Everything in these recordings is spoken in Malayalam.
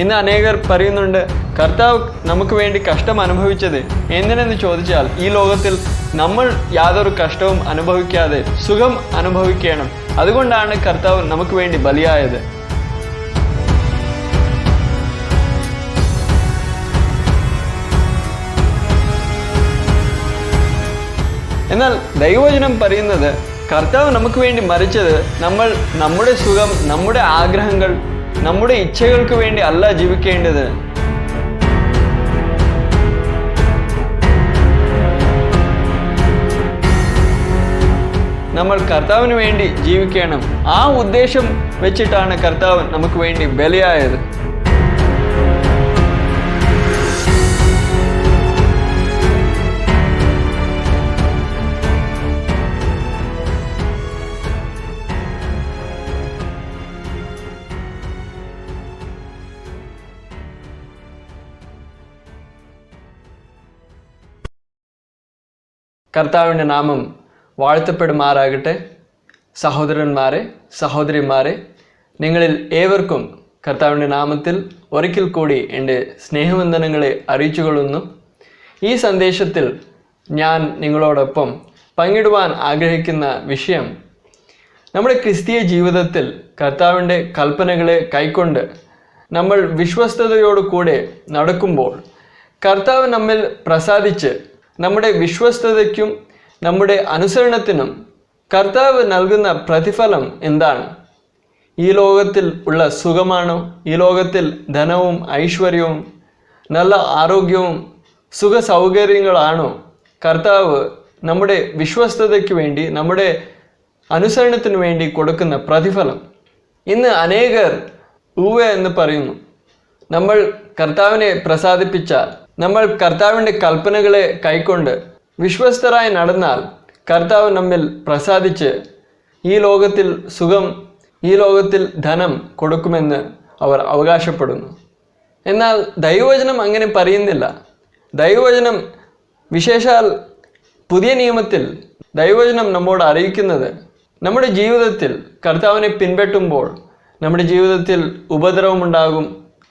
ഇന്ന് അനേകർ പറയുന്നുണ്ട്, കർത്താവ് നമുക്ക് വേണ്ടി കഷ്ടം അനുഭവിച്ചത് എന്തിനെന്ന് ചോദിച്ചാൽ ഈ ലോകത്തിൽ നമ്മൾ യാതൊരു കഷ്ടവും അനുഭവിക്കാതെ സുഖം അനുഭവിക്കണം. അതുകൊണ്ടാണ് കർത്താവ് നമുക്ക് വേണ്ടി ബലിയായത്. എന്നാൽ ദൈവവചനം പറയുന്നത് കർത്താവ് നമുക്ക് വേണ്ടി മരിച്ചത് നമ്മൾ നമ്മുടെ സുഖം, നമ്മുടെ ആഗ്രഹങ്ങൾ, നമ്മുടെ ഇച്ഛകൾക്ക് വേണ്ടി അല്ല ജീവിക്കേണ്ടത്. നമ്മൾ കർത്താവിന് വേണ്ടി ജീവിക്കണം. ആ ഉദ്ദേശം വെച്ചിട്ടാണ് കർത്താവ് നമുക്ക് വേണ്ടി ബലിയായത്. കർത്താവിൻ്റെ നാമം വാഴ്ത്തപ്പെടുമാറാകട്ടെ. സഹോദരന്മാരെ, സഹോദരിമാരെ, നിങ്ങളിൽ ഏവർക്കും കർത്താവിൻ്റെ നാമത്തിൽ ഒരിക്കൽ കൂടി എൻ്റെ സ്നേഹവന്ദനങ്ങളെ അറിയിച്ചുകൊള്ളുന്നു. ഈ സന്ദേശത്തിൽ ഞാൻ നിങ്ങളോടൊപ്പം പങ്കിടുവാൻ ആഗ്രഹിക്കുന്ന വിഷയം, നമ്മുടെ ക്രിസ്തീയ ജീവിതത്തിൽ കർത്താവിൻ്റെ കൽപ്പനകളെ കൈക്കൊണ്ട് നമ്മൾ വിശ്വസ്തയോടു കൂടെ നടക്കുമ്പോൾ കർത്താവ് നമ്മിൽ പ്രസാദിച്ച് നമ്മുടെ വിശ്വസ്തതയ്ക്കും നമ്മുടെ അനുസരണത്തിനും കർത്താവ് നൽകുന്ന പ്രതിഫലം എന്താണ്? ഈ ലോകത്തിൽ ഉള്ള സുഖമാണോ? ഈ ലോകത്തിൽ ധനവും ഐശ്വര്യവും നല്ല ആരോഗ്യവും സുഖ സൗകര്യങ്ങളാണോ കർത്താവ് നമ്മുടെ വിശ്വസ്തതയ്ക്ക് വേണ്ടി, നമ്മുടെ അനുസരണത്തിന് വേണ്ടി കൊടുക്കുന്ന പ്രതിഫലം? ഇന്ന് അനേകർ ഊവ എന്ന് പറയുന്നു. നമ്മൾ കർത്താവിനെ പ്രസാദിപ്പിച്ചാൽ, നമ്മൾ കർത്താവിൻ്റെ കൽപ്പനകളെ കൈക്കൊണ്ട് വിശ്വസ്തരായി നടന്നാൽ കർത്താവ് നമ്മിൽ പ്രസാദിച്ച് ഈ ലോകത്തിൽ സുഖം, ഈ ലോകത്തിൽ ധനം കൊടുക്കുമെന്ന് അവർ അവകാശപ്പെടുന്നു. എന്നാൽ ദൈവവചനം അങ്ങനെ പറയുന്നില്ല. ദൈവവചനം, വിശേഷാൽ പുതിയ നിയമത്തിൽ ദൈവവചനം നമ്മോട് അറിയിക്കുന്നത്, നമ്മുടെ ജീവിതത്തിൽ കർത്താവിനെ പിൻപറ്റുമ്പോൾ നമ്മുടെ ജീവിതത്തിൽ ഉപദ്രവമുണ്ടാകും,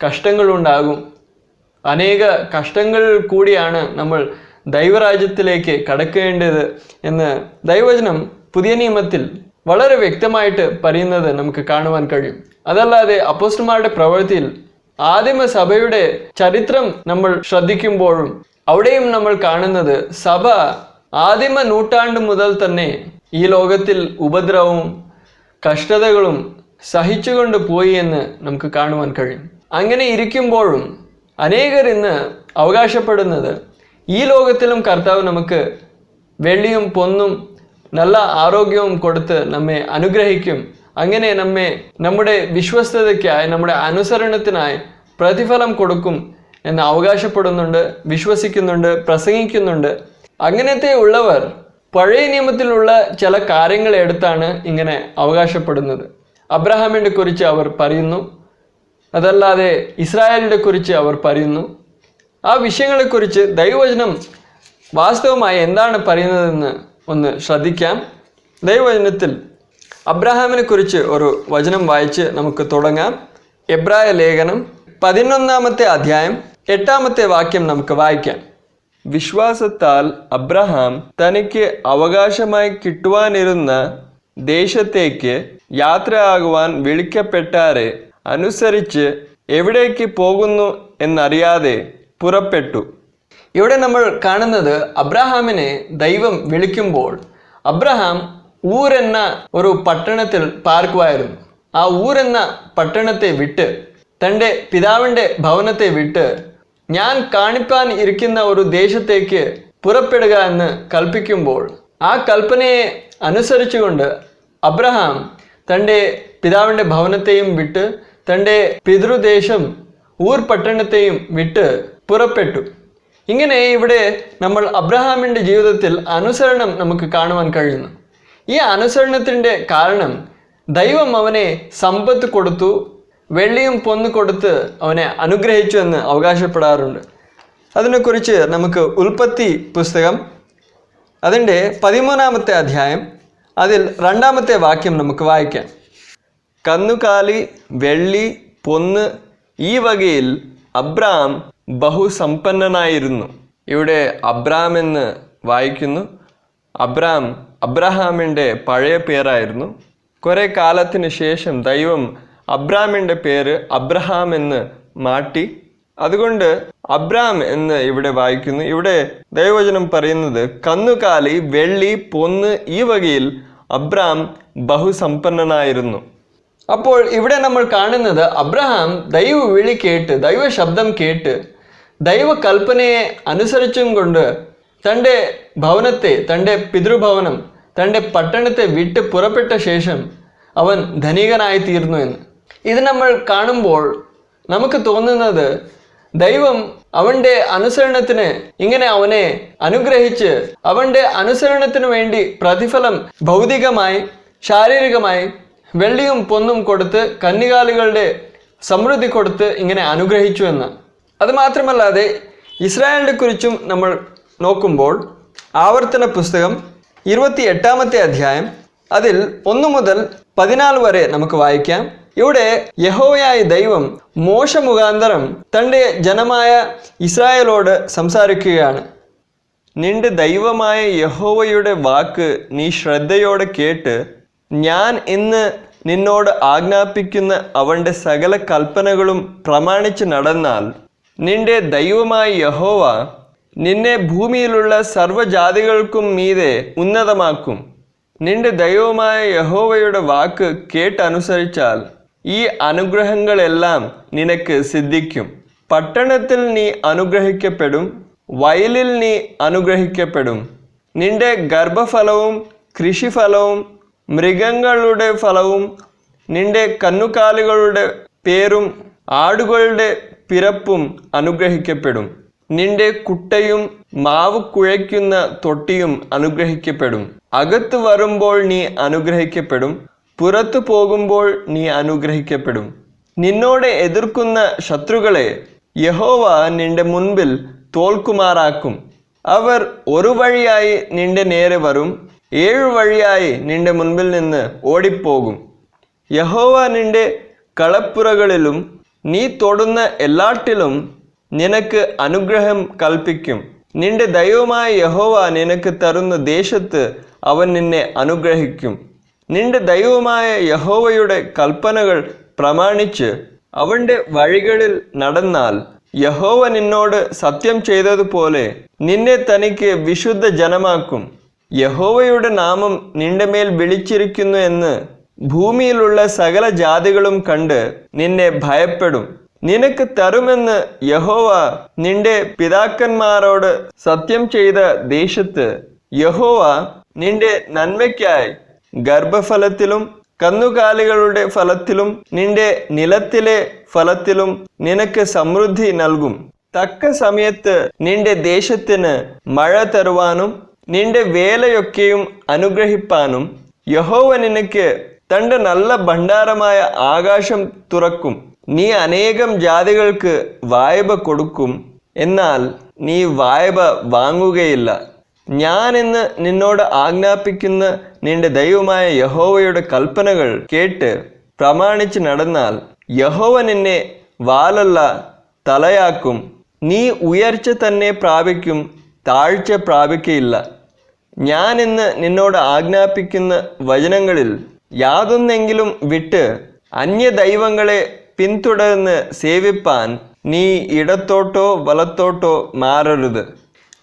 കഷ്ടങ്ങളുണ്ടാകും. അനേക കഷ്ടങ്ങൾ കൂടിയാണ് നമ്മൾ ദൈവരാജ്യത്തിലേക്ക് കടക്കേണ്ടത് എന്ന് ദൈവവചനം പുതിയ നിയമത്തിൽ വളരെ വ്യക്തമായിട്ട് പറയുന്നത് നമുക്ക് കാണുവാൻ കഴിയും. അതല്ലാതെ അപ്പോസ്തലന്മാരുടെ പ്രവൃത്തിയിൽ ആദിമ സഭയുടെ ചരിത്രം നമ്മൾ ശ്രദ്ധിക്കുമ്പോഴും അവിടെയും നമ്മൾ കാണുന്നത്, സഭ ആദിമ നൂറ്റാണ്ട് മുതൽ തന്നെ ഈ ലോകത്തിൽ ഉപദ്രവവും കഷ്ടതകളും സഹിച്ചുകൊണ്ട് പോയി എന്ന് നമുക്ക് കാണുവാൻ കഴിയും. അങ്ങനെ ഇരിക്കുമ്പോഴും അനേകർ ഇന്ന് അവകാശപ്പെടുന്നത്, ഈ ലോകത്തിലും കർത്താവ് നമുക്ക് വെള്ളിയും പൊന്നും നല്ല ആരോഗ്യവും കൊടുത്ത് നമ്മെ അനുഗ്രഹിക്കും, അങ്ങനെ നമ്മുടെ വിശ്വസ്തതയ്ക്കായി, നമ്മുടെ അനുസരണത്തിനായി പ്രതിഫലം കൊടുക്കും എന്ന് അവകാശപ്പെടുന്നുണ്ട്, വിശ്വസിക്കുന്നുണ്ട്, പ്രസംഗിക്കുന്നുണ്ട്. അങ്ങനത്തെ ഉള്ളവർ പഴയ നിയമത്തിലുള്ള ചില കാര്യങ്ങൾ എടുത്താണ് ഇങ്ങനെ അവകാശപ്പെടുന്നത്. അബ്രഹാമിനെ കുറിച്ച് അവർ പറയുന്നു, അതല്ലാതെ ഇസ്രായേലിനെ കുറിച്ച് അവർ പറയുന്നു. ആ വിഷയങ്ങളെക്കുറിച്ച് ദൈവവചനം വാസ്തവമായി എന്താണ് പറയുന്നതെന്ന് ഒന്ന് ശ്രദ്ധിക്കാം. ദൈവവചനത്തിൽ അബ്രഹാമിനെ കുറിച്ച് ഒരു വചനം വായിച്ച് നമുക്ക് തുടങ്ങാം. എബ്രായ ലേഖനം 11-ാമത്തെ അധ്യായം 8-ാമത്തെ വാക്യം നമുക്ക് വായിക്കാം. വിശ്വാസത്താൽ അബ്രഹാം തനിക്ക് അവകാശമായി കിട്ടുവാനിരുന്ന ദേശത്തേക്ക് യാത്രയാകുവാൻ വിളിക്കപ്പെട്ടാരെ അനുസരിച്ച് എവിടേക്ക് പോകുന്നു എന്നറിയാതെ പുറപ്പെട്ടു. ഇവിടെ നമ്മൾ കാണുന്നത്, അബ്രഹാമിനെ ദൈവം വിളിക്കുമ്പോൾ അബ്രഹാം ഊരെന്ന ഒരു പട്ടണത്തിൽ പാർക്കുമായിരുന്നു. ആ ഊരെന്ന പട്ടണത്തെ വിട്ട്, തൻ്റെ പിതാവിൻ്റെ ഭവനത്തെ വിട്ട്, ഞാൻ കാണിപ്പാൻ ഇരിക്കുന്ന ഒരു ദേശത്തേക്ക് പുറപ്പെടുക എന്ന് കൽപ്പിക്കുമ്പോൾ ആ കൽപ്പനയെ അനുസരിച്ചുകൊണ്ട് അബ്രഹാം തൻ്റെ പിതാവിൻ്റെ ഭവനത്തെയും വിട്ട്, തൻ്റെ പിതൃദേശം ഊർ പട്ടണത്തെയും വിട്ട് പുറപ്പെട്ടു. ഇങ്ങനെ ഇവിടെ നമ്മൾ അബ്രഹാമിൻ്റെ ജീവിതത്തിൽ അനുസരണം നമുക്ക് കാണുവാൻ കഴിയുന്നു. ഈ അനുസരണത്തിൻ്റെ കാരണം, ദൈവം അവനെ സമ്പത്ത് കൊടുത്തു, വെള്ളിയും പൊന്നു കൊടുത്ത് അവനെ അനുഗ്രഹിച്ചു എന്ന് അവകാശപ്പെടാറുണ്ട്. അതിനെക്കുറിച്ച് നമുക്ക് ഉൽപ്പത്തി പുസ്തകം അതിൻ്റെ 13-ാമത്തെ അധ്യായം അതിൽ 2-ാമത്തെ വാക്യം നമുക്ക് വായിക്കാം. കന്നുകാലി, വെള്ളി, പൊന്ന് ഈ വകയിൽ അബ്രാം ബഹുസമ്പന്നനായിരുന്നു. ഇവിടെ അബ്രാം എന്ന് വായിക്കുന്നു. അബ്രഹാമിൻ്റെ പഴയ പേരായിരുന്നു. കുറെ കാലത്തിന് ശേഷം ദൈവം അബ്രാമിൻ്റെ പേര് അബ്രഹാം എന്ന് മാറ്റി. അതുകൊണ്ട് അബ്രാം എന്ന് ഇവിടെ വായിക്കുന്നു. ഇവിടെ ദൈവവചനം പറയുന്നത് കന്നുകാലി, വെള്ളി, പൊന്ന് ഈ വകയിൽ അബ്രാം ബഹുസമ്പന്നനായിരുന്നു. അപ്പോൾ ഇവിടെ നമ്മൾ കാണുന്നത് അബ്രഹാം ദൈവ വിളി കേട്ട്, ദൈവ ശബ്ദം കേട്ട്, ദൈവ കൽപ്പനയെ അനുസരിച്ചും കൊണ്ട് തൻ്റെ ഭവനത്തെ, തൻ്റെ പിതൃഭവനം, തൻ്റെ പട്ടണത്തെ വിട്ട് പുറപ്പെട്ട ശേഷം അവൻ ധനികനായി തീർന്നു എന്ന്. ഇത് നമ്മൾ കാണുമ്പോൾ നമുക്ക് തോന്നുന്നത് ദൈവം അവൻ്റെ അനുസരണത്തിന് ഇങ്ങനെ അവനെ അനുഗ്രഹിച്ച് അവൻ്റെ അനുസരണത്തിന് വേണ്ടി പ്രതിഫലം ഭൗതികമായി, ശാരീരികമായി വെള്ളിയും പൊന്നും കൊടുത്ത്, കന്നുകാലികളുടെ സമൃദ്ധി കൊടുത്ത് ഇങ്ങനെ അനുഗ്രഹിച്ചു എന്ന്. അതുമാത്രമല്ലാതെ ഇസ്രായേലിനെ കുറിച്ചും നമ്മൾ നോക്കുമ്പോൾ ആവർത്തന പുസ്തകം 28-ാമത്തെ അധ്യായം അതിൽ 1 മുതൽ 14 വരെ നമുക്ക് വായിക്കാം. ഇവിടെ യഹോവയായ ദൈവം മോശ മുഖാന്തരം തൻ്റെ ജനമായ ഇസ്രായേലോട് സംസാരിക്കുകയാണ്. നിന്റെ ദൈവമായ യഹോവയുടെ വാക്ക് നീ ശ്രദ്ധയോടെ കേട്ട് ഞാൻ ഇന്ന് നിന്നോട് ആജ്ഞാപിക്കുന്ന അവൻ്റെ സകല കൽപ്പനകളും പ്രമാണിച്ച് നടന്നാൽ നിന്റെ ദൈവമായ യഹോവ നിന്നെ ഭൂമിയിലുള്ള സർവ്വജാതികൾക്കും മീതെ ഉന്നതമാക്കും. നിന്റെ ദൈവമായ യഹോവയുടെ വാക്ക് കേട്ടനുസരിച്ചാൽ ഈ അനുഗ്രഹങ്ങളെല്ലാം നിനക്ക് സിദ്ധിക്കും. പട്ടണത്തിൽ നീ അനുഗ്രഹിക്കപ്പെടും, വയലിൽ നീ അനുഗ്രഹിക്കപ്പെടും. നിന്റെ ഗർഭഫലവും കൃഷിഫലവും മൃഗങ്ങളുടെ ഫലവും നിന്റെ കന്നുകാലികളുടെ പേരും ആടുകളുടെ പിറപ്പും അനുഗ്രഹിക്കപ്പെടും. നിന്റെ കുട്ടയും മാവ് കുഴയ്ക്കുന്ന തൊട്ടിയും അനുഗ്രഹിക്കപ്പെടും. അകത്ത് വരുമ്പോൾ നീ അനുഗ്രഹിക്കപ്പെടും, പുറത്തു പോകുമ്പോൾ നീ അനുഗ്രഹിക്കപ്പെടും. നിന്നോട് എതിർക്കുന്ന ശത്രുക്കളെ യഹോവ നിന്റെ മുൻപിൽ തോൽക്കുമാറാക്കും. അവർ ഒരു വഴിയായി നിന്റെ നേരെ വരും, 7 വഴിയായി നിന്റെ മുൻപിൽ നിന്ന് ഓടിപ്പോകും. യഹോവ നിന്റെ കളപ്പുറകളിലും നീ തൊടുന്ന എല്ലാറ്റിലും നിനക്ക് അനുഗ്രഹം കൽപ്പിക്കും. നിന്റെ ദൈവമായ യഹോവ നിനക്ക് തരുന്ന ദേശത്ത് അവൻ നിന്നെ അനുഗ്രഹിക്കും. നിന്റെ ദൈവമായ യഹോവയുടെ കൽപ്പനകൾ പ്രമാണിച്ച് അവൻ്റെ വഴികളിൽ നടന്നാൽ യഹോവ നിന്നോട് സത്യം ചെയ്തതുപോലെ നിന്നെ തനിക്ക് വിശുദ്ധ ജനമാക്കും. യഹോവയുടെ നാമം നിന്റെ മേൽ വിളിച്ചിരിക്കുന്നു എന്ന് ഭൂമിയിലുള്ള സകല ജാതികളും കണ്ട് നിന്നെ ഭയപ്പെടും. നിനക്ക് തരുമെന്ന് യഹോവ നിന്റെ പിതാക്കന്മാരോട് സത്യം ചെയ്ത ദേശത്ത് യഹോവ നിന്റെ നന്മയ്ക്കായി ഗർഭഫലത്തിലും കന്നുകാലികളുടെ ഫലത്തിലും നിന്റെ നിലത്തിലെ ഫലത്തിലും നിനക്ക് സമൃദ്ധി നൽകും. തക്ക സമയത്ത് നിന്റെ ദേശത്തിന് മഴ തരുവാനും നിന്റെ വേലയൊക്കെയും അനുഗ്രഹിപ്പാനും യഹോവ നിനക്ക് തൻ്റെ നല്ല ഭണ്ഡാരമായ ആകാശം തുറക്കും. നീ അനേകം ജാതികൾക്ക് വായ്പ കൊടുക്കും, എന്നാൽ നീ വായ്പ വാങ്ങുകയില്ല. ഞാൻ ഇന്ന് നിന്നോട് ആജ്ഞാപിക്കുന്ന നിന്റെ ദൈവമായ യഹോവയുടെ കൽപ്പനകൾ കേട്ട് പ്രമാണിച്ച് നടന്നാൽ യഹോവ നിന്നെ വാലല്ല തലയാക്കും. നീ ഉയർച്ച തന്നെ പ്രാപിക്കും, താഴ്ച പ്രാപിക്കയില്ല. ഞാൻ ഇന്ന് നിന്നോട് ആജ്ഞാപിക്കുന്ന വചനങ്ങളിൽ യാതൊന്നെങ്കിലും വിട്ട് അന്യദൈവങ്ങളെ പിന്തുടർന്ന് സേവിപ്പാൻ നീ ഇടത്തോട്ടോ വലത്തോട്ടോ മാറരുത്.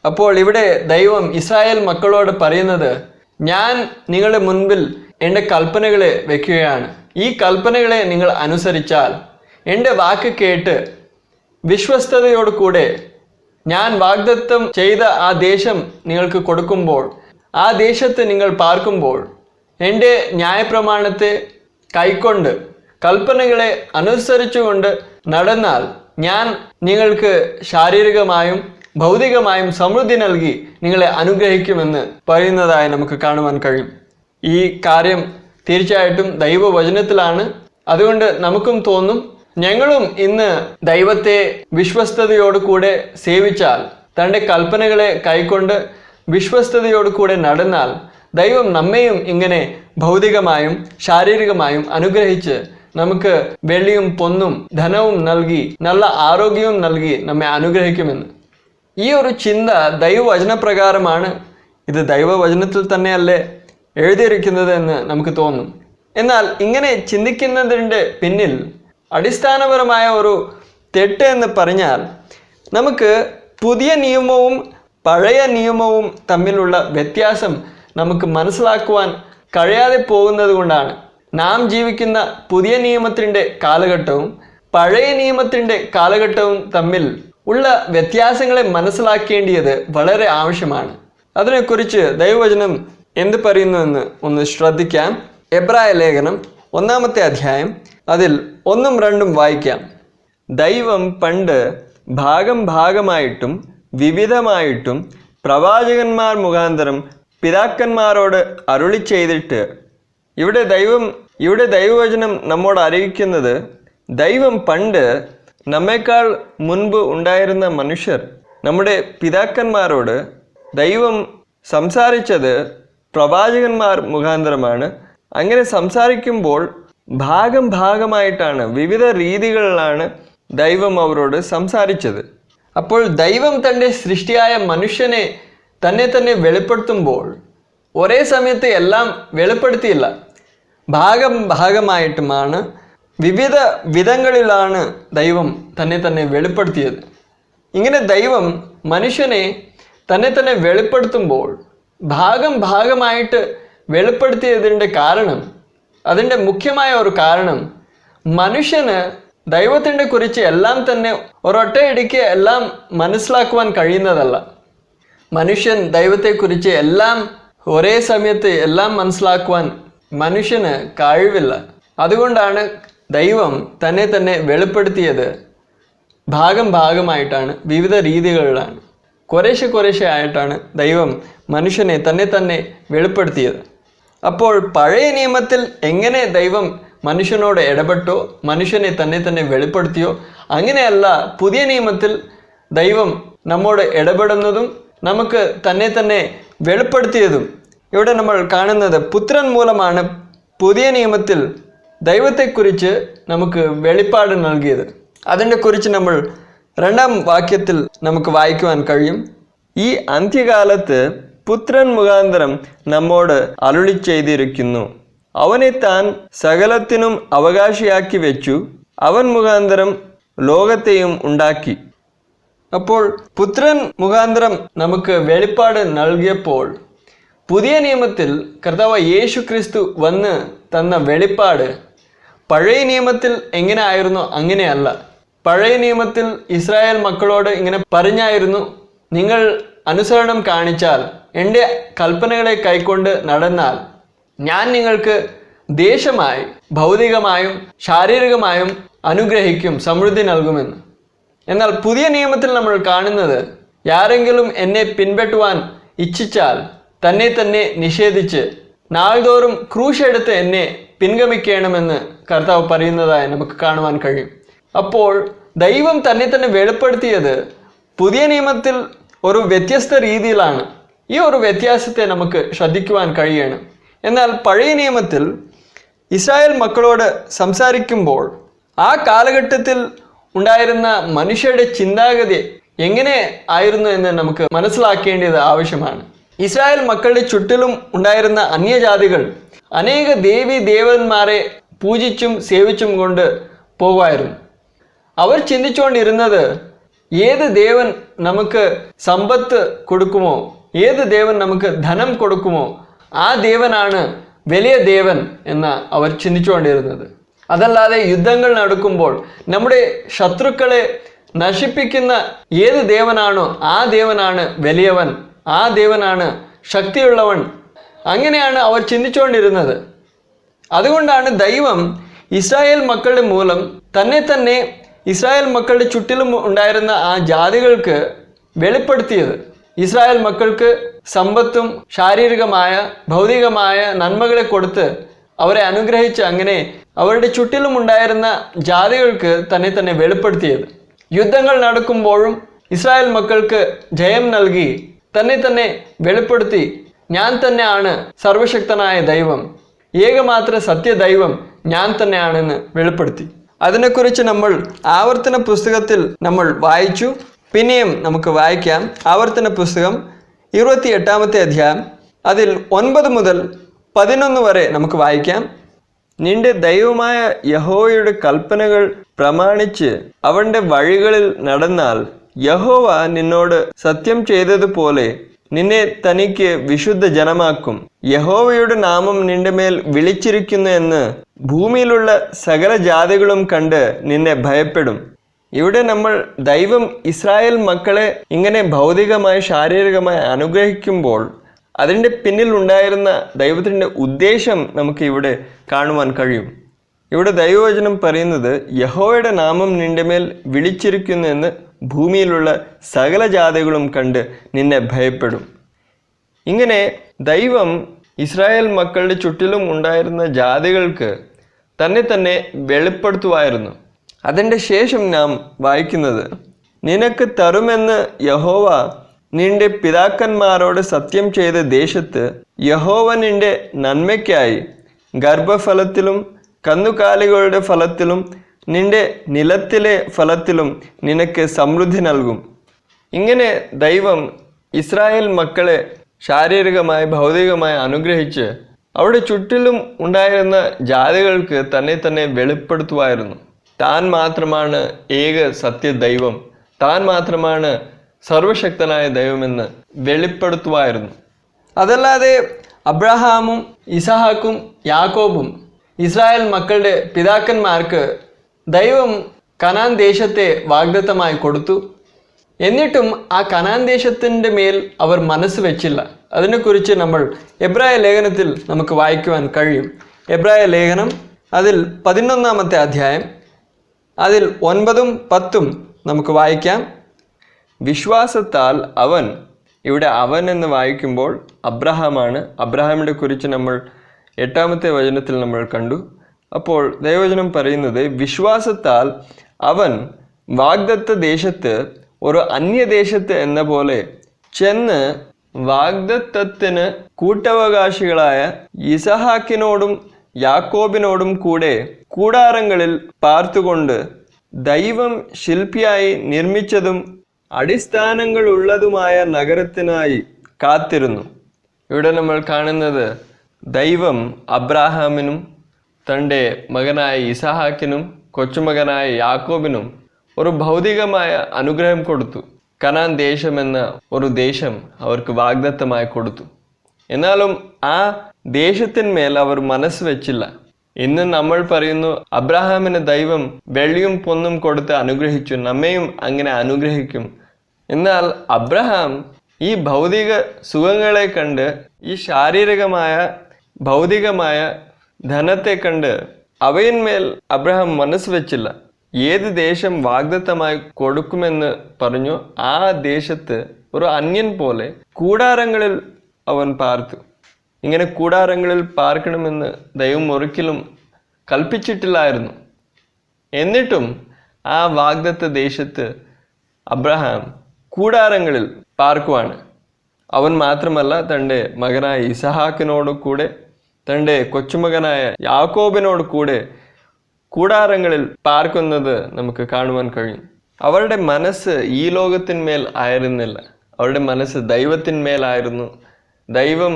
അപ്പോൾ ഇവിടെ ദൈവം ഇസ്രായേൽ മക്കളോട് പറയുന്നത്, ഞാൻ നിങ്ങളുടെ മുൻപിൽ എൻ്റെ കൽപ്പനകളെ വയ്ക്കുകയാണ്. ഈ കൽപ്പനകളെ നിങ്ങൾ അനുസരിച്ചാൽ, എൻ്റെ വാക്ക് കേട്ട് വിശ്വസ്തയോടു കൂടെ ഞാൻ വാഗ്ദത്തം ചെയ്ത ആ ദേശം നിങ്ങൾക്ക് കൊടുക്കുമ്പോൾ, ആ ദേശത്ത് നിങ്ങൾ പാർക്കുമ്പോൾ, എൻ്റെ ന്യായപ്രമാണത്തെ കൈക്കൊണ്ട് കൽപ്പനകളെ അനുസരിച്ചുകൊണ്ട് നടന്നാൽ ഞാൻ നിങ്ങൾക്ക് ശാരീരികമായും ഭൗതികമായും സമൃദ്ധി നൽകി നിങ്ങളെ അനുഗ്രഹിക്കുമെന്ന് പറയുന്നതായി നമുക്ക് കാണുവാൻ കഴിയും. ഈ കാര്യം തീർച്ചയായിട്ടും ദൈവവചനത്തിലാണ്. അതുകൊണ്ട് നമുക്കും തോന്നും, ഞങ്ങളും ഇന്ന് ദൈവത്തെ വിശ്വസ്തയോടുകൂടെ സേവിച്ചാൽ, തൻ്റെ കൽപ്പനകളെ കൈക്കൊണ്ട് വിശ്വസ്തയോടുകൂടെ നടന്നാൽ ദൈവം നമ്മെയും ഇങ്ങനെ ഭൗതികമായും ശാരീരികമായും അനുഗ്രഹിച്ച് നമുക്ക് വെള്ളിയും പൊന്നും ധനവും നൽകി നല്ല ആരോഗ്യവും നൽകി നമ്മെ അനുഗ്രഹിക്കുമെന്ന്. ഈ ഒരു ചിന്ത ദൈവവചനപ്രകാരമാണ്. ഇത് ദൈവവചനത്തിൽ തന്നെയല്ലേ എഴുതിയിരിക്കുന്നത് എന്ന് നമുക്ക് തോന്നും. എന്നാൽ ഇങ്ങനെ ചിന്തിക്കുന്നതിൻ്റെ പിന്നിൽ അടിസ്ഥാനപരമായ ഒരു തെറ്റ് എന്ന് പറഞ്ഞാൽ, നമുക്ക് പുതിയ നിയമവും പഴയ നിയമവും തമ്മിലുള്ള വ്യത്യാസം നമുക്ക് മനസ്സിലാക്കുവാൻ കഴിയാതെ പോകുന്നത് കൊണ്ടാണ്. നാം ജീവിക്കുന്ന പുതിയ നിയമത്തിൻ്റെ കാലഘട്ടവും പഴയ നിയമത്തിൻ്റെ കാലഘട്ടവും തമ്മിൽ ഉള്ള വ്യത്യാസങ്ങളെ മനസ്സിലാക്കേണ്ടത് വളരെ ആവശ്യമാണ്. അതിനെക്കുറിച്ച് ദൈവവചനം എന്ത് പറയുന്നുവെന്ന് ഒന്ന് ശ്രദ്ധിക്കാം. എബ്രായ ലേഖനം 1-ാമത്തെ അധ്യായം അതിൽ 1-2 വായിക്കാം. ദൈവം പണ്ട് ഭാഗമായിട്ടും വിവിധമായിട്ടും പ്രവാചകന്മാർ മുഖാന്തരം പിതാക്കന്മാരോട് അരുളി ചെയ്തിട്ട്, ഇവിടെ ദൈവവചനം നമ്മോട് അറിയിക്കുന്നത്, ദൈവം പണ്ട് നമ്മേക്കാൾ മുൻപ് ഉണ്ടായിരുന്ന മനുഷ്യർ, നമ്മുടെ പിതാക്കന്മാരോട് ദൈവം സംസാരിച്ചത് പ്രവാചകന്മാർ മുഖാന്തരമാണ്. അങ്ങനെ സംസാരിക്കുമ്പോൾ ഭാഗമായിട്ടാണ്, വിവിധ രീതികളിലാണ് ദൈവം അവരോട് സംസാരിച്ചത്. അപ്പോൾ ദൈവം തൻ്റെ സൃഷ്ടിയായ മനുഷ്യനെ തന്നെ വെളിപ്പെടുത്തുമ്പോൾ ഒരേ സമയത്ത് എല്ലാം വെളിപ്പെടുത്തിയില്ല. ഭാഗമായിട്ടുമാണ്, വിവിധ വിധങ്ങളിലാണ് ദൈവം തന്നെ വെളിപ്പെടുത്തിയത്. ഇങ്ങനെ ദൈവം മനുഷ്യനെ തന്നെ വെളിപ്പെടുത്തുമ്പോൾ ഭാഗമായിട്ട് വെളിപ്പെടുത്തിയതിൻ്റെ കാരണം, അതിൻ്റെ മുഖ്യമായ ഒരു കാരണം, മനുഷ്യന് ദൈവത്തിൻ്റെ കുറിച്ച് എല്ലാം തന്നെ ഒരൊറ്റയടിക്ക് എല്ലാം മനസ്സിലാക്കുവാൻ കഴിയുന്നതല്ല. മനുഷ്യൻ ദൈവത്തെക്കുറിച്ച് എല്ലാം ഒരേ സമയത്ത് എല്ലാം മനസ്സിലാക്കുവാൻ മനുഷ്യന് കഴിവില്ല. അതുകൊണ്ടാണ് ദൈവം തന്നെ വെളിപ്പെടുത്തിയത് ഭാഗമായിട്ടാണ്, വിവിധ രീതികളിലാണ്, കുറേശ്ശെ ആയിട്ടാണ് ദൈവം മനുഷ്യനെ തന്നെ വെളിപ്പെടുത്തിയത്. അപ്പോൾ പഴയ നിയമത്തിൽ എങ്ങനെ ദൈവം മനുഷ്യനോട് ഇടപെട്ടോ, മനുഷ്യനെ തന്നെ വെളിപ്പെടുത്തിയോ, അങ്ങനെയല്ല പുതിയ നിയമത്തിൽ ദൈവം നമ്മോട് ഇടപെടുന്നതും നമുക്ക് തന്നെ വെളിപ്പെടുത്തിയതും. ഇവിടെ നമ്മൾ കാണുന്നത് പുത്രൻ മൂലമാണ് പുതിയ നിയമത്തിൽ ദൈവത്തെക്കുറിച്ച് നമുക്ക് വെളിപ്പാട് നൽകിയത്. അതിനെ കുറിച്ച് നമ്മൾ 2-ാം വാക്യത്തിൽ നമുക്ക് വായിക്കുവാൻ കഴിയും. ഈ അന്ത്യകാലത്ത് പുത്രൻ മുഖാന്തരം നമ്മോട് അരുളി ചെയ്തിരിക്കുന്നു, അവനെ താൻ സകലത്തിനും അവകാശിയാക്കി വെച്ചു, അവൻ മുഖാന്തരം ലോകത്തെയും ഉണ്ടാക്കി. അപ്പോൾ പുത്രൻ മുഖാന്തരം നമുക്ക് വെളിപ്പാട് നൽകിയപ്പോൾ, പുതിയ നിയമത്തിൽ കർത്താവ് യേശു ക്രിസ്തു വന്ന് തന്ന വെളിപ്പാട് പഴയ നിയമത്തിൽ എങ്ങനെ ആയിരുന്നു അങ്ങനെയല്ല. പഴയ നിയമത്തിൽ ഇസ്രായേൽ മക്കളോട് ഇങ്ങനെ പറഞ്ഞായിരുന്നു, നിങ്ങൾ അനുസരണം കാണിച്ചാൽ, എൻ്റെ കൽപ്പനകളെ കൈക്കൊണ്ട് നടന്നാൽ ഞാൻ നിങ്ങൾക്ക് ദേശമായി ഭൗതികമായും ശാരീരികമായും അനുഗ്രഹിക്കും, സമൃദ്ധി നൽകുമെന്ന്. എന്നാൽ പുതിയ നിയമത്തിൽ നമ്മൾ കാണുന്നത്, ആരെങ്കിലും എന്നെ പിൻപറ്റുവാൻ ഇച്ഛിച്ചാൽ തന്നെ നിഷേധിച്ച് നാൾതോറും ക്രൂശെടുത്ത് എന്നെ പിൻഗമിക്കണമെന്ന് കർത്താവ് പറയുന്നതായി നമുക്ക് കാണുവാൻ കഴിയും. അപ്പോൾ ദൈവം തന്നെ വെളിപ്പെടുത്തിയത് പുതിയ നിയമത്തിൽ ഒരു വ്യത്യസ്ത രീതിയിലാണ്. ഈ ഒരു വ്യത്യാസത്തെ നമുക്ക് ശ്രദ്ധിക്കുവാൻ കഴിയണം. എന്നാൽ പഴയ നിയമത്തിൽ ഇസ്രായേൽ മക്കളോട് സംസാരിക്കുമ്പോൾ ആ കാലഘട്ടത്തിൽ ഉണ്ടായിരുന്ന മനുഷ്യരുടെ ചിന്താഗതി എങ്ങനെ ആയിരുന്നു എന്ന് നമുക്ക് മനസ്സിലാക്കേണ്ടത് ആവശ്യമാണ്. ഇസ്രായേൽ മക്കളുടെ ചുറ്റിലും ഉണ്ടായിരുന്ന അന്യജാതികൾ അനേക ദേവന്മാരെ പൂജിച്ചും സേവിച്ചും കൊണ്ട് പോകുമായിരുന്നു. അവർ ചിന്തിച്ചുകൊണ്ടിരുന്നത്, ഏത് ദേവൻ നമുക്ക് സമ്പത്ത് കൊടുക്കുമോ, ഏത് ദേവൻ നമുക്ക് ധനം കൊടുക്കുമോ, ആ ദേവനാണ് വലിയ ദേവൻ എന്ന് അവർ ചിന്തിച്ചുകൊണ്ടിരുന്നത്. അതല്ലാതെ യുദ്ധങ്ങൾ നടക്കുമ്പോൾ നമ്മുടെ ശത്രുക്കളെ നശിപ്പിക്കുന്ന ഏത് ദേവനാണോ ആ ദേവനാണ് വലിയവൻ, ആ ദേവനാണ് ശക്തിയുള്ളവൻ. അങ്ങനെയാണ് അവർ ചിന്തിച്ചുകൊണ്ടിരുന്നത്. അതുകൊണ്ടാണ് ദൈവം ഇസ്രായേൽ മക്കളുടെ മൂലം തന്നെ ഇസ്രായേൽ മക്കളുടെ ചുറ്റിലും ഉണ്ടായിരുന്ന ആ ജാതികൾക്ക് വെളിപ്പെടുത്തിയത്. ഇസ്രായേൽ മക്കൾക്ക് സമ്പത്തും ശാരീരികമായ ഭൗതികമായ നന്മകളെ കൊടുത്ത് അവരെ അനുഗ്രഹിച്ച് അങ്ങനെ അവരുടെ ചുറ്റിലും ഉണ്ടായിരുന്ന ജാതികൾക്ക് തന്നെ വെളിപ്പെടുത്തിയത്. യുദ്ധങ്ങൾ നടക്കുമ്പോഴും ഇസ്രായേൽ മക്കൾക്ക് ജയം നൽകി തന്നെ വെളിപ്പെടുത്തി, ഞാൻ തന്നെയാണ് സർവശക്തനായ ദൈവം, ഏകമാത്ര സത്യദൈവം ഞാൻ തന്നെയാണെന്ന് വെളിപ്പെടുത്തി. അതിനെക്കുറിച്ച് നമ്മൾ ആവർത്തന പുസ്തകത്തിൽ നമ്മൾ വായിച്ചു. പിന്നെയും നമുക്ക് വായിക്കാം. ആവർത്തന പുസ്തകം 28-ാമത്തെ അധ്യായം അതിൽ 9 മുതൽ 11 വരെ നമുക്ക് വായിക്കാം. നിന്റെ ദൈവമായ യഹോവയുടെ കൽപ്പനകൾ പ്രമാണിച്ച് അവൻ്റെ വഴികളിൽ നടന്നാൽ യഹോവ നിന്നോട് സത്യം ചെയ്തതുപോലെ നിന്നെ തനിക്ക് വിശുദ്ധ ജനമാക്കും. യഹോവയുടെ നാമം നിന്റെ മേൽ വിളിച്ചിരിക്കുന്നു എന്ന് ഭൂമിയിലുള്ള സകല ജാതികളും കണ്ട് നിന്നെ ഭയപ്പെടും. ഇവിടെ നമ്മൾ ദൈവം ഇസ്രായേൽ മക്കളെ ഇങ്ങനെ ഭൗതികമായി ശാരീരികമായി അനുഗ്രഹിക്കുമ്പോൾ അതിൻ്റെ പിന്നിൽ ഉണ്ടായിരുന്ന ദൈവത്തിൻ്റെ ഉദ്ദേശം നമുക്ക് ഇവിടെ കാണുവാൻ കഴിയും. ഇവിടെ ദൈവവചനം പറയുന്നത് യഹോവയുടെ നാമം നിന്റെ മേൽ വിളിച്ചിരിക്കുന്നു എന്ന് ഭൂമിയിലുള്ള സകല ജാതികളും കണ്ട് നിന്നെ ഭയപ്പെടും. ഇങ്ങനെ ദൈവം ഇസ്രായേൽ മക്കളുടെ ചുറ്റിലും ഉണ്ടായിരുന്ന ജാതികൾക്ക് തന്നെ വെളിപ്പെടുത്തുമായിരുന്നു. അതിൻ്റെ ശേഷം നാം വായിക്കുന്നത്, നിനക്ക് തരുമെന്ന് യഹോവ നിന്റെ പിതാക്കന്മാരോട് സത്യം ചെയ്ത ദേശത്ത് യഹോവ നിന്റെ നന്മയ്ക്കായി ഗർഭഫലത്തിലും കന്നുകാലികളുടെ ഫലത്തിലും നിന്റെ നിലത്തിലെ ഫലത്തിലും നിനക്ക് സമൃദ്ധി നൽകും. ഇങ്ങനെ ദൈവം ഇസ്രായേൽ മക്കളെ ശാരീരികമായി ഭൗതികമായി അനുഗ്രഹിച്ച് അവിടെ ചുറ്റിലും ഉണ്ടായിരുന്ന ജാതികൾക്ക് തന്നെ വെളിപ്പെടുത്തുമായിരുന്നു. താൻ മാത്രമാണ് ഏക സത്യദൈവം, താൻ മാത്രമാണ് സർവശക്തനായ ദൈവമെന്ന് വെളിപ്പെടുത്തുമായിരുന്നു. അതല്ലാതെ അബ്രഹാമും ഇസഹാക്കും യാക്കോബും ഇസ്രായേൽ മക്കളുടെ പിതാക്കന്മാർക്ക് ദൈവം കനാൻ ദേശത്തെ വാഗ്ദത്തമായി കൊടുത്തു. എന്നിട്ടും ആ കനാൻ ദേശത്തിൻ്റെ മേൽ അവർ മനസ്സ് വെച്ചില്ല. അതിനെക്കുറിച്ച് നമ്മൾ എബ്രായ ലേഖനത്തിൽ നമുക്ക് വായിക്കുവാൻ കഴിയും. എബ്രായ ലേഖനം അതിൽ 11-ാമത്തെ അധ്യായം അതിൽ 9-ഉം 10-ഉം നമുക്ക് വായിക്കാം. വിശ്വാസത്താൽ അവൻ, ഇവിടെ അവൻ എന്ന് വായിക്കുമ്പോൾ അബ്രഹാമാണ്. അബ്രഹാമിനെ കുറിച്ച് നമ്മൾ 8-ാമത്തെ വചനത്തിൽ നമ്മൾ കണ്ടു. അപ്പോൾ ദൈവവചനം പറയുന്നത്, വിശ്വാസത്താൽ അവൻ വാഗ്ദത്ത ദേശത്ത് ഒരു അന്യദേശത്ത് എന്ന പോലെ ചെന്ന് വാഗ്ദത്തത്തിന് കൂട്ടവകാശികളായ ഇസഹാക്കിനോടും യാക്കോബിനോടും കൂടെ കൂടാരങ്ങളിൽ പാർത്തുകൊണ്ട് ദൈവം ശില്പിയായി നിർമ്മിച്ചതും അടിസ്ഥാനങ്ങളുള്ളതുമായ നഗരത്തിനായി കാത്തിരുന്നു. ഇവിടെ നമ്മൾ കാണുന്നത് ദൈവം അബ്രാഹാമിനും തൻ്റെ മകനായ ഇസഹാക്കിനും കൊച്ചുമകനായ യാക്കോബിനും ഒരു ഭൗതികമായ അനുഗ്രഹം കൊടുത്തു. കനാൻ ദേശമെന്ന ഒരു ദേശം അവർക്ക് വാഗ്ദത്തമായി കൊടുത്തു. എന്നാലും ആ ദേശത്തിന്മേൽ അവർ മനസ്സ് വെച്ചില്ല. ഇന്ന് നമ്മൾ പറയുന്നു അബ്രഹാമിന് ദൈവം വെള്ളിയും പൊന്നും കൊടുത്ത് അനുഗ്രഹിച്ചു, നമ്മയും അങ്ങനെ അനുഗ്രഹിക്കും. എന്നാൽ അബ്രഹാം ഈ ഭൗതിക സുഖങ്ങളെ കണ്ട്, ഈ ശാരീരികമായ ഭൗതികമായ ധനത്തെ കണ്ട് അവയിന്മേൽ അബ്രഹാം മനസ്സ് വെച്ചില്ല. ഏത് ദേശം വാഗ്ദത്തമായി കൊടുക്കുമെന്ന് പറഞ്ഞു ആ ദേശത്ത് ഒരു അന്യൻ പോലെ കൂടാരങ്ങളിൽ അവൻ പാർത്തു. ഇങ്ങനെ കൂടാരങ്ങളിൽ പാർക്കണമെന്ന് ദൈവം ഒരിക്കലും കൽപ്പിച്ചിട്ടില്ലായിരുന്നു. എന്നിട്ടും ആ വാഗ്ദത്ത ദേശത്ത് അബ്രഹാം കൂടാരങ്ങളിൽ പാർക്കുവാണ്. അവൻ മാത്രമല്ല, തൻ്റെ മകനായ ഇസഹാക്കിനോട് കൂടെ തൻ്റെ കൊച്ചുമകനായ യാക്കോബിനോട് കൂടെ കൂടാരങ്ങളിൽ പാർക്കുന്നത് നമുക്ക് കാണുവാൻ കഴിയും. അവരുടെ മനസ്സ് ഈ ലോകത്തിന്മേൽ ആയിരുന്നില്ല, അവരുടെ മനസ്സ് ദൈവത്തിന്മേലായിരുന്നു. ദൈവം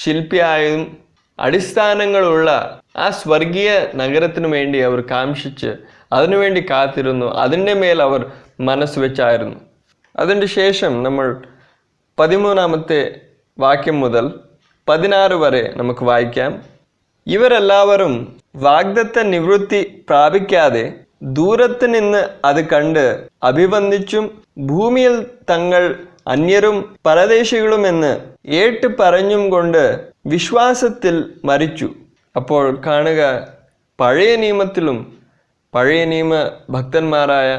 ശില്പിയായും അടിസ്ഥാനങ്ങളുള്ള ആ സ്വർഗീയ നഗരത്തിനു വേണ്ടി അവർ കാംക്ഷിച്ച് അതിനുവേണ്ടി കാത്തിരുന്നു. അതിൻ്റെ മേൽ അവർ മനസ്സ് വെച്ചായിരുന്നു. അതിൻ്റെ ശേഷം നമ്മൾ 13-ാമത്തെ വാക്യം മുതൽ 16 വരെ നമുക്ക് വായിക്കാം. ഇവരെല്ലാവരും വാഗ്ദത്ത നിവൃത്തി പ്രാപിക്കാതെ ദൂരത്ത് നിന്ന് അത് കണ്ട് അഭിവന്ദിച്ചും ഭൂമിയിൽ തങ്ങൾ അന്യരും പരദേശികളുമെന്ന് ഏട്ട് പറഞ്ഞും കൊണ്ട് വിശ്വാസത്തിൽ മരിച്ചു. അപ്പോൾ കാണുക, പഴയ നിയമത്തിലും പഴയ നിയമ ഭക്തന്മാരായ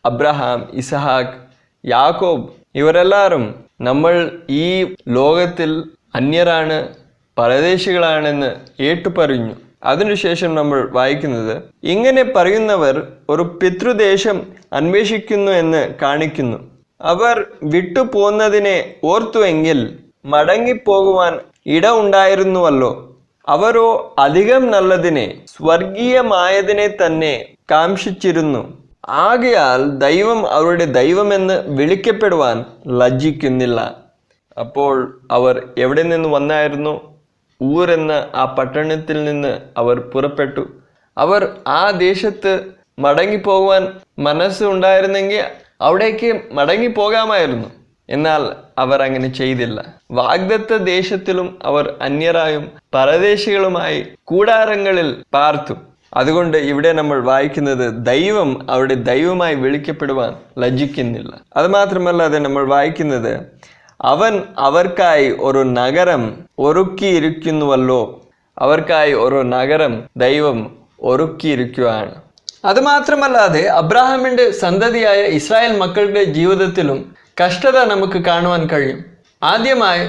അബ്രഹാം, ഇസഹാക്ക്, യാക്കോബ് ഇവരെല്ലാവരും നമ്മൾ ഈ ലോകത്തിൽ അന്യരാണ്, പരദേശികളാണെന്ന് ഏറ്റുപറഞ്ഞു. അതിനുശേഷം നമ്മൾ വായിക്കുന്നത്, ഇങ്ങനെ പറയുന്നവർ ഒരു പിതൃദേശം അന്വേഷിക്കുന്നു എന്ന് കാണിക്കുന്നു. അവർ വിട്ടുപോന്നതിനെ ഓർത്തുവെങ്കിൽ മടങ്ങിപ്പോകുവാൻ ഇട ഉണ്ടായിരുന്നുവല്ലോ. അവരോ അധികം നല്ലതിനെ, സ്വർഗീയമായതിനെ തന്നെ കാംക്ഷിച്ചിരുന്നു. ആകയാൽ ദൈവം അവരുടെ ദൈവമെന്ന് വിളിക്കപ്പെടുവാൻ ലജ്ജിക്കുന്നില്ല. അപ്പോൾ അവർ എവിടെ നിന്ന് വന്നായിരുന്നു? ഊർ എന്ന ആ പട്ടണത്തിൽ നിന്ന് അവർ പുറപ്പെട്ടു. അവർ ആ ദേശത്ത് മടങ്ങിപ്പോകുവാൻ മനസ്സ് ഉണ്ടായിരുന്നെങ്കിൽ അവിടേക്ക് മടങ്ങിപ്പോകാമായിരുന്നു. എന്നാൽ അവർ അങ്ങനെ ചെയ്തില്ല. വാഗ്ദത്ത ദേശത്തിലും അവർ അന്യരായും പരദേശികളുമായി കൂടാരങ്ങളിൽ പാർത്തു. അതുകൊണ്ട് ഇവിടെ നമ്മൾ വായിക്കുന്നത് ദൈവം അവരുടെ ദൈവമായി വിളിക്കപ്പെടുവാൻ ലജ്ജിക്കുന്നില്ല. അതുമാത്രമല്ലാതെ നമ്മൾ വായിക്കുന്നത് അവൻ അവർക്കായി ഒരു നഗരം ഒരുക്കിയിരിക്കുന്നുവല്ലോ. അവർക്കായി ഒരു നഗരം ദൈവം ഒരുക്കിയിരിക്കുകയാണ്. അതുമാത്രമല്ലാതെ അബ്രാഹാമിൻ്റെ സന്തതിയായ ഇസ്രായേൽ മക്കളുടെ ജീവിതത്തിലും കഷ്ടത നമുക്ക് കാണുവാൻ കഴിയും. ആദ്യമായി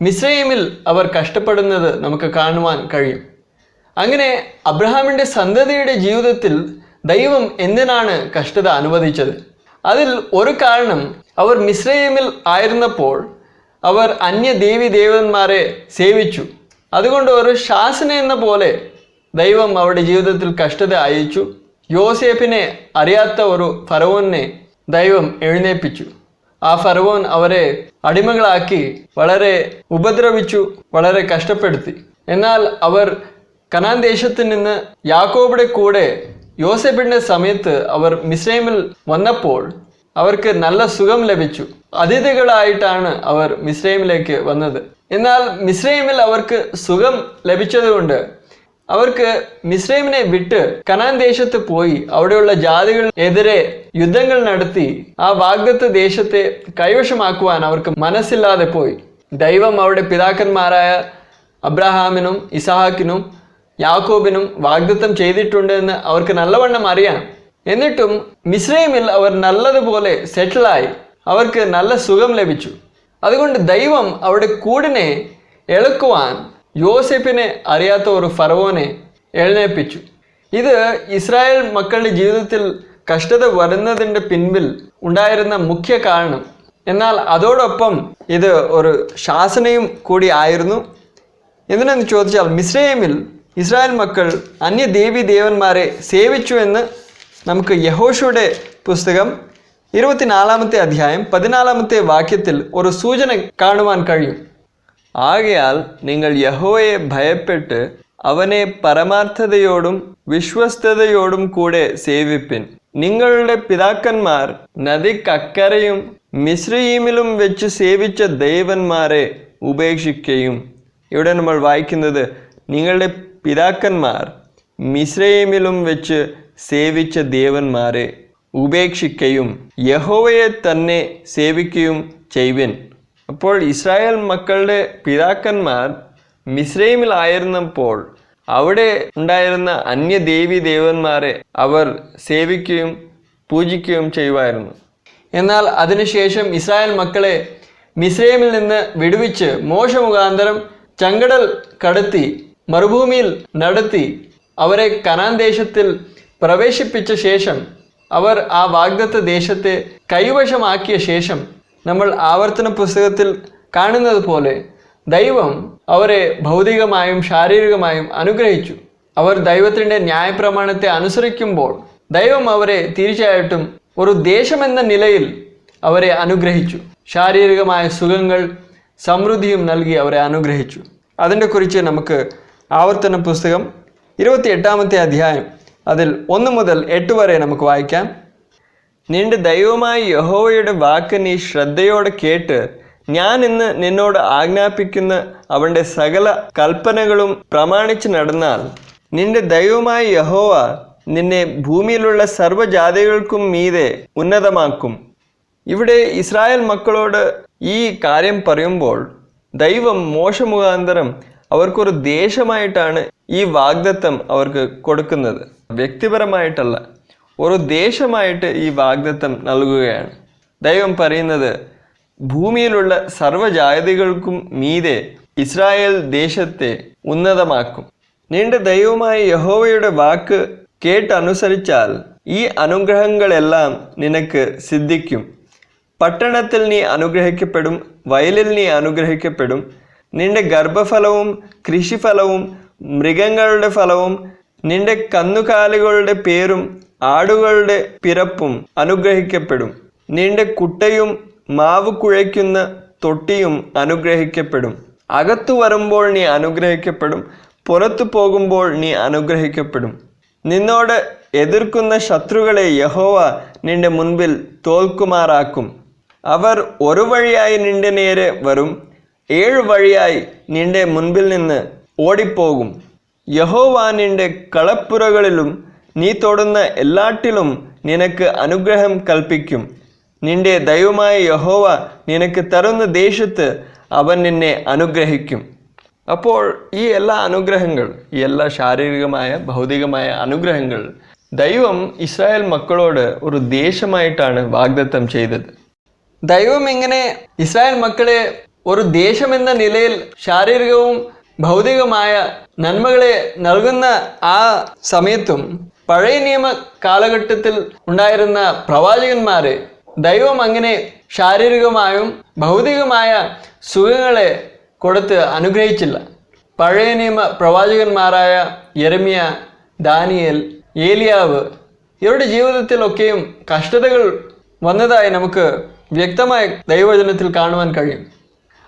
മിസ്രയീമിൽ അവർ കഷ്ടപ്പെടുന്നത് നമുക്ക് കാണുവാൻ കഴിയും. അങ്ങനെ അബ്രഹാമിൻ്റെ സന്തതിയുടെ ജീവിതത്തിൽ ദൈവം എന്തിനാണ് കഷ്ടത അനുവദിച്ചത്? അതിൽ ഒരു കാരണം, അവർ മിസ്രയീമിൽ ആയിരുന്നപ്പോൾ അവർ അന്യ ദേവന്മാരെ സേവിച്ചു. അതുകൊണ്ട് ഒരു ശാസന എന്ന പോലെ ദൈവം അവരുടെ ജീവിതത്തിൽ കഷ്ടത അയച്ചു. യോസേഫിനെ അറിയാത്ത ഒരു ഫറവോനെ ദൈവം എഴുന്നേൽപ്പിച്ചു. ആ ഫറവോൻ അവരെ അടിമകളാക്കി വളരെ ഉപദ്രവിച്ചു, വളരെ കഷ്ടപ്പെടുത്തി. എന്നാൽ അവർ കനാൻ ദേശത്ത് നിന്ന് യാക്കോബിന്റെ കൂടെ യോസേഫിന്റെ സമയത്ത് അവർ മിസ്രൈമിൽ വന്നപ്പോൾ അവർക്ക് നല്ല സുഖം ലഭിച്ചു. അതിഥികളായിട്ടാണ് അവർ മിസ്രൈമിലേക്ക് വന്നത്. എന്നാൽ മിസ്രൈമിൽ അവർക്ക് സുഖം ലഭിച്ചതുകൊണ്ട് അവർക്ക് മിസ്രൈമിനെ വിട്ട് കനാൻ ദേശത്ത് പോയി അവിടെയുള്ള ജാതികൾ എതിരെ യുദ്ധങ്ങൾ നടത്തി ആ വാഗ്ദത്ത ദേശത്തെ കൈവശമാക്കുവാൻ അവർക്ക് മനസ്സില്ലാതെ പോയി. ദൈവം അവരുടെ പിതാക്കന്മാരായ അബ്രഹാമിനും ഇസഹാക്കിനും യാക്കോബിനും വാഗ്ദത്തം ചെയ്തിട്ടുണ്ട് എന്ന് അവർക്ക് നല്ലവണ്ണം അറിയാം. എന്നിട്ടും മിസ്രൈമിൽ അവർ നല്ലതുപോലെ സെറ്റിലായി, അവർക്ക് നല്ല സുഖം ലഭിച്ചു. അതുകൊണ്ട് ദൈവം അവരുടെ കൂടിനെ എളുക്കുവാൻ യോസേഫിനെ അറിയാത്ത ഒരു ഫറവോനെ എഴുന്നേൽപ്പിച്ചു. ഇത് ഇസ്രായേൽ മക്കളുടെ ജീവിതത്തിൽ കഷ്ടത വരുന്നതിൻ്റെ പിൻപിൽ ഉണ്ടായിരുന്ന മുഖ്യ കാരണം. എന്നാൽ അതോടൊപ്പം ഇത് ഒരു ശാസനയും കൂടി ആയിരുന്നു. എന്തിനെന്ന് ചോദിച്ചാൽ മിസ്രൈമിൽ ഇസ്രായേൽ മക്കൾ അന്യ ദേവന്മാരെ സേവിച്ചു എന്ന് നമുക്ക് യഹോശുവയുടെ പുസ്തകം 24-ാമത്തെ അധ്യായം 14-ാമത്തെ വാക്യത്തിൽ ഒരു സൂചന കാണുവാൻ കഴിയും. ആകയാൽ നിങ്ങൾ യഹോവയെ ഭയപ്പെട്ട് അവനെ പരമാർത്ഥതയോടും വിശ്വസ്തയോടും കൂടെ സേവിപ്പിൻ. നിങ്ങളുടെ പിതാക്കന്മാർ നദിക്കക്കരയും മിസ്രയീമിലും വെച്ച് സേവിച്ച ദേവന്മാരെ ഉപേക്ഷിക്കുകയും. ഇവിടെ നമ്മൾ വായിക്കുന്നത് നിങ്ങളുടെ പിതാക്കന്മാർ മിസ്രയീമിലും വെച്ച് സേവിച്ച ദേവന്മാരെ ഉപേക്ഷിക്കുകയും യഹോവയെ തന്നെ സേവിക്കുകയും ചെയ്യുവിൻ. അപ്പോൾ ഇസ്രായേൽ മക്കളുടെ പിതാക്കന്മാർ മിസ്രൈമിലായിരുന്നപ്പോൾ അവിടെ ഉണ്ടായിരുന്ന അന്യ ദേവന്മാരെ അവർ സേവിക്കുകയും പൂജിക്കുകയും ചെയ്യുമായിരുന്നു. എന്നാൽ അതിനുശേഷം ഇസ്രായേൽ മക്കളെ മിസ്രൈമിൽ നിന്ന് വിടുവിച്ച് മോശ മുഖാന്തരം ചങ്കടൽ കടത്തി മരുഭൂമിയിൽ നടത്തി അവരെ കനാൻ ദേശത്തിൽ പ്രവേശിപ്പിച്ച ശേഷം അവർ ആ വാഗ്ദത്ത ദേശത്തെ കൈവശമാക്കിയ ശേഷം നമ്മൾ ആവർത്തന പുസ്തകത്തിൽ കാണുന്നത് പോലെ ദൈവം അവരെ ഭൗതികമായും ശാരീരികമായും അനുഗ്രഹിച്ചു. അവർ ദൈവത്തിൻ്റെ ന്യായപ്രമാണത്തെ അനുസരിക്കുമ്പോൾ ദൈവം അവരെ തീർച്ചയായിട്ടും ഒരു ദേശമെന്ന നിലയിൽ അവരെ അനുഗ്രഹിച്ചു. ശാരീരികമായ സുഖങ്ങൾ സമൃദ്ധിയും നൽകി അവരെ അനുഗ്രഹിച്ചു. അതിനെ കുറിച്ച് നമുക്ക് ആവർത്തന പുസ്തകം 28-ാമത്തെ അധ്യായം അതിൽ 1 മുതൽ 8 വരെ നമുക്ക് വായിക്കാം. നിന്റെ ദൈവമായ യഹോവയുടെ വാക്ക് നീ ശ്രദ്ധയോടെ കേട്ട് ഞാൻ ഇന്ന് നിന്നോട് ആജ്ഞാപിക്കുന്ന അവൻ്റെ സകല കൽപ്പനകളും പ്രമാണിച്ച് നടന്നാൽ നിന്റെ ദൈവമായ യഹോവ നിന്നെ ഭൂമിയിലുള്ള സർവ്വജാതികൾക്കും മീതെ ഉന്നതമാക്കും. ഇവിടെ ഇസ്രായേൽ മക്കളോട് ഈ കാര്യം പറയുമ്പോൾ ദൈവം മോശ മുഖാന്തരം അവർക്കൊരു ദേശമായിട്ടാണ് ഈ വാഗ്ദത്തം അവർക്ക് കൊടുക്കുന്നത്. വ്യക്തിപരമായിട്ടല്ല, ഒരു ദേശമായിട്ട് ഈ വാഗ്ദത്തം നൽകുകയാണ്. ദൈവം പറയുന്നത് ഭൂമിയിലുള്ള സർവ്വജാതികൾക്കും മീതെ ഇസ്രായേൽ ദേശത്തെ ഉന്നതമാക്കും. നിന്റെ ദൈവമായ യഹോവയുടെ വാക്ക് കേട്ടനുസരിച്ചാൽ ഈ അനുഗ്രഹങ്ങളെല്ലാം നിനക്ക് സിദ്ധിക്കും. പട്ടണത്തിൽ നീ അനുഗ്രഹിക്കപ്പെടും, വയലിൽ നീ അനുഗ്രഹിക്കപ്പെടും. നിന്റെ ഗർഭഫലവും കൃഷിഫലവും മൃഗങ്ങളുടെ ഫലവും നിന്റെ കന്നുകാലികളുടെ പേരും ആടുകളുടെ പിറപ്പും അനുഗ്രഹിക്കപ്പെടും. നിന്റെ കുട്ടയും മാവ് കുഴയ്ക്കുന്ന തൊട്ടിയും അനുഗ്രഹിക്കപ്പെടും. അകത്തു വരുമ്പോൾ നീ അനുഗ്രഹിക്കപ്പെടും, പുറത്തു പോകുമ്പോൾ നീ അനുഗ്രഹിക്കപ്പെടും. നിന്നോട് എതിർക്കുന്ന ശത്രുക്കളെ യഹോവ നിന്റെ മുൻപിൽ തോൽക്കുമാറാക്കും. അവർ ഒരു വഴിയായി നിന്റെ നേരെ വരും, 7 വഴിയായി നിന്റെ മുൻപിൽ നിന്ന് ഓടിപ്പോകും. യഹോവ നിന്റെ കളപ്പുരകളിലും നീ തൊടുന്ന എല്ലാറ്റിലും നിനക്ക് അനുഗ്രഹം കൽപ്പിക്കും. നിന്റെ ദൈവമായ യഹോവ നിനക്ക് തരുന്ന ദേശത്ത് അവൻ നിന്നെ അനുഗ്രഹിക്കും. അപ്പോൾ ഈ എല്ലാ അനുഗ്രഹങ്ങൾ, ഈ എല്ലാ ശാരീരികമായ ഭൗതികമായ അനുഗ്രഹങ്ങൾ ദൈവം ഇസ്രായേൽ മക്കളോട് ഒരു ദേശമായിട്ടാണ് വാഗ്ദത്തം ചെയ്തത്. ദൈവം ഇങ്ങനെ ഇസ്രായേൽ മക്കളെ ഒരു ദേശമെന്ന നിലയിൽ ശാരീരികവും ഭൗതികമായ നന്മകളെ നൽകുന്ന ആ സമയത്തും പഴയ നിയമ കാലഘട്ടത്തിൽ ഉണ്ടായിരുന്ന പ്രവാചകന്മാരെ ദൈവം അങ്ങനെ ശാരീരികമായും ഭൗതികമായ സുഖങ്ങളെ കൊടുത്ത് അനുഗ്രഹിച്ചില്ല. പഴയ നിയമ പ്രവാചകന്മാരായ യെരമ്യ, ദാനിയേൽ, ഏലിയാവ് ഇവരുടെ ജീവിതത്തിലൊക്കെയും കഷ്ടതകൾ വന്നതായി നമുക്ക് വ്യക്തമായി ദൈവവചനത്തിൽ കാണുവാൻ കഴിയും.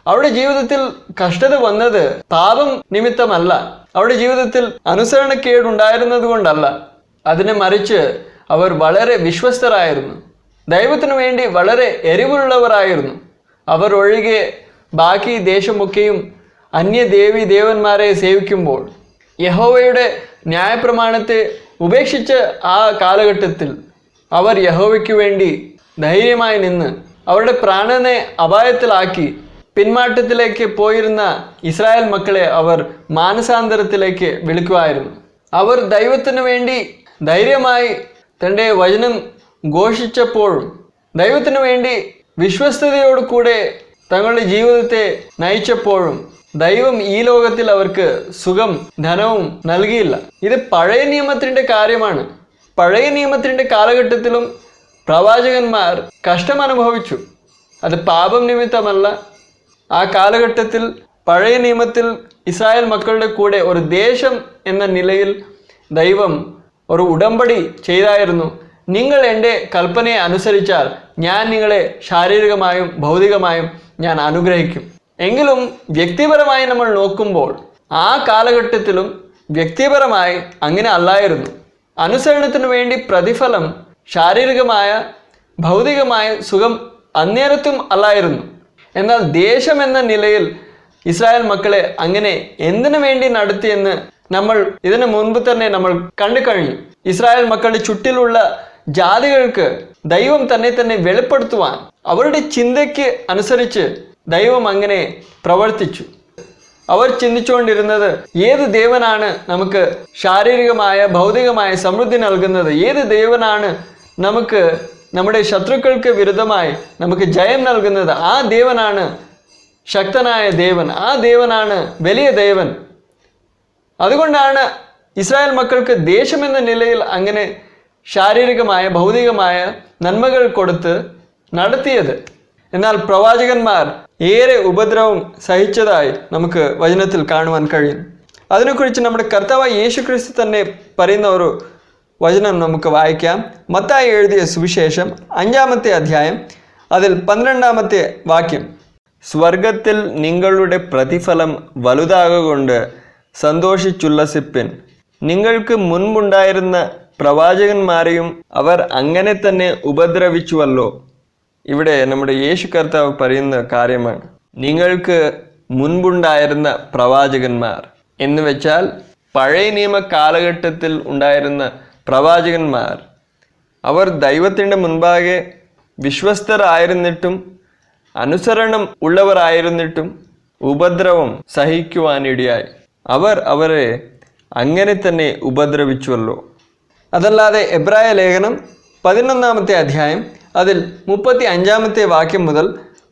അവരുടെ ജീവിതത്തിൽ കഷ്ടത വന്നത് പാപം നിമിത്തമല്ല, അവരുടെ ജീവിതത്തിൽ അനുസരണക്കേടുണ്ടായിരുന്നത് കൊണ്ടല്ല. അതിനെ മറിച്ച് അവർ വളരെ വിശ്വസ്തരായിരുന്നു, ദൈവത്തിനു വേണ്ടി വളരെ എരിവുള്ളവരായിരുന്നു. അവർ ഒഴികെ ബാക്കി ദേശമൊക്കെയും അന്യദേവി ദേവന്മാരെ സേവിക്കുമ്പോൾ യഹോവയുടെ ന്യായപ്രമാണത്തെ ഉപേക്ഷിച്ച ആ കാലഘട്ടത്തിൽ അവർ യഹോവയ്ക്ക് വേണ്ടി ധൈര്യമായി നിന്ന് അവരുടെ പ്രാണനെ അപായത്തിലാക്കി പിന്മാറ്റത്തിലേക്ക് പോയിരുന്ന ഇസ്രായേൽ മക്കളെ അവർ മാനസാന്തരത്തിലേക്ക് വിളിക്കുമായിരുന്നു. അവർ ദൈവത്തിനു വേണ്ടി ധൈര്യമായി തൻ്റെ വചനം ഘോഷിച്ചപ്പോഴും ദൈവത്തിനു വേണ്ടി വിശ്വസ്തയോടു കൂടെ തങ്ങളുടെ ജീവിതത്തെ നയിച്ചപ്പോഴും ദൈവം ഈ ലോകത്തിൽ അവർക്ക് സുഖം ധനവും നൽകിയില്ല. ഇത് പഴയ നിയമത്തിൻ്റെ കാര്യമാണ്. പഴയ നിയമത്തിൻ്റെ കാലഘട്ടത്തിലും പ്രവാചകന്മാർ കഷ്ടം അനുഭവിച്ചു. അത് പാപം നിമിത്തമല്ല. ആ കാലഘട്ടത്തിൽ പഴയ നിയമത്തിൽ ഇസ്രായേൽ മക്കളുടെ കൂടെ ഒരു ദേശം എന്ന നിലയിൽ ദൈവം ഒരു ഉടമ്പടി ചെയ്തായിരുന്നു. നിങ്ങൾ എൻ്റെ കൽപ്പനയെ അനുസരിച്ചാൽ ഞാൻ നിങ്ങളെ ശാരീരികമായും ഭൗതികമായും ഞാൻ അനുഗ്രഹിക്കും. എങ്കിലും വ്യക്തിപരമായി നമ്മൾ നോക്കുമ്പോൾ ആ കാലഘട്ടത്തിലും വ്യക്തിപരമായി അങ്ങനെ അല്ലായിരുന്നു. അനുസരണത്തിനു വേണ്ടി പ്രതിഫലം ശാരീരികമായ ഭൗതികമായ സുഖം അന്നേരത്തും അല്ലായിരുന്നു. എന്നാൽ ദേശം എന്ന നിലയിൽ ഇസ്രായേൽ മക്കളെ അങ്ങനെ എന്തിനു വേണ്ടി നടത്തിയെന്ന് നമ്മൾ ഇതിനു മുൻപ് തന്നെ നമ്മൾ കണ്ടു കഴിഞ്ഞു. ഇസ്രായേൽ മക്കളുടെ ചുറ്റിലുള്ള ജാതികൾക്ക് ദൈവം തന്നെ വെളിപ്പെടുത്തുവാൻ അവരുടെ ചിന്തയ്ക്ക് അനുസരിച്ച് ദൈവം അങ്ങനെ പ്രവർത്തിച്ചു. അവർ ചിന്തിച്ചുകൊണ്ടിരുന്നത് ഏത് ദേവനാണ് നമുക്ക് ശാരീരികമായ ഭൗതികമായ സമൃദ്ധി നൽകുന്നത്, ഏത് ദേവനാണ് നമുക്ക് നമ്മുടെ ശത്രുക്കൾക്ക് വിരുദ്ധമായി നമുക്ക് ജയം നൽകുന്നത്, ആ ദേവനാണ് ശക്തനായ ദേവൻ, ആ ദേവനാണ് വലിയ ദേവൻ. അതുകൊണ്ടാണ് ഇസ്രായേൽ മക്കൾക്ക് ദേശമെന്ന നിലയിൽ അങ്ങനെ ശാരീരികമായ ഭൗതികമായ നന്മകൾ കൊടുത്ത് നടത്തിയത്. എന്നാൽ പ്രവാചകന്മാർ ഏറെ ഉപദ്രവം സഹിച്ചതായി നമുക്ക് വചനത്തിൽ കാണുവാൻ കഴിയും. അതിനെക്കുറിച്ച് നമ്മുടെ കർത്താവായ യേശുക്രിസ്തു തന്നെ പറയുന്ന ഒരു വചനം നമുക്ക് വായിക്കാം. മത്തായി എഴുതിയ സുവിശേഷം 5-ാമത്തെ അധ്യായം അതിൽ 12-ാമത്തെ വാക്യം. സ്വർഗത്തിൽ നിങ്ങളുടെ പ്രതിഫലം വലുതാകൊണ്ട് സന്തോഷിച്ചുല്ലസിപ്പിൻ. നിങ്ങൾക്ക് മുൻപുണ്ടായിരുന്ന പ്രവാചകന്മാരെയും അവർ അങ്ങനെ തന്നെ ഉപദ്രവിച്ചുവല്ലോ. ഇവിടെ നമ്മുടെ യേശു കർത്താവ് പറയുന്ന കാര്യമാണ്. നിങ്ങൾക്ക് മുൻപുണ്ടായിരുന്ന പ്രവാചകന്മാർ എന്ന് വെച്ചാൽ പഴയ നിയമ കാലഘട്ടത്തിൽ ഉണ്ടായിരുന്ന പ്രവാചകന്മാർ അവർ ദൈവത്തിൻ്റെ മുൻപാകെ വിശ്വസ്തരായിരുന്നിട്ടും അനുസരണം ഉള്ളവരായിരുന്നിട്ടും ഉപദ്രവം സഹിക്കുവാനിടയായി. അവർ അവരെ അങ്ങനെ തന്നെ ഉപദ്രവിച്ചുവല്ലോ. അതല്ലാതെ എബ്രായ ലേഖനം 11-ാമത്തെ അധ്യായം അതിൽ 35-ാമത്തെ വാക്യം മുതൽ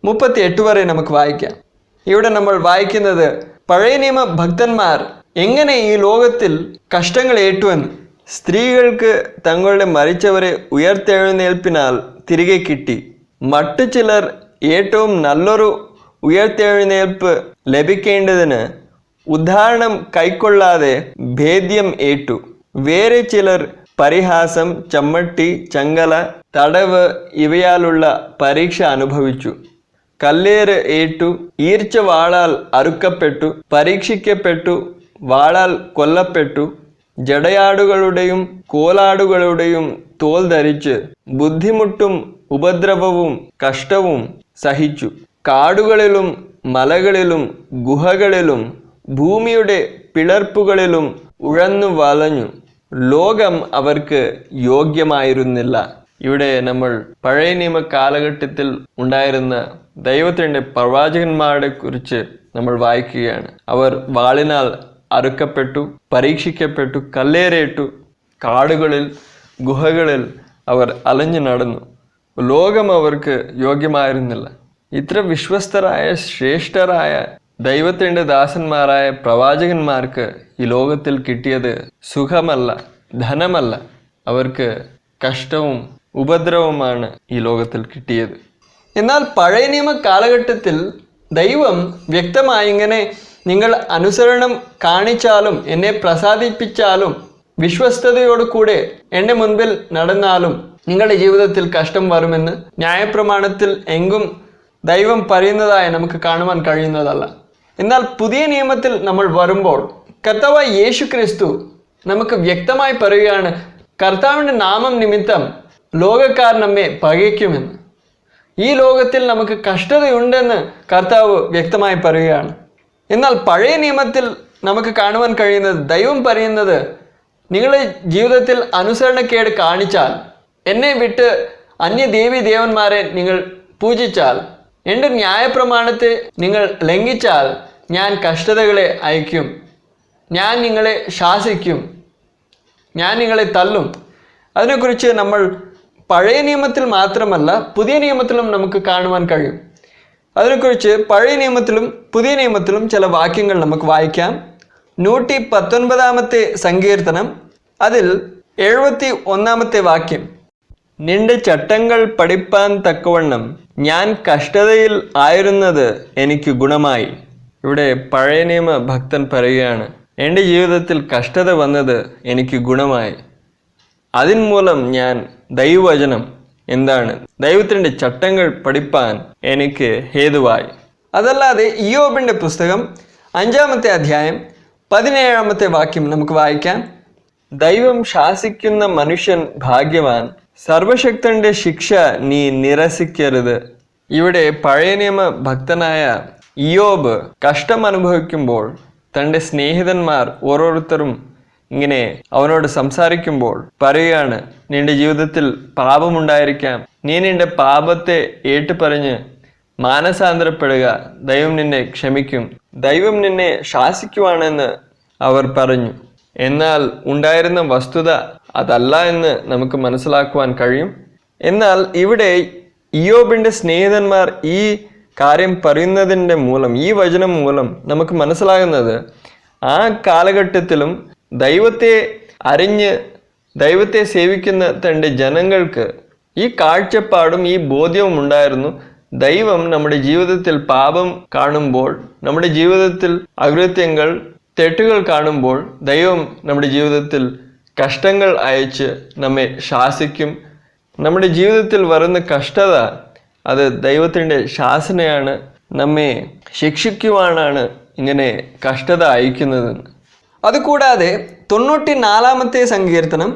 38 വരെ നമുക്ക് വായിക്കാം. ഇവിടെ നമ്മൾ വായിക്കുന്നത് പഴയ നിയമ ഭക്തന്മാർ എങ്ങനെ ഈ ലോകത്തിൽ കഷ്ടങ്ങൾ ഏറ്റുവെന്ന്. സ്ത്രീകൾക്ക് തങ്ങളുടെ മരിച്ചവരെ ഉയർത്തെഴുന്നേൽപ്പിനാൽ തിരികെ കിട്ടി. മറ്റു ചിലർ ഏറ്റവും നല്ലൊരു ഉയർത്തെഴുന്നേൽപ്പ് ലഭിക്കേണ്ടതിന് ഉദാഹരണം കൈക്കൊള്ളാതെ ഭേദ്യം ഏറ്റു. വേറെ ചിലർ പരിഹാസം, ചമ്മട്ടി, ചങ്ങല, തടവ് ഇവയാലുള്ള പരീക്ഷ അനുഭവിച്ചു. കല്ലേറ് ഏറ്റു, ഈർച്ച വാളാൽ അറുക്കപ്പെട്ടു, പരീക്ഷിക്കപ്പെട്ടു, വാളാൽ കൊല്ലപ്പെട്ടു. ജടയാടുകളുടെയും കോലാടുകളുടെയും തോൽ ധരിച്ച് ബുദ്ധിമുട്ടും ഉപദ്രവവും കഷ്ടവും സഹിച്ചു. കാടുകളിലും മലകളിലും ഗുഹകളിലും ഭൂമിയുടെ പിളർപ്പുകളിലും ഉഴന്നു വലഞ്ഞു. ലോകം അവർക്ക് യോഗ്യമായിരുന്നില്ല. ഇവിടെ നമ്മൾ പഴയ നിയമ കാലഘട്ടത്തിൽ ഉണ്ടായിരുന്ന ദൈവത്തിൻ്റെ പ്രവാചകന്മാരെ കുറിച്ച് നമ്മൾ വായിക്കുകയാണ്. അവർ വാളിനാൽ അറുക്കപ്പെട്ടു, പരീക്ഷിക്കപ്പെട്ടു, കല്ലേറേറ്റു, കാടുകളിൽ ഗുഹകളിൽ അവർ അലഞ്ഞു നടന്നു. ലോകം അവർക്ക് യോഗ്യമായിരുന്നില്ല. ഇത്ര വിശ്വസ്തരായ ശ്രേഷ്ഠരായ ദൈവത്തിൻ്റെ ദാസന്മാരായ പ്രവാചകന്മാർക്ക് ഈ ലോകത്തിൽ കിട്ടിയത് സുഖമല്ല, ധനമല്ല, അവർക്ക് കഷ്ടവും ഉപദ്രവവുമാണ് ഈ ലോകത്തിൽ കിട്ടിയത്. എന്നാൽ പഴയ നിയമ കാലഘട്ടത്തിൽ ദൈവം വ്യക്തമായി ഇങ്ങനെ നിങ്ങൾ അനുസരണം കാണിച്ചാലും എന്നെ പ്രസാദിപ്പിച്ചാലും വിശ്വസ്തയോടു കൂടെ എൻ്റെ മുൻപിൽ നടന്നാലും നിങ്ങളുടെ ജീവിതത്തിൽ കഷ്ടം വരുമെന്ന് ന്യായപ്രമാണത്തിൽ എങ്കും ദൈവം പറയുന്നതായി നമുക്ക് കാണുവാൻ കഴിയുന്നതല്ല. എന്നാൽ പുതിയ നിയമത്തിൽ നമ്മൾ വരുമ്പോൾ കർത്താവായ യേശു ക്രിസ്തു നമുക്ക് വ്യക്തമായി പറയുകയാണ്, കർത്താവിൻ്റെ നാമം നിമിത്തം ലോകക്കാർ നമ്മെ പകയ്ക്കുമെന്ന്. ഈ ലോകത്തിൽ നമുക്ക് കഷ്ടതയുണ്ടെന്ന് കർത്താവ് വ്യക്തമായി പറയുകയാണ്. എന്നാൽ പഴയ നിയമത്തിൽ നമുക്ക് കാണുവാൻ കഴിയുന്നത് ദൈവം പറയുന്നത്, നിങ്ങളുടെ ജീവിതത്തിൽ അനുസരണക്കേട് കാണിച്ചാൽ, എന്നെ വിട്ട് അന്യ ദേവി ദേവന്മാരെ നിങ്ങൾ പൂജിച്ചാൽ, എൻ്റെ ന്യായപ്രമാണത്തെ നിങ്ങൾ ലംഘിച്ചാൽ ഞാൻ കഷ്ടതകളെ അയക്കും, ഞാൻ നിങ്ങളെ ശാസിക്കും, ഞാൻ നിങ്ങളെ തല്ലും. അതിനെക്കുറിച്ച് നമ്മൾ പഴയ നിയമത്തിൽ മാത്രമല്ല പുതിയ നിയമത്തിലും നമുക്ക് കാണുവാൻ കഴിയും. അതിനെക്കുറിച്ച് പഴയ നിയമത്തിലും പുതിയ നിയമത്തിലും ചില വാക്യങ്ങൾ നമുക്ക് വായിക്കാം. 119 സങ്കീർത്തനം അതിൽ 71 വാക്യം, നിന്റെ ചട്ടങ്ങൾ പഠിപ്പാൻ തക്കവണ്ണം ഞാൻ കഷ്ടതയിൽ ആയിരുന്നത് എനിക്ക് ഗുണമായി. ഇവിടെ പഴയ നിയമ ഭക്തൻ പറയുകയാണ്, എൻ്റെ ജീവിതത്തിൽ കഷ്ടത വന്നത് എനിക്ക് ഗുണമായി. അതിന്മൂലം ഞാൻ ദൈവവചനം എന്താണ്, ദൈവത്തിൻ്റെ ചട്ടങ്ങൾ പഠിപ്പാൻ എനിക്ക് ഹേതുവായി. അതല്ലാതെ ഇയ്യോബിൻ്റെ പുസ്തകം 5 അധ്യായം 17 വാക്യം നമുക്ക് വായിക്കാം. ദൈവം ശാസിക്കുന്ന മനുഷ്യൻ ഭാഗ്യവാൻ, സർവശക്തന്റെ ശിക്ഷ നീ നിരസിക്കരുത്. ഇവിടെ പഴയ നിയമ ഭക്തനായ ഇയ്യോബ് കഷ്ടം അനുഭവിക്കുമ്പോൾ തൻ്റെ സ്നേഹിതന്മാർ ഓരോരുത്തരും ഇങ്ങനെ അവനോട് സംസാരിക്കുമ്പോൾ പറയുകയാണ്, നിന്റെ ജീവിതത്തിൽ പാപമുണ്ടായിരിക്കാം, നീ നിന്റെ പാപത്തെ ഏറ്റുപറഞ്ഞ് മാനസാന്തരപ്പെടുക, ദൈവം നിന്നെ ക്ഷമിക്കും, ദൈവം നിന്നെ ശാസിക്കുവാണെന്ന് അവർ പറഞ്ഞു. എന്നാൽ ഉണ്ടായിരുന്ന വസ്തുത അതല്ല എന്ന് നമുക്ക് മനസ്സിലാക്കുവാൻ കഴിയും. എന്നാൽ ഇവിടെ ഇയ്യോബിൻ്റെ സ്നേഹിതന്മാർ ഈ കാര്യം പറയുന്നതിൻ്റെ മൂലം, ഈ വചനം മൂലം നമുക്ക് മനസ്സിലാകുന്നത്, ആ കാലഘട്ടത്തിലും ദൈവത്തെ അറിഞ്ഞ് ദൈവത്തെ സേവിക്കുന്ന തൻ്റെ ജനങ്ങൾക്ക് ഈ കാഴ്ചപ്പാടും ഈ ബോധ്യവും ഉണ്ടായിരുന്നു. ദൈവം നമ്മുടെ ജീവിതത്തിൽ പാപം കാണുമ്പോൾ, നമ്മുടെ ജീവിതത്തിൽ അകൃത്യങ്ങൾ തെറ്റുകൾ കാണുമ്പോൾ ദൈവം നമ്മുടെ ജീവിതത്തിൽ കഷ്ടങ്ങൾ അയച്ച് നമ്മെ ശാസിക്കും. നമ്മുടെ ജീവിതത്തിൽ വരുന്ന കഷ്ടത അത് ദൈവത്തിൻ്റെ ശാസനയാണ്, നമ്മെ ശിക്ഷിക്കുവാനാണ് ഇങ്ങനെ കഷ്ടത അയക്കുന്നതെന്ന്. അതുകൂടാതെ 94 സങ്കീർത്തനം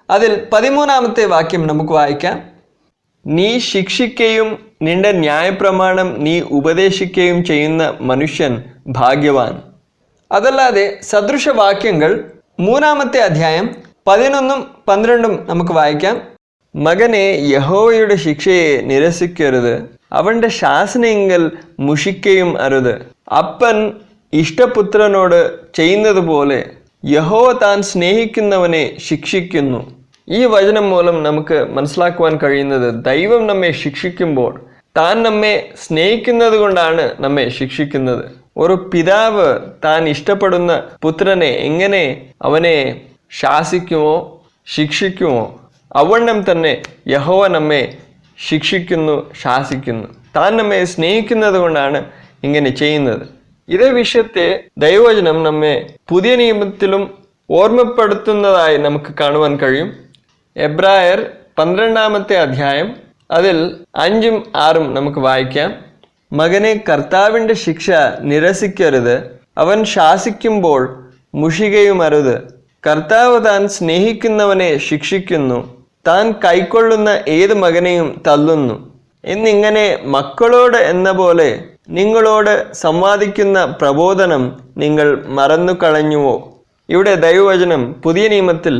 അതിൽ 13 വാക്യം നമുക്ക് വായിക്കാം. നീ ശിക്ഷിക്കുകയും നിന്റെ ന്യായപ്രമാണം നീ ഉപദേശിക്കുകയും ചെയ്യുന്ന മനുഷ്യൻ ഭാഗ്യവാൻ. അതല്ലാതെ സദൃശവാക്യങ്ങൾ 3 അധ്യായം 11 12 നമുക്ക് വായിക്കാം. മകനെ, യഹോവയുടെ ശിക്ഷയെ നിരസിക്കരുത്, അവൻ്റെ ശാസനയെങ്കിൽ മുഷിക്കുകയും അരുത്. അപ്പൻ ഇഷ്ടപുത്രനോട് ചെയ്യുന്നത് പോലെ യഹോവ താൻ സ്നേഹിക്കുന്നവനെ ശിക്ഷിക്കുന്നു. ഈ വചനം മൂലം നമുക്ക് മനസ്സിലാക്കുവാൻ കഴിയുന്നത്, ദൈവം നമ്മെ ശിക്ഷിക്കുമ്പോൾ താൻ നമ്മെ സ്നേഹിക്കുന്നത് കൊണ്ടാണ് നമ്മെ ശിക്ഷിക്കുന്നത്. ഒരു പിതാവ് താൻ ഇഷ്ടപ്പെടുന്ന പുത്രനെ എങ്ങനെ അവനെ ശാസിക്കുമോ ശിക്ഷിക്കുമോ, അവണ്ണം തന്നെ യഹോവ നമ്മെ ശിക്ഷിക്കുന്നു, ശാസിക്കുന്നു. താൻ നമ്മെ സ്നേഹിക്കുന്നത് കൊണ്ടാണ് ഇങ്ങനെ ചെയ്യുന്നത്. ഇതേ വിഷയത്തെ ദൈവവചനം നമ്മെ പുതിയ നിയമത്തിലും ഓർമ്മപ്പെടുത്തുന്നതായി നമുക്ക് കാണുവാൻ കഴിയും. എബ്രായർ 12-ാമത്തെ അധ്യായം അതിൽ 5-ഉം 6-ഉം നമുക്ക് വായിക്കാം. മകനെ, കർത്താവിൻ്റെ ശിക്ഷ നിരസിക്കരുത്, അവൻ ശാസിക്കുമ്പോൾ മുഷികയുമരുത്. കർത്താവ് താൻ സ്നേഹിക്കുന്നവനെ ശിക്ഷിക്കുന്നു, താൻ കൈക്കൊള്ളുന്ന ഏത് മകനെയും തള്ളുന്നു. എന്നിങ്ങനെ മക്കളോട് എന്ന പോലെ നിങ്ങളോട് സംവാദിക്കുന്ന പ്രബോധനം നിങ്ങൾ മറന്നു കളഞ്ഞുവോ? ഇവിടെ ദൈവവചനം പുതിയ നിയമത്തിൽ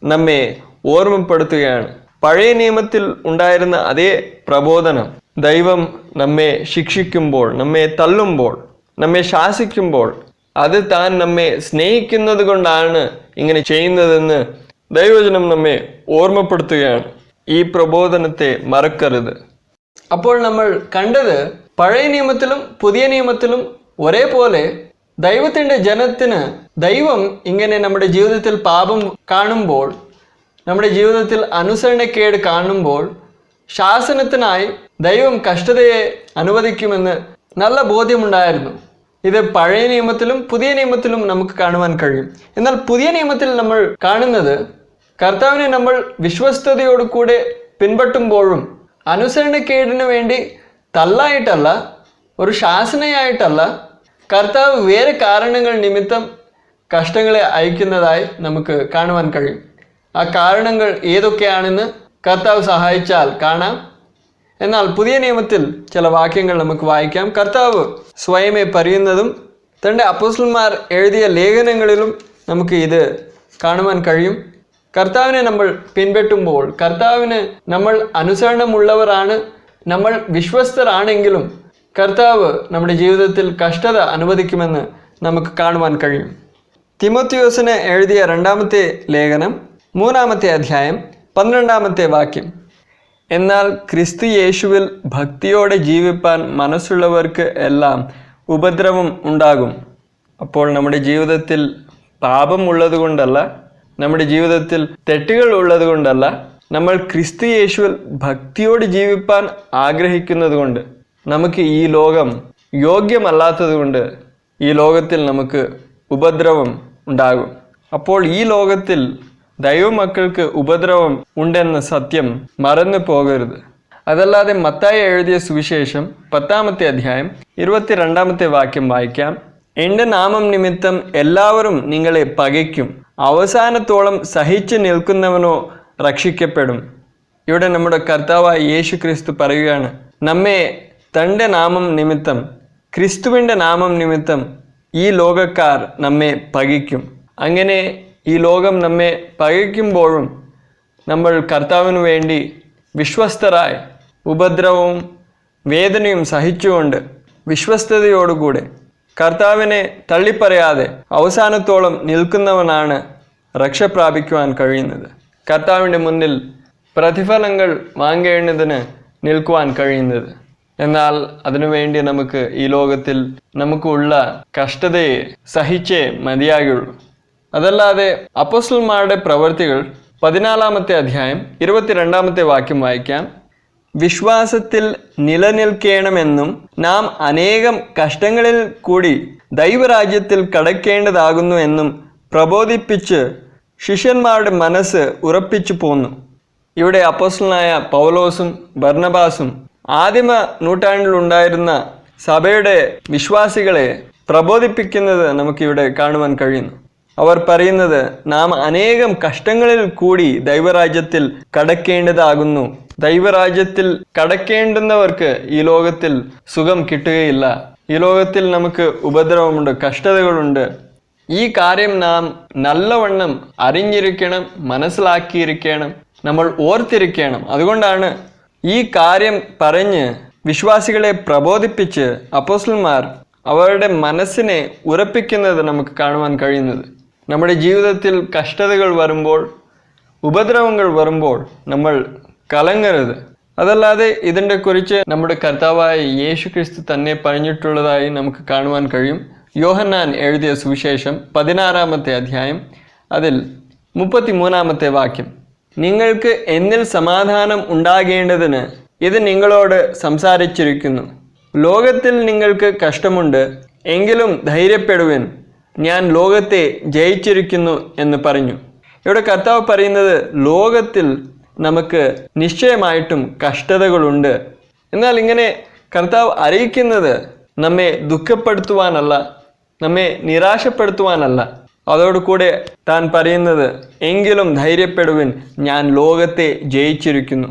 നമ്മെ ഓർമ്മപ്പെടുത്തുകയാണ്. പഴയ നിയമത്തിൽ ഉണ്ടായിരുന്ന അതേ പ്രബോധനം ദൈവം നമ്മെ ശിക്ഷിക്കുമ്പോൾ, നമ്മെ തള്ളുമ്പോൾ, നമ്മെ ശാസിക്കുമ്പോൾ അത് താൻ നമ്മെ സ്നേഹിക്കുന്നത് കൊണ്ടാണ് ഇങ്ങനെ ചെയ്യുന്നതെന്ന് ദൈവവചനം നമ്മെ ഓർമ്മപ്പെടുത്തുകയാണ്. ഈ പ്രബോധനത്തെ മറക്കരുത്. അപ്പോൾ നമ്മൾ കണ്ടത് പഴയ നിയമത്തിലും പുതിയ നിയമത്തിലും ഒരേപോലെ ദൈവത്തിൻ്റെ ജനത്തിന് ദൈവം ഇങ്ങനെ നമ്മുടെ ജീവിതത്തിൽ പാപം കാണുമ്പോൾ, നമ്മുടെ ജീവിതത്തിൽ അനുസരണക്കേട് കാണുമ്പോൾ ശാസനത്തിനായി ദൈവം കഷ്ടതയെ അനുവദിക്കുമെന്ന് നല്ല ബോധ്യമുണ്ടായിരുന്നു. ഇത് പഴയ നിയമത്തിലും പുതിയ നിയമത്തിലും നമുക്ക് കാണുവാൻ കഴിയും. എന്നാൽ പുതിയ നിയമത്തിൽ നമ്മൾ കാണുന്നത് കർത്താവിനെ നമ്മൾ വിശ്വസ്തയോടു കൂടെ പിൻപറ്റുമ്പോഴും അനുസരണക്കേടിന് വേണ്ടി തള്ളായിട്ടല്ല, ഒരു ശാസനയായിട്ടല്ല, കർത്താവ് വേറെ കാരണങ്ങൾ നിമിത്തം കഷ്ടങ്ങളെ അയക്കുന്നതായി നമുക്ക് കാണുവാൻ കഴിയും. ആ കാരണങ്ങൾ ഏതൊക്കെയാണെന്ന് കർത്താവ് സഹായിച്ചാൽ കാണാം. എന്നാൽ പുതിയ നിയമത്തിൽ ചില വാക്യങ്ങൾ നമുക്ക് വായിക്കാം. കർത്താവ് സ്വയമേ പറയുന്നതും തൻ്റെ അപ്പോസ്തലന്മാർ എഴുതിയ ലേഖനങ്ങളിലും നമുക്ക് ഇത് കാണുവാൻ കഴിയും. കർത്താവിനെ നമ്മൾ പിൻപറ്റുമ്പോൾ, കർത്താവിന് നമ്മൾ അനുസരണമുള്ളവരാണ്, നമ്മൾ വിശ്വസ്തരാണെങ്കിലും കർത്താവ് നമ്മുടെ ജീവിതത്തിൽ കഷ്ടത അനുവദിക്കുമെന്ന് നമുക്ക് കാണുവാൻ കഴിയും. തിമോത്തിയോസിന് എഴുതിയ 2-ാമത്തെ ലേഖനം 3-ാമത്തെ അധ്യായം 12-ാമത്തെ വാക്യം. എന്നാൽ ക്രിസ്തു യേശുവിൽ ഭക്തിയോടെ ജീവിപ്പാൻ മനസ്സുള്ളവർക്ക് എല്ലാം ഉപദ്രവം ഉണ്ടാകും. അപ്പോൾ നമ്മുടെ ജീവിതത്തിൽ പാപം ഉള്ളതുകൊണ്ടല്ല, നമ്മുടെ ജീവിതത്തിൽ തെറ്റുകൾ ഉള്ളത് കൊണ്ടല്ല, നമ്മൾ ക്രിസ്തു യേശുവിൽ ഭക്തിയോട് ജീവിപ്പാൻ ആഗ്രഹിക്കുന്നത് കൊണ്ട്, നമുക്ക് ഈ ലോകം യോഗ്യമല്ലാത്തത് കൊണ്ട് ഈ ലോകത്തിൽ നമുക്ക് ഉപദ്രവം ഉണ്ടാകും. അപ്പോൾ ഈ ലോകത്തിൽ ദൈവമക്കൾക്ക് ഉപദ്രവം ഉണ്ടെന്ന സത്യം മറന്നു പോകരുത്. അതല്ലാതെ മത്തായി എഴുതിയ സുവിശേഷം 10-ാമത്തെ അധ്യായം 22-ാമത്തെ വാക്യം വായിക്കാം. എൻ്റെ നാമം നിമിത്തം എല്ലാവരും നിങ്ങളെ പകയ്ക്കും, അവസാനത്തോളം സഹിച്ചു നിൽക്കുന്നവനോ രക്ഷിക്കപ്പെടും. ഇവിടെ നമ്മുടെ കർത്താവായ യേശു ക്രിസ്തു പറയുകയാണ്, നമ്മെ തൻ്റെ നാമം നിമിത്തം, ക്രിസ്തുവിൻ്റെ നാമം നിമിത്തം ഈ ലോകക്കാർ നമ്മെ പകയ്ക്കും. അങ്ങനെ ഈ ലോകം നമ്മെ പകയ്ക്കുമ്പോഴും നമ്മൾ കർത്താവിന് വേണ്ടി വിശ്വസ്തരായി ഉപദ്രവവും വേദനയും സഹിച്ചുകൊണ്ട് വിശ്വസ്തയോടുകൂടെ കർത്താവിനെ തള്ളിപ്പറയാതെ അവസാനത്തോളം നിൽക്കുന്നവനാണ് രക്ഷ പ്രാപിക്കുവാൻ കഴിയുന്നത്. കർത്താവിൻ്റെ മുന്നിൽ പ്രതിഫലങ്ങൾ വാങ്ങേണ്ടതിന് നിൽക്കുവാൻ കഴിയുന്നത്. എന്നാൽ അതിനുവേണ്ടി നമുക്ക് ഈ ലോകത്തിൽ നമുക്കുള്ള കഷ്ടതയെ സഹിച്ചേ മതിയാകുള്ളൂ. അതല്ലാതെ അപ്പോസ്തലന്മാരുടെ പ്രവൃത്തികൾ 14-ാമത്തെ അധ്യായം 22-ാമത്തെ വാക്യം വായിക്കാം. വിശ്വാസത്തിൽ നിലനിൽക്കണമെന്നും നാം അനേകം കഷ്ടങ്ങളിൽ കൂടി ദൈവരാജ്യത്തിൽ കടക്കേണ്ടതാകുന്നു എന്നും പ്രബോധിപ്പിച്ച് ശിഷ്യന്മാരുടെ മനസ്സ് ഉറപ്പിച്ചു പോന്നു. ഇവിടെ അപ്പോസ്തലനായ പൗലോസും ബർന്നബാസും ആദിമ നൂറ്റാണ്ടിലുണ്ടായിരുന്ന സഭയുടെ വിശ്വാസികളെ പ്രബോധിപ്പിക്കുന്നത് നമുക്കിവിടെ കാണുവാൻ കഴിയുന്നു. അവർ പറയുന്നത്, നാം അനേകം കഷ്ടങ്ങളിൽ കൂടി ദൈവരാജ്യത്തിൽ കടക്കേണ്ടതാകുന്നു. ദൈവരാജ്യത്തിൽ കടക്കേണ്ടുന്നവർക്ക് ഈ ലോകത്തിൽ സുഖം കിട്ടുകയില്ല. ഈ ലോകത്തിൽ നമുക്ക് ഉപദ്രവമുണ്ട്, കഷ്ടതകളുണ്ട്. ഈ കാര്യം നാം നല്ലവണ്ണം അറിഞ്ഞിരിക്കണം, മനസ്സിലാക്കിയിരിക്കണം, നമ്മൾ ഓർത്തിരിക്കണം. അതുകൊണ്ടാണ് ഈ കാര്യം പറഞ്ഞ് വിശ്വാസികളെ പ്രബോധിപ്പിച്ച് അപ്പോസ്തലന്മാർ അവരുടെ മനസ്സിനെ ഉറപ്പിക്കുന്നത് നമുക്ക് കാണുവാൻ കഴിയുന്നത്. നമ്മുടെ ജീവിതത്തിൽ കഷ്ടതകൾ വരുമ്പോൾ, ഉപദ്രവങ്ങൾ വരുമ്പോൾ നമ്മൾ കലങ്ങരുത്. അതല്ലാതെ ഇതിൻ്റെ കുറിച്ച് നമ്മുടെ കർത്താവായ യേശു ക്രിസ്തു തന്നെ പറഞ്ഞിട്ടുള്ളതായി നമുക്ക് കാണുവാൻ കഴിയും. യോഹന്നാൻ എഴുതിയ സുവിശേഷം 16-ാമത്തെ അധ്യായം അതിൽ 33-ാമത്തെ വാക്യം. നിങ്ങൾക്ക് എന്നിൽ സമാധാനം ഉണ്ടാകേണ്ടതിന് ഇത് നിങ്ങളോട് സംസാരിച്ചിരിക്കുന്നു. ലോകത്തിൽ നിങ്ങൾക്ക് കഷ്ടമുണ്ട്, എങ്കിലും ധൈര്യപ്പെടുവിൻ, ഞാൻ ലോകത്തെ ജയിച്ചിരിക്കുന്നു എന്ന് പറഞ്ഞു. ഇവിടെ കർത്താവ് പറയുന്നത് ലോകത്തിൽ നമുക്ക് നിശ്ചയമായിട്ടും കഷ്ടതകളുണ്ട്. എന്നാൽ ഇങ്ങനെ കർത്താവ് അറിയിക്കുന്നത് നമ്മെ ദുഃഖപ്പെടുത്തുവാനല്ല, നമ്മെ നിരാശപ്പെടുത്തുവാനല്ല. അതോടുകൂടെ താൻ പറയുന്നത് എങ്കിലും ധൈര്യപ്പെടുവിൻ, ഞാൻ ലോകത്തെ ജയിച്ചിരിക്കുന്നു.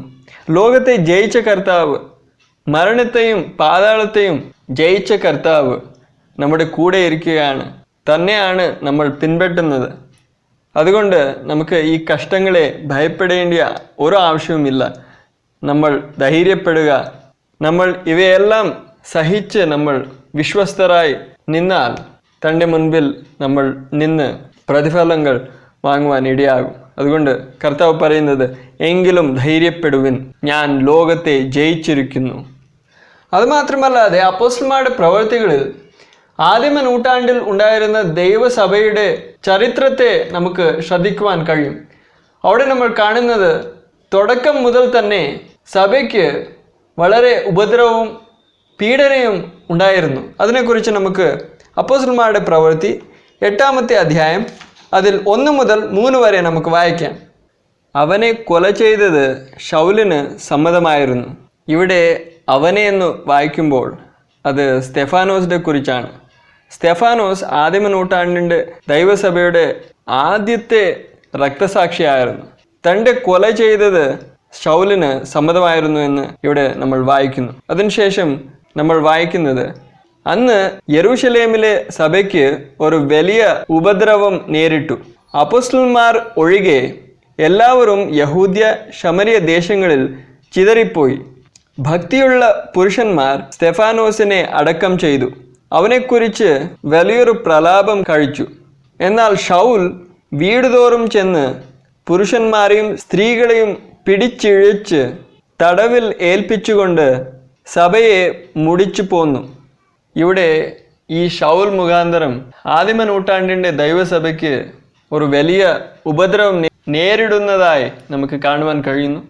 ലോകത്തെ ജയിച്ച കർത്താവ്, മരണത്തെയും പാതാളത്തെയും ജയിച്ച കർത്താവ് നമ്മുടെ കൂടെ ഇരിക്കുകയാണ്. തന്നെയാണ് നമ്മൾ പിൻപറ്റുന്നത്. അതുകൊണ്ട് നമുക്ക് ഈ കഷ്ടങ്ങളെ ഭയപ്പെടേണ്ട ഒരു ആവശ്യവുമില്ല. നമ്മൾ ധൈര്യപ്പെടുക. നമ്മൾ ഇവയെല്ലാം സഹിച്ച് നമ്മൾ വിശ്വസ്തരായി നിന്നാൽ തൻ്റെ മുൻപിൽ നമ്മൾ നിന്ന് പ്രതിഫലങ്ങൾ വാങ്ങുവാൻ ഇടയാകും. അതുകൊണ്ട് കർത്താവ് പറയുന്നത് എങ്കിലും ധൈര്യപ്പെടുവിൻ, ഞാൻ ലോകത്തെ ജയിച്ചിരിക്കുന്നു. അതുമാത്രമല്ലാതെ അപ്പോസ്തലന്മാരുടെ പ്രവൃത്തികളിൽ ആദിമ നൂറ്റാണ്ടിൽ ഉണ്ടായിരുന്ന ദൈവസഭയുടെ ചരിത്രത്തെ നമുക്ക് ശ്രദ്ധിക്കുവാൻ കഴിയും. അവിടെ നമ്മൾ കാണുന്നത് തുടക്കം മുതൽ തന്നെ സഭയ്ക്ക് വളരെ ഉപദ്രവവും പീഡനയും ഉണ്ടായിരുന്നു. അതിനെക്കുറിച്ച് നമുക്ക് അപ്പോസ്തലന്മാരുടെ പ്രവൃത്തി 8-ാമത്തെ അധ്യായം അതിൽ 1 മുതൽ 3 വരെ നമുക്ക് വായിക്കാം. അവനെ കൊല ചെയ്തത് ശൗലിന് സമ്മതമായിരുന്നു. ഇവിടെ അവനെ എന്ന് വായിക്കുമ്പോൾ അത് സ്തെഫാനോസിനെ കുറിച്ചാണ്. സ്തെഫാനോസ് ആദിമ നൂറ്റാണ്ടിൻ്റെ ദൈവസഭയുടെ ആദ്യത്തെ രക്തസാക്ഷിയായിരുന്നു. തൻ്റെ കൊല ചെയ്തത് ശൗലിന് സമ്മതമായിരുന്നു എന്ന് ഇവിടെ നമ്മൾ വായിക്കുന്നു. അതിനുശേഷം നമ്മൾ വായിക്കുന്നത് അന്ന് യെരൂശലേമിലെ സഭയ്ക്ക് ഒരു വലിയ ഉപദ്രവം നേരിട്ടു. അപ്പോസ്തലന്മാർ ഒഴികെ എല്ലാവരും യഹൂദ്യ ശമരിയ ദേശങ്ങളിൽ ചിതറിപ്പോയി. ഭക്തിയുള്ള പുരുഷന്മാർ സ്തെഫാനോസിനെ അടക്കം ചെയ്തു. അവനെക്കുറിച്ച് വലിയൊരു പ്രലാപം കഴിച്ചു. എന്നാൽ ശൗൽ വീടുതോറും ചെന്ന് പുരുഷന്മാരെയും സ്ത്രീകളെയും പിടിച്ചിഴച്ച് തടവിൽ ഏൽപ്പിച്ചുകൊണ്ട് സഭയെ മുടിച്ചു പോന്നു. ഇവിടെ ഈ ശൗൽ മുഖാന്തരം ആദിമ നൂറ്റാണ്ടിൻ്റെ ദൈവസഭയ്ക്ക് ഒരു വലിയ ഉപദ്രവം നേരിടുന്നതായി നമുക്ക് കാണുവാൻ കഴിയുന്നു.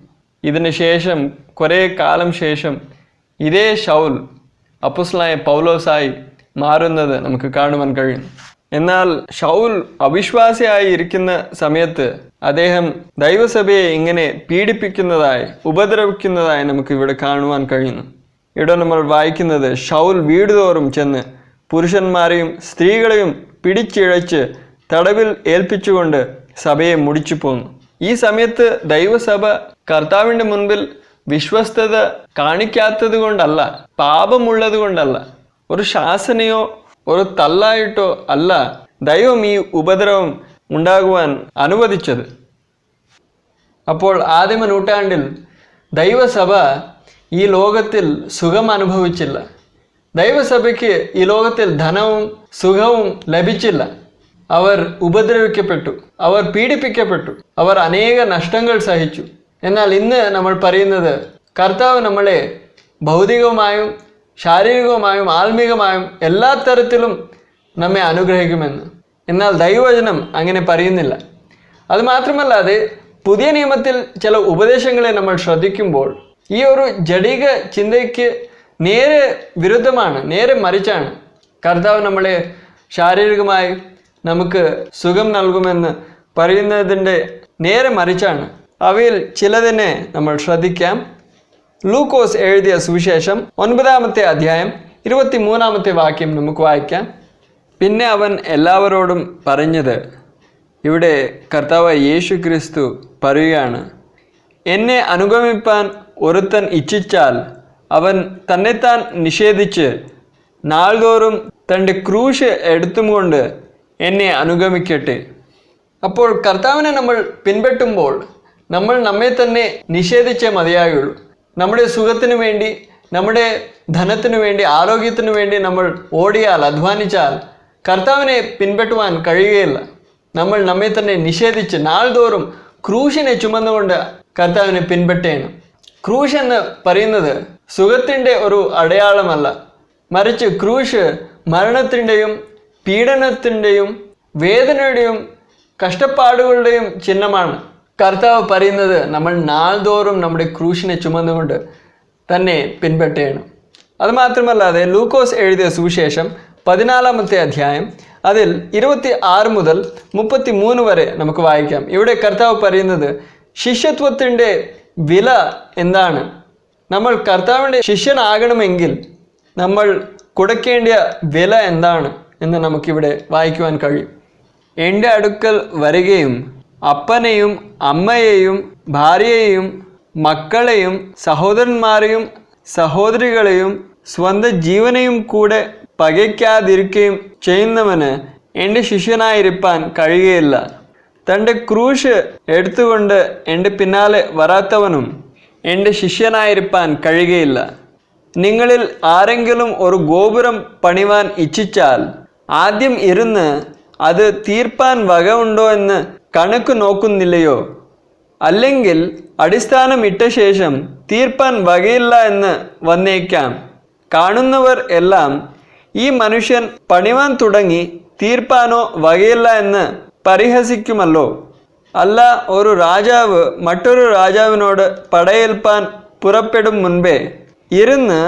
ഇതിന് ശേഷം കുറേ കാലം ശേഷം ഇതേ ശൗൽ അപ്പോസ്തലനായ പൗലോസായി മാറുന്നത് നമുക്ക് കാണുവാൻ കഴിയുന്നു. എന്നാൽ ശൗൽ അവിശ്വാസിയായി ഇരിക്കുന്ന സമയത്ത് അദ്ദേഹം ദൈവസഭയെ ഇങ്ങനെ പീഡിപ്പിക്കുന്നതായി ഉപദ്രവിക്കുന്നതായി നമുക്ക് ഇവിടെ കാണുവാൻ കഴിയുന്നു. ഇവിടെ നമ്മൾ വായിക്കുന്നത് ശൗൽ വീടുതോറും ചെന്ന് പുരുഷന്മാരെയും സ്ത്രീകളെയും പിടിച്ചിഴച്ച് തടവിൽ ഏൽപ്പിച്ചുകൊണ്ട് സഭയെ മുടിച്ചു പോന്നു. ഈ സമയത്ത് ദൈവസഭ കർത്താവിൻ്റെ മുൻപിൽ വിശ്വസ്തത കാണിക്കാത്തത് കൊണ്ടല്ല, പാപമുള്ളത് കൊണ്ടല്ല, ഒരു ശാസനയോ ഒരു തല്ലായിട്ടോ അല്ല ദൈവം ഈ ഉപദ്രവം ഉണ്ടാകുവാൻ അനുവദിച്ചത്. അപ്പോൾ ആദിമ നൂറ്റാണ്ടിൽ ദൈവസഭ ഈ ലോകത്തിൽ സുഖം അനുഭവിച്ചില്ല. ദൈവസഭയ്ക്ക് ഈ ലോകത്തിൽ ധനവും സുഖവും ലഭിച്ചില്ല. അവർ ഉപദ്രവിക്കപ്പെട്ടു, അവർ പീഡിപ്പിക്കപ്പെട്ടു, അവർ അനേക നഷ്ടങ്ങൾ സഹിച്ചു. എന്നാൽ ഇന്ന് നമ്മൾ പറയുന്നത് കർത്താവ് നമ്മളെ ഭൗതികമായും ശാരീരികമായും ആത്മീകമായും എല്ലാ തരത്തിലും നമ്മെ അനുഗ്രഹിക്കുമെന്ന്. എന്നാൽ ദൈവവചനം അങ്ങനെ പറയുന്നില്ല. അതുമാത്രമല്ലാതെ പുതിയ നിയമത്തിൽ ചില ഉപദേശങ്ങളെ നമ്മൾ ശ്രദ്ധിക്കുമ്പോൾ ഈ ഒരു ജഡിക ചിന്തയ്ക്ക് നേരെ വിരുദ്ധമാണ്, നേരെ മറിച്ചാണ്. കർത്താവ് നമ്മളെ ശാരീരികമായി നമുക്ക് സുഖം നൽകുമെന്ന് പറയുന്നതിൻ്റെ നേരെ മറിച്ചാണ്. അവയിൽ ചിലതിനെ നമ്മൾ ശ്രദ്ധിക്കാം. ലൂക്കോസ് എഴുതിയ സുവിശേഷം 9-ാമത്തെ അധ്യായം 23-ാമത്തെ വാക്യം നമുക്ക് വായിക്കാം. പിന്നെ അവൻ എല്ലാവരോടും പറഞ്ഞത്, ഇവിടെ കർത്താവ് യേശു ക്രിസ്തു പറയുകയാണ്, എന്നെ അനുഗമിപ്പാൻ ഒരുത്തൻ ഇച്ഛിച്ചാൽ അവൻ തന്നെത്താൻ നിഷേധിച്ച് നാൾതോറും തൻ്റെ ക്രൂശ് എടുത്തും കൊണ്ട് എന്നെ അനുഗമിക്കട്ടെ. അപ്പോൾ കർത്താവിനെ നമ്മൾ പിൻപറ്റുമ്പോൾ നമ്മൾ നമ്മെ തന്നെ നിഷേധിച്ചേ മതിയായുള്ളൂ. നമ്മുടെ സുഖത്തിനു വേണ്ടി, നമ്മുടെ ധനത്തിനു വേണ്ടി, ആരോഗ്യത്തിനു വേണ്ടി നമ്മൾ ഓടിയാൽ, അധ്വാനിച്ചാൽ കർത്താവിനെ പിൻപറ്റുവാൻ കഴിയുകയില്ല. നമ്മൾ നമ്മെ തന്നെ നിഷേധിച്ച് നാൾതോറും ക്രൂശിനെ ചുമന്നുകൊണ്ട് കർത്താവിനെ പിൻപറ്റേണം. ക്രൂശ് എന്ന് പറയുന്നത് സുഖത്തിൻ്റെ ഒരു അടയാളമല്ല, മറിച്ച് ക്രൂശ് മരണത്തിൻ്റെയും പീഡനത്തിൻ്റെയും വേദനയുടെയും കഷ്ടപ്പാടുകളുടെയും ചിഹ്നമാണ്. കർത്താവ് പറയുന്നത് നമ്മൾ നാൾതോറും നമ്മുടെ ക്രൂശിനെ ചുമന്നുകൊണ്ട് തന്നെ പിൻപറ്റേണം. അതുമാത്രമല്ലാതെ ലൂക്കോസ് എഴുതിയ സുവിശേഷം 14-ാമത്തെ അധ്യായം അതിൽ 26 മുതൽ 33 വരെ നമുക്ക് വായിക്കാം. ഇവിടെ കർത്താവ് പറയുന്നത് ശിഷ്യത്വത്തിൻ്റെ വില എന്താണ്, നമ്മൾ കർത്താവിൻ്റെ ശിഷ്യനാകണമെങ്കിൽ നമ്മൾ കൊടുക്കേണ്ട വില എന്താണ് എന്ന് നമുക്കിവിടെ വായിക്കുവാൻ കഴിയും. എൻ്റെ അടുക്കൽ വരികയും അപ്പനെയും അമ്മയെയും ഭാര്യയെയും മക്കളെയും സഹോദരന്മാരെയും സഹോദരികളെയും സ്വന്തം ജീവനെയും കൂടെ പകയ്ക്കാതിരിക്കുകയും ചെയ്യുന്നവന് എൻ്റെ ശിഷ്യനായിരിക്കാൻ കഴിയുകയില്ല. തൻ്റെ ക്രൂശ് എടുത്തുകൊണ്ട് എൻ്റെ പിന്നാലെ വരാത്തവനും എൻ്റെ ശിഷ്യനായിരിക്കാൻ കഴിയുകയില്ല. നിങ്ങളിൽ ആരെങ്കിലും ഒരു ഗോപുരം പണിവാൻ ഇച്ഛിച്ചാൽ ആദ്യം ഇരുന്ന് അത് തീർപ്പാൻ വക ഉണ്ടോ എന്ന് കണക്ക് നോക്കുന്നില്ലയോ? അല്ലെങ്കിൽ അടിസ്ഥാനം ഇട്ട ശേഷം തീർപ്പാൻ വകയില്ല എന്ന് വന്നേക്കാം. കാണുന്നവർ എല്ലാം ഈ മനുഷ്യൻ പണിവാൻ തുടങ്ങി തീർപ്പാനോ വകയില്ല എന്ന് പരിഹസിക്കുമല്ലോ. അല്ല, ഒരു രാജാവ് മറ്റൊരു രാജാവിനോട് പടയേൽപ്പാൻ പുറപ്പെടും മുൻപേ ഇരുന്ന്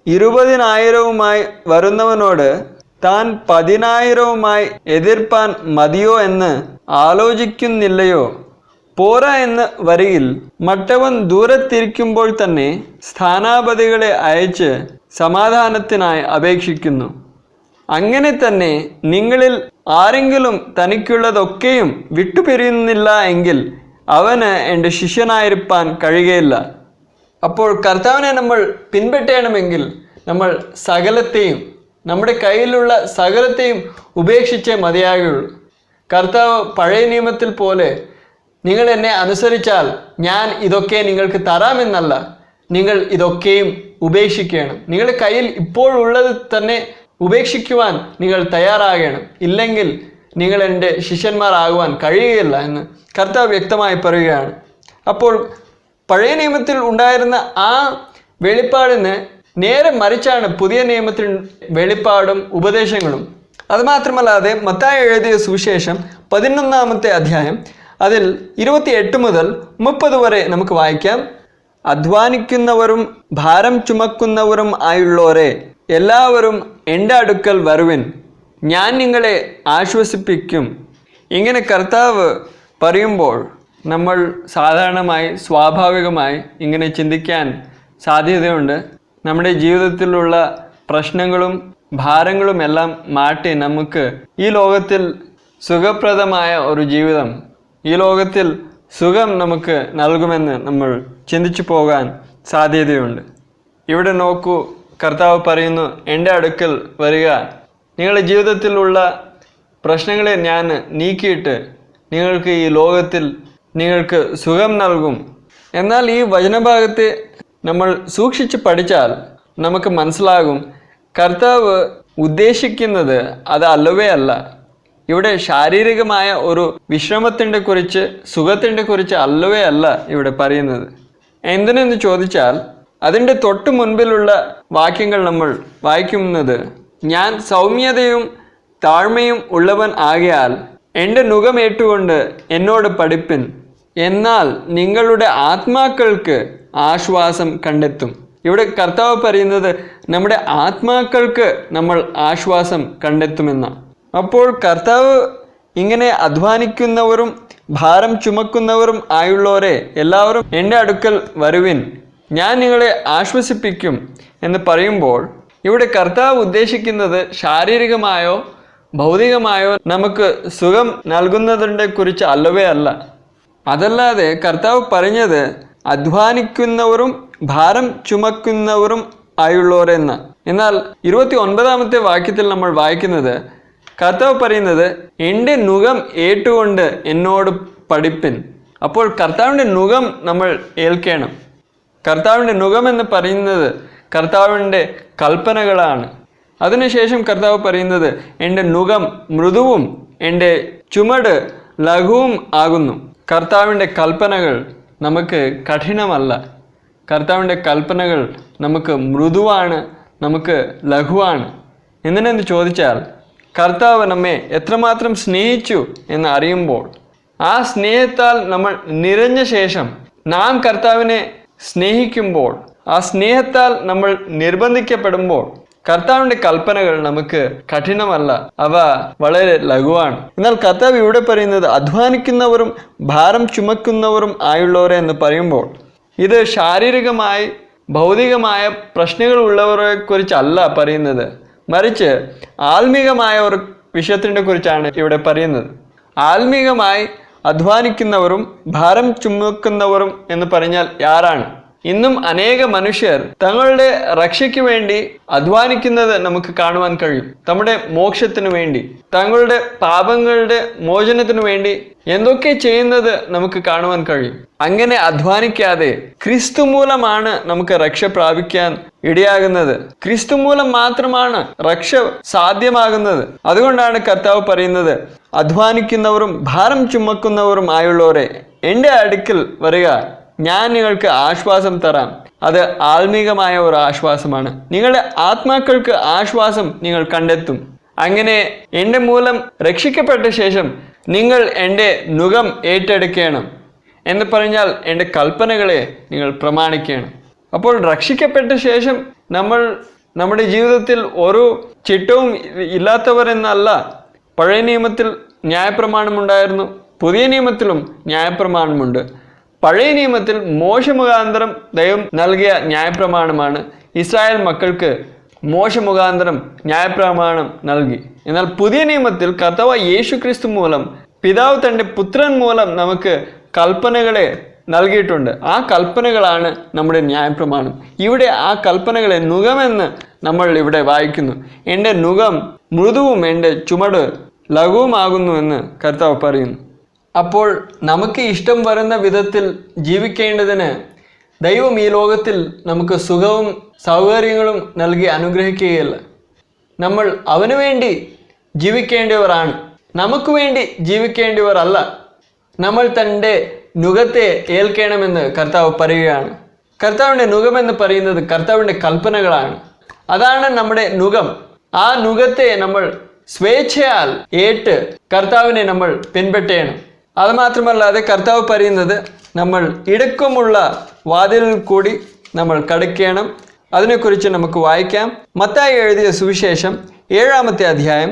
20,000 വരുന്നവനോട് താൻ 10,000 എതിർപ്പാൻ മതിയോ എന്ന് ആലോചിക്കുന്നില്ലയോ? പോരാ എന്ന് വരികിൽ മറ്റവൻ ദൂരത്തിരിക്കുമ്പോൾ തന്നെ സ്ഥാനാപതികളെ അയച്ച് സമാധാനത്തിനായി അപേക്ഷിക്കുന്നു. അങ്ങനെ തന്നെ നിങ്ങളിൽ ആരെങ്കിലും തനിക്കുള്ളതൊക്കെയും വിട്ടുപിരിയുന്നില്ല എങ്കിൽ അവന് എൻ്റെ ശിഷ്യനായിരിക്കാൻ കഴിയുകയില്ല. അപ്പോൾ കർത്താവിനെ നമ്മൾ പിൻപറ്റണമെങ്കിൽ നമ്മൾ സകലത്തെയും, നമ്മുടെ കയ്യിലുള്ള സകലത്തെയും ഉപേക്ഷിച്ചേ മതിയാകുള്ളൂ. കർത്താവ് പഴയ നിയമത്തിൽ പോലെ നിങ്ങൾ എന്നെ അനുസരിച്ചാൽ ഞാൻ ഇതൊക്കെ നിങ്ങൾക്ക് തരാമെന്നല്ല, നിങ്ങൾ ഇതൊക്കെയും ഉപേക്ഷിക്കണം. നിങ്ങളുടെ കയ്യിൽ ഇപ്പോഴുള്ളത് തന്നെ ഉപേക്ഷിക്കുവാൻ നിങ്ങൾ തയ്യാറാകണം. ഇല്ലെങ്കിൽ നിങ്ങൾ എൻ്റെ ശിഷ്യന്മാരാകുവാൻ കഴിയുകയില്ല എന്ന് കർത്താവ് വ്യക്തമായി പറയുകയാണ്. അപ്പോൾ പഴയ നിയമത്തിൽ ഉണ്ടായിരുന്ന ആ വെളിപ്പാടിന് നേരെ മറിച്ചാണ് പുതിയ നിയമത്തിൽ വെളിപ്പാടും ഉപദേശങ്ങളും. അതുമാത്രമല്ലാതെ മത്തായി എഴുതിയ സുവിശേഷം 11-ാമത്തെ അധ്യായം അതിൽ 28 മുതൽ 30 വരെ നമുക്ക് വായിക്കാം. അധ്വാനിക്കുന്നവരും ഭാരം ചുമക്കുന്നവരും ആയുള്ളവരെ എല്ലാവരും എൻ്റെ അടുക്കൽ വരുവിൻ, ഞാൻ നിങ്ങളെ ആശ്വസിപ്പിക്കും. ഇങ്ങനെ കർത്താവ് പറയുമ്പോൾ നമ്മൾ സാധാരണമായി സ്വാഭാവികമായി ഇങ്ങനെ ചിന്തിക്കാൻ സാധ്യതയുണ്ട്. നമ്മുടെ ജീവിതത്തിലുള്ള പ്രശ്നങ്ങളും ഭാരങ്ങളും എല്ലാം മാറ്റി നമുക്ക് ഈ ലോകത്തിൽ സുഖപ്രദമായ ഒരു ജീവിതം, ഈ ലോകത്തിൽ സുഖം നമുക്ക് നൽകുമെന്ന് നമ്മൾ ചിന്തിച്ചു പോകാൻ സാധ്യതയുണ്ട്. ഇവിടെ നോക്കൂ, കർത്താവ് പറയുന്നു, എൻ്റെ അടുക്കൽ വരിക, നിങ്ങളുടെ ജീവിതത്തിലുള്ള പ്രശ്നങ്ങളെ ഞാൻ നീക്കിയിട്ട് നിങ്ങൾക്ക് ഈ ലോകത്തിൽ നിങ്ങൾക്ക് സുഖം നൽകും. എന്നാൽ ഈ വചനഭാഗത്തെ നമ്മൾ സൂക്ഷിച്ച് പഠിച്ചാൽ നമുക്ക് മനസ്സിലാകും കർത്താവ് ഉദ്ദേശിക്കുന്നത് അത് അല്ലവേ അല്ല. ഇവിടെ ശാരീരികമായ ഒരു വിശ്രമത്തിൻ്റെ കുറിച്ച്, സുഖത്തിൻ്റെ കുറിച്ച് അല്ലവേ അല്ല ഇവിടെ പറയുന്നത്. എന്തിനെന്ന് ചോദിച്ചാൽ അതിൻ്റെ തൊട്ട് മുൻപിലുള്ള വാക്യങ്ങൾ നമ്മൾ വായിക്കുന്നത്, ഞാൻ സൗമ്യതയും താഴ്മയും ഉള്ളവൻ ആകയാൽ എൻ്റെ നുകമേറ്റുകൊണ്ട് എന്നോട് പഠിപ്പിൻ, എന്നാൽ നിങ്ങളുടെ ആത്മാക്കൾക്ക് ആശ്വാസം കണ്ടെത്തും. ഇവിടെ കർത്താവ് പറയുന്നത് നമ്മുടെ ആത്മാക്കൾക്ക് നമ്മൾ ആശ്വാസം കണ്ടെത്തുമെന്നാണ്. അപ്പോൾ കർത്താവ് ഇങ്ങനെ അധ്വാനിക്കുന്നവരും ഭാരം ചുമക്കുന്നവരും ആയുള്ളവരെ എല്ലാവരും എൻ്റെ അടുക്കൽ വരുവിൻ, ഞാൻ നിങ്ങളെ ആശ്വസിപ്പിക്കും എന്ന് പറയുമ്പോൾ ഇവിടെ കർത്താവ് ഉദ്ദേശിക്കുന്നത് ശാരീരികമായോ ഭൗതികമായോ നമുക്ക് സുഖം നൽകുന്നതിനെ കുറിച്ച് അല്ലവേ അല്ല. അതല്ലാതെ കർത്താവ് പറഞ്ഞത് അധ്വാനിക്കുന്നവരും ഭാരം ചുമക്കുന്നവരും ആയുള്ളവരെന്ന്. എന്നാൽ 29-ാമത്തെ വാക്യത്തിൽ നമ്മൾ വായിക്കുന്നത് കർത്താവ് പറയുന്നത് എൻ്റെ നുകം ഏറ്റുകൊണ്ട് എന്നോട് പഠിപ്പിൻ. അപ്പോൾ കർത്താവിൻ്റെ നുകം നമ്മൾ ഏൽക്കണം. കർത്താവിൻ്റെ നുകം എന്ന് പറയുന്നത് കർത്താവിൻ്റെ കൽപ്പനകളാണ്. അതിനുശേഷം കർത്താവ് പറയുന്നത് എൻ്റെ നുകം മൃദുവും എൻ്റെ ചുമട് ലഘുവും ആകുന്നു. കർത്താവിൻ്റെ കൽപ്പനകൾ നമുക്ക് കഠിനമല്ല. കർത്താവിൻ്റെ കൽപ്പനകൾ നമുക്ക് മൃദുവാണ്, നമുക്ക് ലഘുവാണ്. എന്തിനെന്ന് ചോദിച്ചാൽ കർത്താവ് നമ്മെ എത്രമാത്രം സ്നേഹിച്ചു എന്ന് അറിയുമ്പോൾ, ആ സ്നേഹത്താൽ നമ്മൾ നിറഞ്ഞ ശേഷം നാം കർത്താവിനെ സ്നേഹിക്കുമ്പോൾ, ആ സ്നേഹത്താൽ നമ്മൾ നിർബന്ധിക്കപ്പെടുമ്പോൾ കർത്താവിൻ്റെ കൽപ്പനകൾ നമുക്ക് കഠിനമല്ല, അവ വളരെ ലഘുവാണ്. എന്നാൽ കർത്താവ് ഇവിടെ പറയുന്നത് അധ്വാനിക്കുന്നവരും ഭാരം ചുമക്കുന്നവരും ആയുള്ളവരെ എന്ന് പറയുമ്പോൾ ഇത് ശാരീരികമായി ഭൗതികമായ പ്രശ്നങ്ങൾ ഉള്ളവരെ കുറിച്ചല്ല പറയുന്നത്, മറിച്ച് ആത്മീകമായ ഒരു വിഷയത്തിനെ കുറിച്ചാണ് ഇവിടെ പറയുന്നത്. ആത്മീകമായി അധ്വാനിക്കുന്നവരും ഭാരം ചുമക്കുന്നവരും എന്ന് പറഞ്ഞാൽ ആരാണ്? ഇന്നും അനേക മനുഷ്യർ തങ്ങളുടെ രക്ഷയ്ക്ക് വേണ്ടി അധ്വാനിക്കുന്നത് നമുക്ക് കാണുവാൻ കഴിയും. നമ്മുടെ മോക്ഷത്തിനു വേണ്ടി, തങ്ങളുടെ പാപങ്ങളുടെ മോചനത്തിനു വേണ്ടി എന്തൊക്കെ ചെയ്യുന്നത് നമുക്ക് കാണുവാൻ കഴിയും. അങ്ങനെ അധ്വാനിക്കാതെ ക്രിസ്തു മൂലമാണ് നമുക്ക് രക്ഷ പ്രാപിക്കാൻ ഇടയാകുന്നത്. ക്രിസ്തു മൂലം മാത്രമാണ് രക്ഷ സാധ്യമാകുന്നത്. അതുകൊണ്ടാണ് കർത്താവ് പറയുന്നത്, അധ്വാനിക്കുന്നവരും ഭാരം ചുമക്കുന്നവരും ആയുള്ളവരെ എൻ്റെ അടുക്കൽ വരിക, ഞാൻ നിങ്ങൾക്ക് ആശ്വാസം തരാം. അത് ആത്മീകമായ ഒരു ആശ്വാസമാണ്. നിങ്ങളുടെ ആത്മാക്കൾക്ക് ആശ്വാസം നിങ്ങൾ കണ്ടെത്തും. അങ്ങനെ എൻ്റെ മൂലം രക്ഷിക്കപ്പെട്ട ശേഷം നിങ്ങൾ എൻ്റെ നുകം ഏറ്റെടുക്കണം എന്ന് പറഞ്ഞാൽ എൻ്റെ കൽപ്പനകളെ നിങ്ങൾ പ്രമാണിക്കണം. അപ്പോൾ രക്ഷിക്കപ്പെട്ട ശേഷം നമ്മൾ നമ്മുടെ ജീവിതത്തിൽ ഒരു ചിട്ടവും ഇല്ലാത്തവരെന്നല്ല. പഴയ നിയമത്തിൽ ന്യായപ്രമാണമുണ്ടായിരുന്നു, പുതിയ നിയമത്തിലും ന്യായപ്രമാണമുണ്ട്. പഴയ നിയമത്തിൽ മോശ മുഖാന്തരം ദൈവം നൽകിയ ന്യായപ്രമാണമാണ് ഇസ്രായേൽ മക്കൾക്ക് മോശ മുഖാന്തരം ന്യായപ്രമാണം നൽകി. എന്നാൽ പുതിയ നിയമത്തിൽ കർത്താവ് യേശു ക്രിസ്തു മൂലം പിതാവ് തൻ്റെ പുത്രൻ മൂലം നമുക്ക് കൽപ്പനകളെ നൽകിയിട്ടുണ്ട്. ആ കൽപ്പനകളാണ് നമ്മുടെ ന്യായപ്രമാണം. ഇവിടെ ആ കൽപ്പനകളെ നുകമെന്ന് നമ്മൾ ഇവിടെ വായിക്കുന്നു. എൻ്റെ നുകം മൃദുവും എൻ്റെ ചുമട് ലഘുവുമാകുന്നു എന്ന് കർത്താവ് പറയുന്നു. അപ്പോൾ നമുക്ക് ഇഷ്ടം വരുന്ന വിധത്തിൽ ജീവിക്കേണ്ടതിന് ദൈവം ഈ ലോകത്തിൽ നമുക്ക് സുഖവും സൗകര്യങ്ങളും നൽകി അനുഗ്രഹിക്കുകയില്ല. നമ്മൾ അവന് വേണ്ടി ജീവിക്കേണ്ടവരാണ്, നമുക്ക് വേണ്ടി ജീവിക്കേണ്ടവരല്ല. നമ്മൾ തൻ്റെ നുകത്തെ ഏൽക്കണമെന്ന് കർത്താവ് പറയുകയാണ്. കർത്താവിൻ്റെ നുകമെന്ന് പറയുന്നത് കർത്താവിൻ്റെ കൽപ്പനകളാണ്. അതാണ് നമ്മുടെ നുകം. ആ നുകത്തെ നമ്മൾ സ്വേച്ഛയാൽ ഏറ്റ് കർത്താവിനെ നമ്മൾ പിൻപറ്റണം. അതുമാത്രമല്ലാതെ കർത്താവ് പറയുന്നത് നമ്മൾ ഇടുക്കമുള്ള വാതിലിൽ കൂടി നമ്മൾ കടക്കണം. അതിനെക്കുറിച്ച് നമുക്ക് വായിക്കാം. മത്തായി എഴുതിയ സുവിശേഷം 7-ാമത്തെ അധ്യായം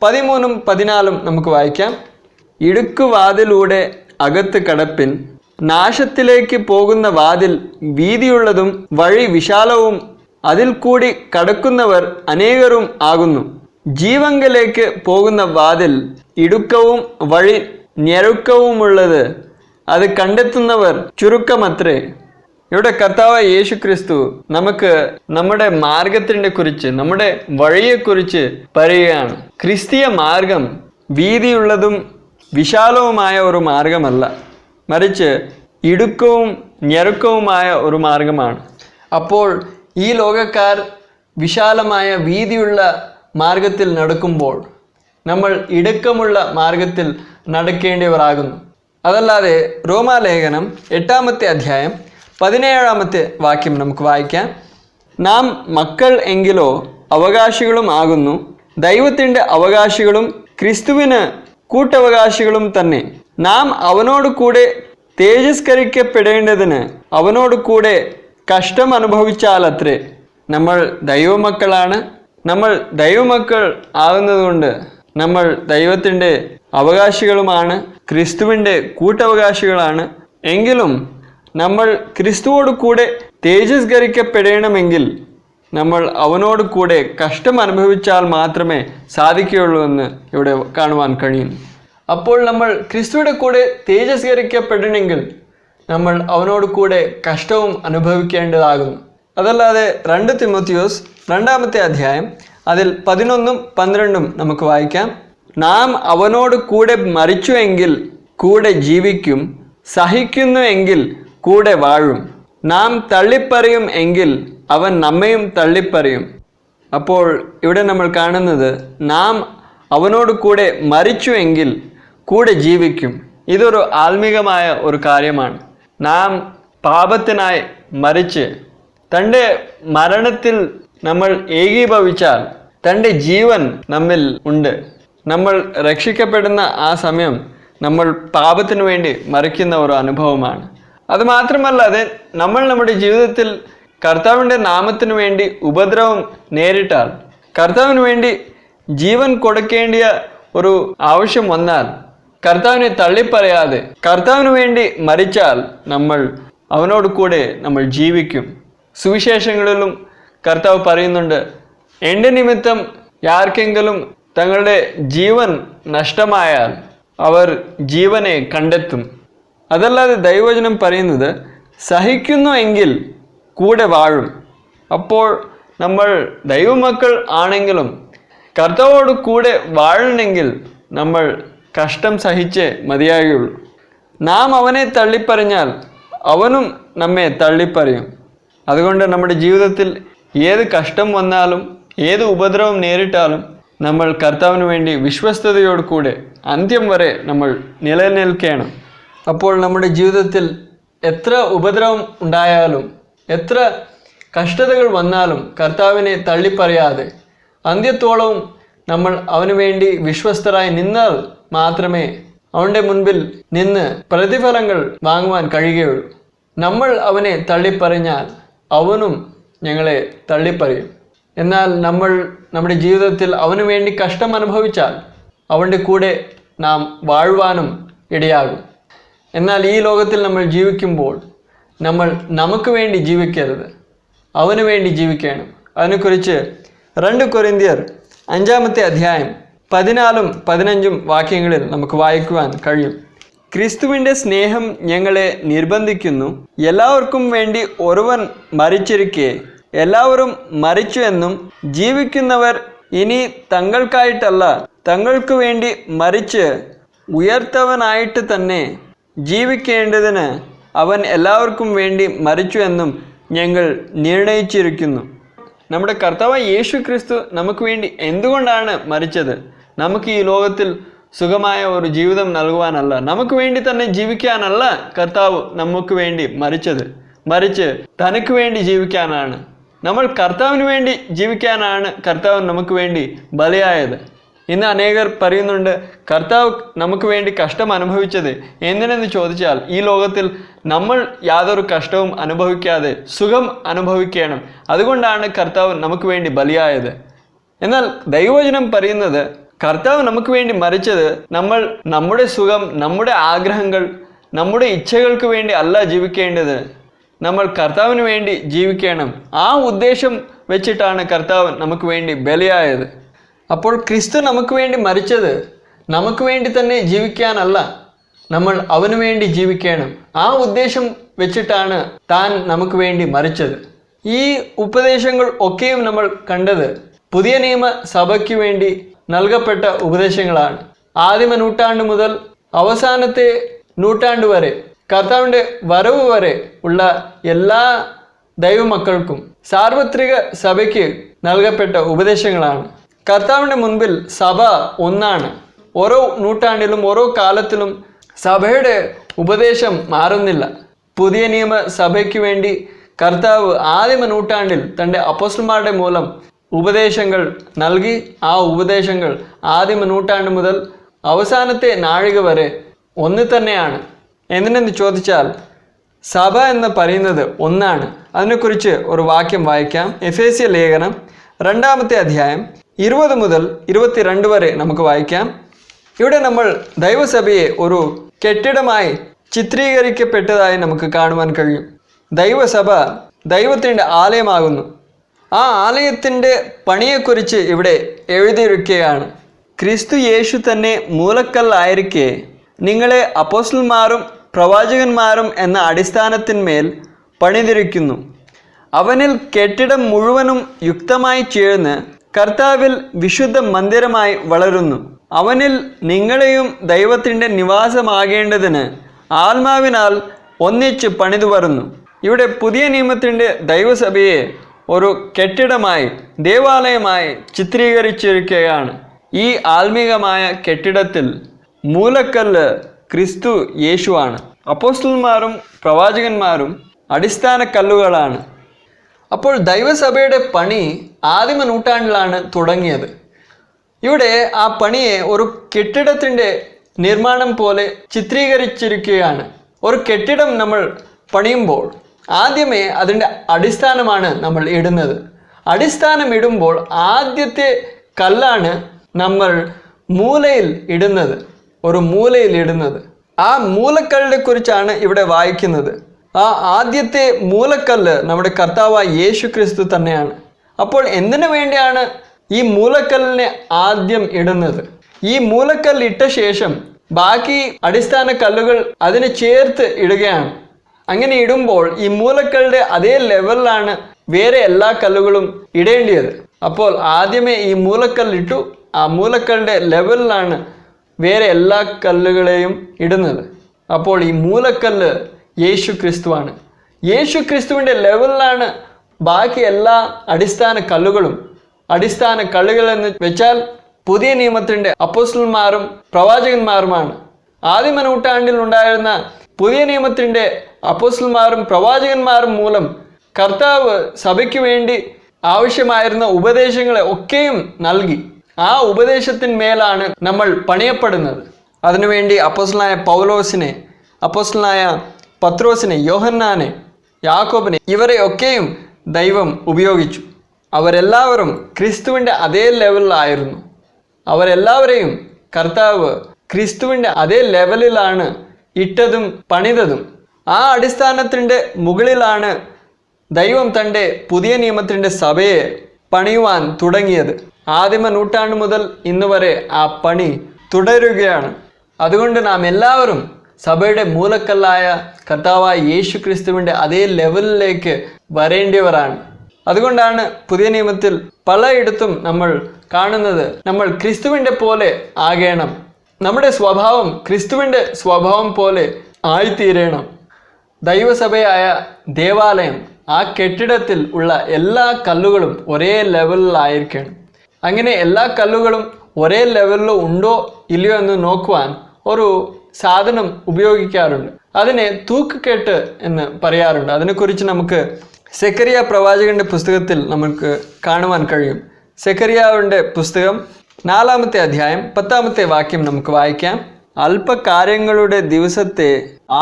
13-14 നമുക്ക് വായിക്കാം. ഇടുക്കുവാതിലൂടെ അകത്ത് കടപ്പിൻ, നാശത്തിലേക്ക് പോകുന്ന വാതിൽ വീതിയുള്ളതും വഴി വിശാലവും അതിൽ കൂടി കടക്കുന്നവർ അനേകരും ആകുന്നു. ജീവങ്കലേക്ക് പോകുന്ന വാതിൽ ഇടുക്കവും വഴി ഞെരുക്കവുമുള്ളത്, അത് കണ്ടെത്തുന്നവർ ചുരുക്കമത്രേ. ഇവിടെ കർത്താവ് യേശു ക്രിസ്തു നമുക്ക് നമ്മുടെ മാർഗത്തിനെ കുറിച്ച്, നമ്മുടെ വഴിയെക്കുറിച്ച് പറയുകയാണ്. ക്രിസ്തീയ മാർഗം വീതിയുള്ളതും വിശാലവുമായ ഒരു മാർഗമല്ല, മറിച്ച് ഇടുക്കവും ഞെരുക്കവുമായ ഒരു മാർഗമാണ്. അപ്പോൾ ഈ ലോകക്കാർ വിശാലമായ വീതിയുള്ള മാർഗത്തിൽ നടക്കുമ്പോൾ നമ്മൾ ഇടുക്കമുള്ള മാർഗത്തിൽ നടക്കേണ്ടവരാകുന്നു. അതല്ലാതെ റോമാലേഖനം 8-ാമത്തെ അധ്യായം 17-ാമത്തെ വാക്യം നമുക്ക് വായിക്കാം. നാം മക്കൾ എങ്കിലോ അവകാശികളും ആകുന്നു, ദൈവത്തിൻ്റെ അവകാശികളും ക്രിസ്തുവിന് കൂട്ടവകാശികളും തന്നെ. നാം അവനോട് കൂടെ തേജസ്കരിക്കപ്പെടേണ്ടതിന് അവനോട് കൂടെ കഷ്ടം അനുഭവിച്ചാലത്രേ. നമ്മൾ ദൈവമക്കളാണ്. നമ്മൾ ദൈവമക്കൾ ആകുന്നതുകൊണ്ട് നമ്മൾ ദൈവത്തിൻ്റെ അവകാശികളുമാണ്, ക്രിസ്തുവിൻ്റെ കൂട്ടവകാശികളാണ്. എങ്കിലും നമ്മൾ ക്രിസ്തുവോട് കൂടെ തേജസ്കരിക്കപ്പെടണമെങ്കിൽ നമ്മൾ അവനോട് കൂടെ കഷ്ടം അനുഭവിച്ചാൽ മാത്രമേ സാധിക്കുകയുള്ളൂ എന്ന് ഇവിടെ കാണുവാൻ കഴിയുന്നു. അപ്പോൾ നമ്മൾ ക്രിസ്തുവിൻ്റെ കൂടെ തേജസ്കരിക്കപ്പെടണമെങ്കിൽ നമ്മൾ അവനോട് കൂടെ കഷ്ടവും അനുഭവിക്കേണ്ടതാകുന്നു. അതല്ലാതെ 2 തിമോത്തിയോസ് 2-ാമത്തെ അധ്യായം അതിൽ 11-12 നമുക്ക് വായിക്കാം. നാം അവനോട് കൂടെ മരിച്ചുവെങ്കിൽ കൂടെ ജീവിക്കും, സഹിക്കുന്നുവെങ്കിൽ കൂടെ വാഴും. നാം തള്ളിപ്പറയും എങ്കിൽ അവൻ നമ്മയും തള്ളിപ്പറയും. അപ്പോൾ ഇവിടെ നമ്മൾ കാണുന്നത് നാം അവനോട് കൂടെ മരിച്ചുവെങ്കിൽ കൂടെ ജീവിക്കും. ഇതൊരു ആത്മീകമായ ഒരു കാര്യമാണ്. നാം പാപത്തിനായി മരിച്ച് തൻ്റെ മരണത്തിൽ നമ്മൾ ഏകീഭവിച്ചാൽ തൻ്റെ ജീവൻ നമ്മിൽ ഉണ്ട്. നമ്മൾ രക്ഷിക്കപ്പെടുന്ന ആ സമയം നമ്മൾ പാപത്തിനു വേണ്ടി മരിക്കുന്ന ഒരു അനുഭവമാണ്. അതുമാത്രമല്ലാതെ നമ്മൾ നമ്മുടെ ജീവിതത്തിൽ കർത്താവിൻ്റെ നാമത്തിനു വേണ്ടി ഉപദ്രവം നേരിട്ടാൽ, കർത്താവിന് വേണ്ടി ജീവൻ കൊടുക്കേണ്ടിയ ഒരു ആവശ്യം വന്നാൽ, കർത്താവിനെ തള്ളിപ്പറയാതെ കർത്താവിന് വേണ്ടി മരിച്ചാൽ നമ്മൾ അവനോട് കൂടെ നമ്മൾ ജീവിക്കും. സുവിശേഷങ്ങളിലും കർത്താവ് പറയുന്നുണ്ട്, എൻ്റെ നിമിത്തം ആർക്കെങ്കിലും തങ്ങളുടെ ജീവൻ നഷ്ടമായാൽ അവർ ജീവനെ കണ്ടെത്തും. അതല്ലാതെ ദൈവവചനം പറയുന്നത് സഹിക്കുന്നു എങ്കിൽ കൂടെ വാഴും. അപ്പോൾ നമ്മൾ ദൈവമക്കൾ ആണെങ്കിലും കർത്താവോട് കൂടെ വാഴണമെങ്കിൽ നമ്മൾ കഷ്ടം സഹിച്ചേ മതിയാകുള്ളൂ. നാം അവനെ തള്ളിപ്പറഞ്ഞാൽ അവനും നമ്മെ തള്ളിപ്പറയും. അതുകൊണ്ട് നമ്മുടെ ജീവിതത്തിൽ ഏത് കഷ്ടം വന്നാലും ഏത് ഉപദ്രവം നേരിട്ടാലും നമ്മൾ കർത്താവിന് വേണ്ടി വിശ്വസ്തയോട് കൂടെ അന്ത്യം വരെ നമ്മൾ നിലനിൽക്കണം. അപ്പോൾ നമ്മുടെ ജീവിതത്തിൽ എത്ര ഉപദ്രവം ഉണ്ടായാലും എത്ര കഷ്ടതകൾ വന്നാലും കർത്താവിനെ തള്ളിപ്പറയാതെ അന്ത്യത്തോളവും നമ്മൾ അവന് വേണ്ടി വിശ്വസ്തരായി നിന്നാൽ മാത്രമേ അവൻ്റെ മുൻപിൽ നിന്ന് പ്രതിഫലങ്ങൾ വാങ്ങുവാൻ കഴിയുകയുള്ളൂ. നമ്മൾ അവനെ തള്ളിപ്പറഞ്ഞാൽ അവനും ഞങ്ങളെ തള്ളിപ്പറയും. എന്നാൽ നമ്മൾ നമ്മുടെ ജീവിതത്തിൽ അവന് വേണ്ടി കഷ്ടം അനുഭവിച്ചാൽ അവൻ്റെ കൂടെ നാം വാഴുവാനും ഇടയാകും. എന്നാൽ ഈ ലോകത്തിൽ നമ്മൾ ജീവിക്കുമ്പോൾ നമ്മൾ നമുക്ക് വേണ്ടി ജീവിക്കരുത്, അവന് വേണ്ടി ജീവിക്കണം. അതിനെക്കുറിച്ച് 2 കൊരിന്ത്യർ 5-ാമത്തെ അധ്യായം 14-15 വാക്യങ്ങളിൽ നമുക്ക് വായിക്കുവാൻ കഴിയും. ക്രിസ്തുവിൻ്റെ സ്നേഹം ഞങ്ങളെ നിർബന്ധിക്കുന്നു, എല്ലാവർക്കും വേണ്ടി ഒരുവൻ മരിച്ചിരിക്കെ എല്ലാവരും മരിച്ചു എന്നും ജീവിക്കുന്നവർ ഇനി തങ്ങൾക്കായിട്ടല്ല തങ്ങൾക്ക് വേണ്ടി മരിച്ച് ഉയർത്തവനായിട്ട് തന്നെ ജീവിക്കേണ്ടതിന് അവൻ എല്ലാവർക്കും വേണ്ടി മരിച്ചു എന്നും ഞങ്ങൾ നിർണയിച്ചിരിക്കുന്നു. നമ്മുടെ കർത്താവായ യേശു ക്രിസ്തു നമുക്ക് വേണ്ടി എന്തുകൊണ്ടാണ് മരിച്ചത്? നമുക്ക് ഈ ലോകത്തിൽ സുഖമായ ഒരു ജീവിതം നൽകുവാനല്ല, നമുക്ക് വേണ്ടി തന്നെ ജീവിക്കാനല്ല കർത്താവ് നമുക്ക് വേണ്ടി മരിച്ചത്. മരിച്ച് തനിക്ക് വേണ്ടി ജീവിക്കാനാണ്. നമ്മൾ കർത്താവിന് വേണ്ടി ജീവിക്കാനാണ് കർത്താവ് നമുക്ക് വേണ്ടി ബലിയായത്. ഇന്ന് അനേകർ പറയുന്നുണ്ട്, കർത്താവ് നമുക്ക് വേണ്ടി കഷ്ടം അനുഭവിച്ചത് എന്തിനെന്ന് ചോദിച്ചാൽ ഈ ലോകത്തിൽ നമ്മൾ യാതൊരു കഷ്ടവും അനുഭവിക്കാതെ സുഖം അനുഭവിക്കണം, അതുകൊണ്ടാണ് കർത്താവ് നമുക്ക് വേണ്ടി ബലിയായത്. എന്നാൽ ദൈവവചനം പറയുന്നത് കർത്താവ് നമുക്ക് വേണ്ടി മരിച്ചത് നമ്മൾ നമ്മുടെ സുഖം, നമ്മുടെ ആഗ്രഹങ്ങൾ, നമ്മുടെ ഇച്ഛകൾക്ക് വേണ്ടി അല്ല ജീവിക്കേണ്ടത്. നമ്മൾ കർത്താവിന് വേണ്ടി ജീവിക്കണം. ആ ഉദ്ദേശം വെച്ചിട്ടാണ് കർത്താവ് നമുക്ക് വേണ്ടി ബലിയായത്. അപ്പോൾ ക്രിസ്തു നമുക്ക് വേണ്ടി മരിച്ചത് നമുക്ക് വേണ്ടി തന്നെ ജീവിക്കാനല്ല, നമ്മൾ അവന് വേണ്ടി ജീവിക്കണം. ആ ഉദ്ദേശം വെച്ചിട്ടാണ് താൻ നമുക്ക് വേണ്ടി മരിച്ചത്. ഈ ഉപദേശങ്ങൾ ഒക്കെയും നമ്മൾ കണ്ടത് പുതിയ നിയമ സഭയ്ക്ക് വേണ്ടി നൽകപ്പെട്ട ഉപദേശങ്ങളാണ്. ആദിമ നൂറ്റാണ്ട് മുതൽ അവസാനത്തെ നൂറ്റാണ്ട് വരെ, കർത്താവിൻ്റെ വരവ് വരെ ഉള്ള എല്ലാ ദൈവമക്കൾക്കും സാർവത്രിക സഭയ്ക്ക് നൽകപ്പെട്ട ഉപദേശങ്ങളാണ്. കർത്താവിൻ്റെ മുൻപിൽ സഭ ഒന്നാണ്. ഓരോ നൂറ്റാണ്ടിലും ഓരോ കാലത്തിലും സഭയുടെ ഉപദേശം മാറുന്നില്ല. പുതിയ നിയമ സഭയ്ക്ക് വേണ്ടി കർത്താവ് ആദിമ നൂറ്റാണ്ടിൽ തൻ്റെ അപ്പോസ്തലന്മാരുടെ മൂലം ഉപദേശങ്ങൾ നൽകി. ആ ഉപദേശങ്ങൾ ആദിമ നൂറ്റാണ്ട് മുതൽ അവസാനത്തെ നാഴിക വരെ ഒന്ന് തന്നെയാണ്. എന്തിനെന്ന് ചോദിച്ചാൽ സഭ എന്ന് പറയുന്നത് ഒന്നാണ്. അതിനെക്കുറിച്ച് ഒരു വാക്യം വായിക്കാം. എഫേസ്യ ലേഖനം 2-ാമത്തെ അധ്യായം 20 മുതൽ 22 വരെ നമുക്ക് വായിക്കാം. ഇവിടെ നമ്മൾ ദൈവസഭയെ ഒരു കെട്ടിടമായി ചിത്രീകരിക്കപ്പെട്ടതായി നമുക്ക് കാണുവാൻ കഴിയും. ദൈവസഭ ദൈവത്തിൻ്റെ ആലയമാകുന്നു. ആ ആലയത്തിൻ്റെ പണിയെക്കുറിച്ച് ഇവിടെ എഴുതിയിരിക്കുകയാണ്. ക്രിസ്തു യേശു തന്നെ മൂലക്കല്ലായിരിക്കെ നിങ്ങളെ അപ്പോസ്തലന്മാരും പ്രവാചകന്മാരും എന്ന അടിസ്ഥാനത്തിന്മേൽ പണിതിരിക്കുന്നു. അവനിൽ കെട്ടിടം മുഴുവനും യുക്തമായി ചേർന്ന് കർത്താവിൽ വിശുദ്ധ മന്ദിരമായി വളരുന്നു. അവനിൽ നിങ്ങളെയും ദൈവത്തിൻ്റെ നിവാസമാകേണ്ടതിന് ആത്മാവിനാൽ ഒന്നിച്ച് പണിതു വരുന്നു. ഇവിടെ പുതിയ നിയമത്തിൻ്റെ ദൈവസഭയെ ഒരു കെട്ടിടമായി, ദേവാലയമായി ചിത്രീകരിച്ചിരിക്കുകയാണ്. ഈ ആത്മീകമായ കെട്ടിടത്തിൽ മൂലക്കല്ല് ക്രിസ്തു യേശുവാണ്. അപ്പോസ്തലന്മാരും പ്രവാചകന്മാരും അടിസ്ഥാന കല്ലുകളാണ്. അപ്പോൾ ദൈവസഭയുടെ പണി ആദിമ നൂറ്റാണ്ടിലാണ് തുടങ്ങിയത്. ഇവിടെ ആ പണിയെ ഒരു കെട്ടിടത്തിൻ്റെ നിർമ്മാണം പോലെ ചിത്രീകരിച്ചിരിക്കുകയാണ്. ഒരു കെട്ടിടം നമ്മൾ പണിയുമ്പോൾ ആദ്യമേ അതിൻ്റെ അടിസ്ഥാനമാണ് നമ്മൾ ഇടുന്നത്. അടിസ്ഥാനം ഇടുമ്പോൾ ആദ്യത്തെ കല്ലാണ് നമ്മൾ മൂലയിൽ ഇടുന്നത്, ഒരു മൂലയിൽ ഇടുന്നത്. ആ മൂലക്കല്ലിനെ കുറിച്ചാണ് ഇവിടെ വായിക്കുന്നത്. ആ ആദ്യത്തെ മൂലക്കല്ല് നമ്മുടെ കർത്താവായ യേശു ക്രിസ്തു തന്നെയാണ്. അപ്പോൾ എന്തിനു വേണ്ടിയാണ് ഈ മൂലക്കല്ലിനെ ആദ്യം ഇടുന്നത്? ഈ മൂലക്കല്ല് ഇട്ട ശേഷം ബാക്കി അടിസ്ഥാന കല്ലുകൾ അതിനെ ചേർത്ത് ഇടുകയാണ്. അങ്ങനെ ഇടുമ്പോൾ ഈ മൂലക്കല്ലിൻ്റെ അതേ ലെവലിലാണ് വേറെ എല്ലാ കല്ലുകളും ഇടേണ്ടത്. അപ്പോൾ ആദ്യമേ ഈ മൂലക്കല്ലിട്ടു, ആ മൂലക്കല്ലിൻ്റെ ലെവലിലാണ് വേറെ എല്ലാ കല്ലുകളെയും ഇടുന്നത്. അപ്പോൾ ഈ മൂലക്കല്ല് യേശു ക്രിസ്തുവാണ്. യേശു ക്രിസ്തുവിൻ്റെ ലെവലിലാണ് ബാക്കി എല്ലാ അടിസ്ഥാന കല്ലുകളും. അടിസ്ഥാന കല്ലുകൾ എന്ന് വെച്ചാൽ പുതിയ നിയമത്തിൻ്റെ അപ്പോസ്തലന്മാരും പ്രവാചകന്മാരുമാണ്. ആദിമ നൂറ്റാണ്ടിൽ ഉണ്ടായിരുന്ന പുതിയ നിയമത്തിൻ്റെ അപ്പോസ്തലന്മാരും പ്രവാചകന്മാരും മൂലം കർത്താവ് സഭയ്ക്ക് വേണ്ടി ആവശ്യമായിരുന്ന ഉപദേശങ്ങളെ ഒക്കെയും നൽകി. ആ ഉപദേശത്തിന്മേലാണ് നമ്മൾ പണിയപ്പെടുന്നത്. അതിനുവേണ്ടി അപ്പോസ്തലനായ പൗലോസിനെ, അപ്പോസ്തലനായ പത്രോസിനെ, യോഹന്നാനെ, യാക്കോബിനെ, ഇവരെയൊക്കെയും ദൈവം ഉപയോഗിച്ചു. അവരെല്ലാവരും ക്രിസ്തുവിൻ്റെ അതേ ലെവലിലായിരുന്നു. അവരെല്ലാവരെയും കർത്താവ് ക്രിസ്തുവിൻ്റെ അതേ ലെവലിലാണ് ഇട്ടതും പണിതതും. ആ അടിസ്ഥാനത്തിൻ്റെ മുകളിലാണ് ദൈവം തൻ്റെ പുതിയ നിയമത്തിൻ്റെ സഭയെ പണിയുവാൻ തുടങ്ങിയത്. ആദിമ നൂറ്റാണ്ട് മുതൽ ഇന്ന് വരെ ആ പണി തുടരുകയാണ്. അതുകൊണ്ട് നാം എല്ലാവരും സഭയുടെ മൂലക്കല്ലായ കർത്താവായ യേശു ക്രിസ്തുവിൻ്റെ അതേ ലെവലിലേക്ക് വരേണ്ടിയവരാണ്. അതുകൊണ്ടാണ് പുതിയ നിയമത്തിൽ പലയിടത്തും നമ്മൾ കാണുന്നത്, നമ്മൾ ക്രിസ്തുവിൻ്റെ പോലെ ആകണം, നമ്മുടെ സ്വഭാവം ക്രിസ്തുവിൻ്റെ സ്വഭാവം പോലെ ആയിത്തീരണം. ദൈവസഭയായ ദേവാലയം, ആ കെട്ടിടത്തിൽ ഉള്ള എല്ലാ കല്ലുകളും ഒരേ ലെവലിലായിരിക്കണം. അങ്ങനെ എല്ലാ കല്ലുകളും ഒരേ ലെവലിൽ ഉണ്ടോ ഇല്ലയോ എന്ന് നോക്കുവാൻ ഒരു സാധനം ഉപയോഗിക്കാറുണ്ട്. അതിനെ തൂക്കുകെട്ട് എന്ന് പറയാറുണ്ട്. അതിനെക്കുറിച്ച് നമുക്ക് സെക്കറിയ പ്രവാചകന്റെ പുസ്തകത്തിൽ നമുക്ക് കാണുവാൻ കഴിയും. സെക്കറിയാവിൻ്റെ പുസ്തകം 4-ാമത്തെ അധ്യായം 10-ാമത്തെ വാക്യം നമുക്ക് വായിക്കാം. അല്പകാര്യങ്ങളുടെ ദിവസത്തെ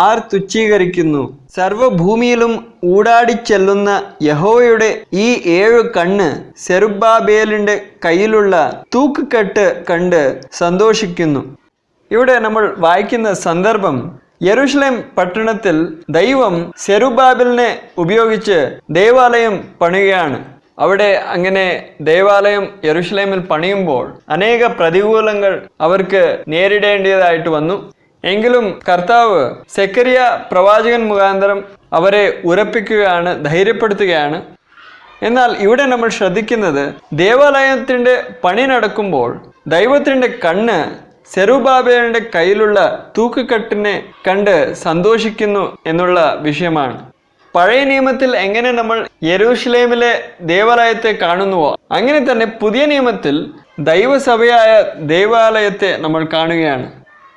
ആർ തുച്ഛീകരിക്കുന്നു? സർവഭൂമിയിലും ഊടാടിച്ചെല്ലുന്ന യഹോവയുടെ ഈ 7 കണ്ണ് സെരുബ്ബാബേലിന്റെ കയ്യിലുള്ള തൂക്കുകെട്ട് കണ്ട് സന്തോഷിക്കുന്നു. ഇവിടെ നമ്മൾ വായിക്കുന്ന സന്ദർഭം, യെരൂശലേം പട്ടണത്തിൽ ദൈവം സെരുബ്ബാബേലിനെ ഉപയോഗിച്ച് ദേവാലയം പണിയുകയാണ്. അവിടെ അങ്ങനെ ദേവാലയം യെരൂശലേമിൽ പണിയുമ്പോൾ അനേക പ്രതികൂലങ്ങൾ അവർക്ക് നേരിടേണ്ടതായിട്ട് വന്നു. എങ്കിലും കർത്താവ് സെക്കറിയ പ്രവാചകൻ മുഖാന്തരം അവരെ ഉറപ്പിക്കുകയാണ്, ധൈര്യപ്പെടുത്തുകയാണ്. എന്നാൽ ഇവിടെ നമ്മൾ ശ്രദ്ധിക്കുന്നത്, ദേവാലയത്തിൻ്റെ പണി നടക്കുമ്പോൾ ദൈവത്തിൻ്റെ കണ്ണ് സെരുബ്ബാബേലിന്റെ കയ്യിലുള്ള തൂക്കുകെട്ടിനെ കണ്ട് സന്തോഷിക്കുന്നു എന്നുള്ള വിഷയമാണ്. പഴയ നിയമത്തിൽ എങ്ങനെ നമ്മൾ യെരൂശലേമിലെ ദേവാലയത്തെ കാണുന്നുവോ അങ്ങനെ തന്നെ പുതിയ നിയമത്തിൽ ദൈവസഭയായ ദേവാലയത്തെ നമ്മൾ കാണുകയാണ്.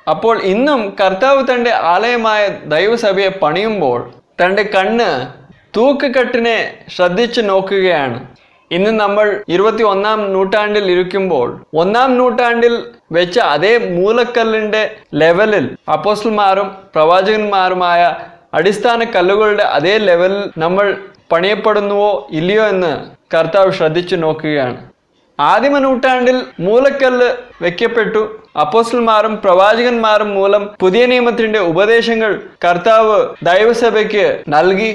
അപ്പോൾ ഇന്നും കർത്താവ് തൻ്റെ ആലയമായ ദൈവസഭയെ പണിയുമ്പോൾ തൻ്റെ കണ്ണ് തൂക്കുകെട്ടിനെ ശ്രദ്ധിച്ചു നോക്കുകയാണ്. ഇന്ന് നമ്മൾ 21-ാം നൂറ്റാണ്ടിൽ ഇരിക്കുമ്പോൾ 1-ാം നൂറ്റാണ്ടിൽ വെച്ച അതേ മൂലക്കല്ലിൻ്റെ ലെവലിൽ അപ്പോസ്തലന്മാരും പ്രവാചകന്മാരുമായ അടിസ്ഥാന കല്ലുകളുടെ അതേ ലെവലിൽ നമ്മൾ പണിയപ്പെടുന്നുവോ ഇല്ലയോ എന്ന് കർത്താവ് ശ്രദ്ധിച്ചു നോക്കുകയാണ്. ആദിമ നൂറ്റാണ്ടിൽ മൂലക്കല്ല് വെക്കപ്പെട്ടു. അപ്പോസ്തലന്മാരും പ്രവാചകന്മാരും മൂലം പുതിയ നിയമത്തിൻ്റെ ഉപദേശങ്ങൾ കർത്താവ് ദൈവസഭയ്ക്ക് നൽകി.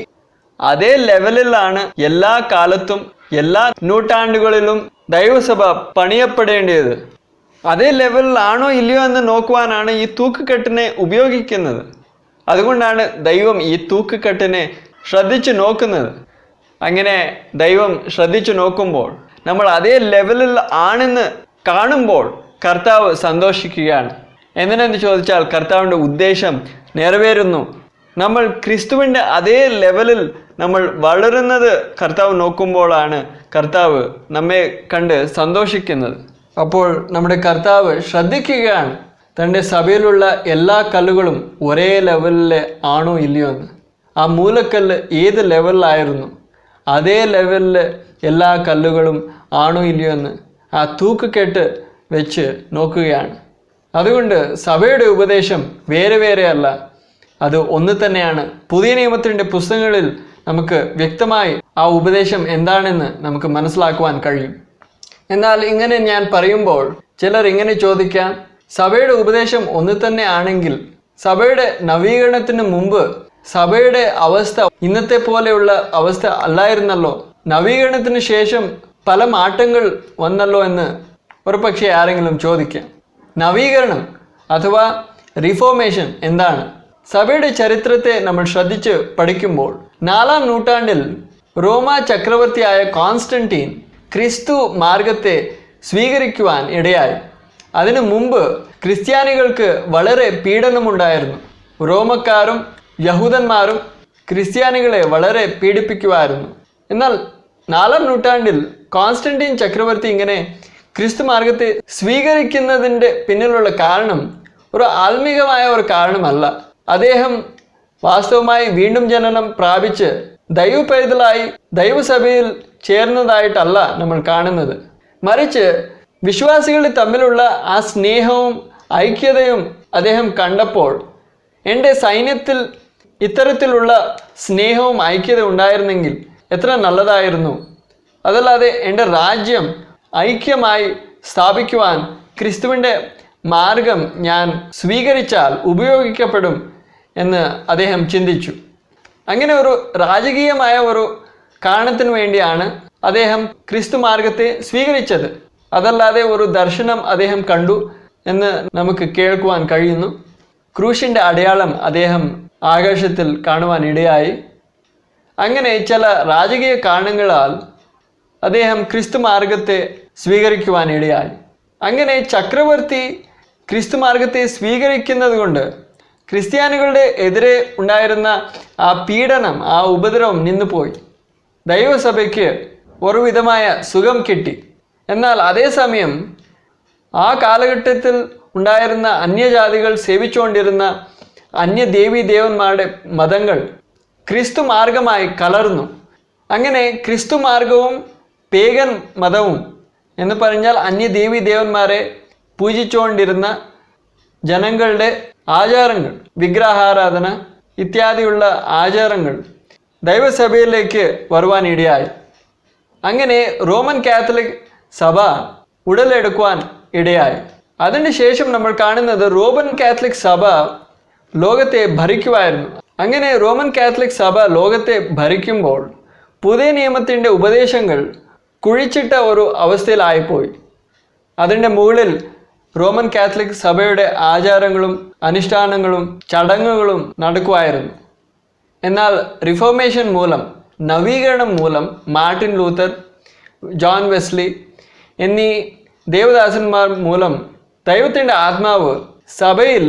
അതേ ലെവലിലാണ് എല്ലാ കാലത്തും എല്ലാ നൂറ്റാണ്ടുകളിലും ദൈവസഭ പണിയപ്പെടേണ്ടത്. അതേ ലെവലിലാണോ ഇല്ലയോ എന്ന് നോക്കുവാനാണ് ഈ തൂക്കുകെട്ടിനെ ഉപയോഗിക്കുന്നത്. അതുകൊണ്ടാണ് ദൈവം ഈ തൂക്കുകെട്ടിനെ ശ്രദ്ധിച്ചു നോക്കുന്നത്. അങ്ങനെ ദൈവം ശ്രദ്ധിച്ചു നോക്കുമ്പോൾ നമ്മൾ അതേ ലെവലിൽ ആണെന്ന് കാണുമ്പോൾ കർത്താവ് സന്തോഷിക്കുകയാണ്. എന്തിനെന്ന് ചോദിച്ചാൽ കർത്താവിൻ്റെ ഉദ്ദേശം നിറവേറുന്നു. നമ്മൾ ക്രിസ്തുവിൻ്റെ അതേ ലെവലിൽ നമ്മൾ വളരുന്നത് കർത്താവ് നോക്കുമ്പോഴാണ് കർത്താവ് നമ്മെ കണ്ട് സന്തോഷിക്കുന്നത്. അപ്പോൾ നമ്മുടെ കർത്താവ് ശ്രദ്ധിക്കുകയാണ് തൻ്റെ സഭയിലുള്ള എല്ലാ കല്ലുകളും ഒരേ ലെവലിൽ ആണോ ഇല്ലയോ എന്ന്. ആ മൂലക്കല്ല് ഏത് ലെവലിലായിരുന്നു അതേ ലെവലിൽ എല്ലാ കല്ലുകളും ആണോ ഇല്ലയോ എന്ന് ആ തൂക്കുകെട്ട് വെച്ച് നോക്കുകയാണ്. അതുകൊണ്ട് സഭയുടെ ഉപദേശം വേറെ വേറെ അല്ല, അത് ഒന്ന് തന്നെയാണ്. പുതിയ നിയമത്തിൻ്റെ പുസ്തകങ്ങളിൽ നമുക്ക് വ്യക്തമായി ആ ഉപദേശം എന്താണെന്ന് നമുക്ക് മനസ്സിലാക്കുവാൻ കഴിയും. എന്നാൽ ഇങ്ങനെ ഞാൻ പറയുമ്പോൾ ചിലർ ഇങ്ങനെ ചോദിക്കാം, സഭയുടെ ഉപദേശം ഒന്ന് തന്നെ ആണെങ്കിൽ സഭയുടെ നവീകരണത്തിന് മുമ്പ് സഭയുടെ അവസ്ഥ ഇന്നത്തെ പോലെയുള്ള അവസ്ഥ അല്ലായിരുന്നല്ലോ, നവീകരണത്തിന് ശേഷം പല മാറ്റങ്ങൾ വന്നല്ലോ എന്ന് ഒരുപക്ഷെ ആരെങ്കിലും ചോദിക്കാം. നവീകരണം അഥവാ റിഫോർമേഷൻ എന്താണ്? സഭയുടെ ചരിത്രത്തെ നമ്മൾ ശ്രദ്ധിച്ച് പഠിക്കുമ്പോൾ 4-ാം നൂറ്റാണ്ടിൽ റോമ ചക്രവർത്തിയായ കോൺസ്റ്റന്റീൻ ക്രിസ്തു മാർഗത്തെ സ്വീകരിക്കുവാൻ ഇടയായി. അതിനു മുമ്പ് ക്രിസ്ത്യാനികൾക്ക് വളരെ പീഡനമുണ്ടായിരുന്നു. റോമക്കാരും യഹൂദന്മാരും ക്രിസ്ത്യാനികളെ വളരെ പീഡിപ്പിക്കുമായിരുന്നു. എന്നാൽ 4-ാം നൂറ്റാണ്ടിൽ കോൺസ്റ്റന്റീൻ ചക്രവർത്തി ഇങ്ങനെ ക്രിസ്തു മാർഗത്തെ സ്വീകരിക്കുന്നതിൻ്റെ പിന്നിലുള്ള കാരണം ഒരു ആത്മീകമായ ഒരു കാരണമല്ല. അദ്ദേഹം വാസ്തവമായി വീണ്ടും ജനനം പ്രാപിച്ച് ദൈവപൈതലായി ദൈവസഭയിൽ ചേർന്നതായിട്ടല്ല നമ്മൾ കാണുന്നത്. മറിച്ച് വിശ്വാസികൾ തമ്മിലുള്ള ആ സ്നേഹവും ഐക്യതയും അദ്ദേഹം കണ്ടപ്പോൾ, എൻ്റെ സൈന്യത്തിൽ ഇത്തരത്തിലുള്ള സ്നേഹവും ഐക്യത ഉണ്ടായിരുന്നെങ്കിൽ എത്ര നല്ലതായിരുന്നു. അതല്ലാതെ എൻ്റെ രാജ്യം ഐക്യമായി സ്ഥാപിക്കുവാൻ ക്രിസ്തുവിൻ്റെ മാർഗം ഞാൻ സ്വീകരിച്ചാൽ ഉപയോഗിക്കപ്പെടും എന്ന് അദ്ദേഹം ചിന്തിച്ചു. അങ്ങനെ ഒരു രാജകീയമായ ഒരു കാരണത്തിന് വേണ്ടിയാണ് അദ്ദേഹം ക്രിസ്തു മാർഗത്തെ സ്വീകരിച്ചത്. അതല്ലാതെ ഒരു ദർശനം അദ്ദേഹം കണ്ടു എന്ന് നമുക്ക് കേൾക്കുവാൻ കഴിയുന്നു. ക്രൂശിൻ്റെ അടയാളം അദ്ദേഹം ആകാശത്തിൽ കാണുവാൻ ഇടയായി. അങ്ങനെ ചില രാജകീയ കാരണങ്ങളാൽ അദ്ദേഹം ക്രിസ്തു മാർഗത്തെ സ്വീകരിക്കുവാൻ ഇടയായി. അങ്ങനെ ചക്രവർത്തി ക്രിസ്തു മാർഗത്തെ സ്വീകരിക്കുന്നത് കൊണ്ട് ക്രിസ്ത്യാനികളുടെ എതിരെ ഉണ്ടായിരുന്ന ആ പീഡനം, ആ ഉപദ്രവം നിന്നുപോയി. ദൈവസഭയ്ക്ക് ഒരുവിധമായ സുഖം കിട്ടി. എന്നാൽ അതേസമയം ആ കാലഘട്ടത്തിൽ ഉണ്ടായിരുന്ന അന്യജാതികൾ സേവിച്ചുകൊണ്ടിരുന്ന അന്യദേവീ ദേവന്മാരുടെ മതങ്ങൾ ക്രിസ്തു മാർഗമായി കലർന്നു. അങ്ങനെ ക്രിസ്തു മാർഗവും പേഗൻ മതവും എന്ന് പറഞ്ഞാൽ അന്യദേവീ ദേവന്മാരെ പൂജിച്ചുകൊണ്ടിരുന്ന ജനങ്ങളുടെ ആചാരങ്ങൾ, വിഗ്രഹാരാധന ഇത്യാദിയുള്ള ആചാരങ്ങൾ ദൈവസഭയിലേക്ക് വരുവാൻ ഇടയായി. അങ്ങനെ റോമൻ കാത്തലിക് സഭ ഉടലെടുക്കുവാൻ ഇടയായി. അതിനുശേഷം നമ്മൾ കാണുന്നത് റോമൻ കാത്തലിക് സഭ ലോകത്തെ ഭരിക്കുമായിരുന്നു. അങ്ങനെ റോമൻ കാത്തലിക് സഭ ലോകത്തെ ഭരിക്കുമ്പോൾ പുതിയ നിയമത്തിൻ്റെ ഉപദേശങ്ങൾ കുഴിച്ചിട്ട ഒരു അവസ്ഥയിലായിപ്പോയി. അതിൻ്റെ മുകളിൽ റോമൻ കാത്തലിക് സഭയുടെ ആചാരങ്ങളും അനുഷ്ഠാനങ്ങളും ചടങ്ങുകളും നടക്കുമായിരുന്നു. എന്നാൽ റിഫോർമേഷൻ മൂലം, നവീകരണം മൂലം മാർട്ടിൻ ലൂത്തർ, ജോൺ വെസ്ലി എന്നീ ദേവദാസന്മാർ മൂലം ദൈവത്തിൻ്റെ ആത്മാവ് സഭയിൽ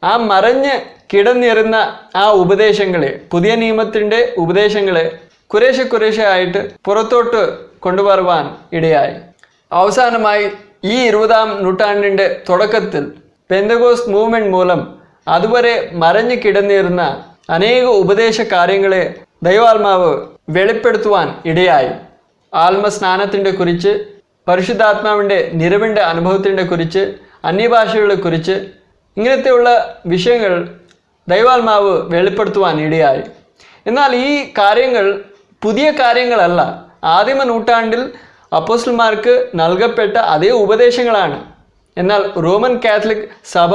ആ മറഞ്ഞ് കിടന്നിരുന്ന ആ ഉപദേശങ്ങളെ, പുതിയ നിയമത്തിൻ്റെ ഉപദേശങ്ങളെ കുറേശ്ശെ ആയിട്ട് പുറത്തോട്ട് കൊണ്ടുവരുവാൻ ഇടയായി. അവസാനമായി ഈ 20-ാം നൂറ്റാണ്ടിൻ്റെ തുടക്കത്തിൽ പെന്തകോസ്റ്റ് മൂവ്മെൻറ്റ് മൂലം അതുവരെ മറഞ്ഞു കിടന്നിരുന്ന അനേക ഉപദേശ കാര്യങ്ങളെ ദൈവാത്മാവ് വെളിപ്പെടുത്തുവാൻ ഇടയായി. ആത്മസ്നാനത്തിൻ്റെ കുറിച്ച്, പരിശുദ്ധാത്മാവിൻ്റെ നിറവിൻ്റെ അനുഭവത്തിൻ്റെ കുറിച്ച്, അന്യഭാഷകളെ കുറിച്ച്, ഇങ്ങനത്തെയുള്ള വിഷയങ്ങൾ ദൈവാത്മാവ് വെളിപ്പെടുത്തുവാൻ ഇടയായി. എന്നാൽ ഈ കാര്യങ്ങൾ പുതിയ കാര്യങ്ങളല്ല. ആദിമ നൂറ്റാണ്ടിൽ അപ്പോസ്റ്റലന്മാർക്ക് നൽകപ്പെട്ട അതേ ഉപദേശങ്ങളാണ്. എന്നാൽ റോമൻ കാത്തലിക് സഭ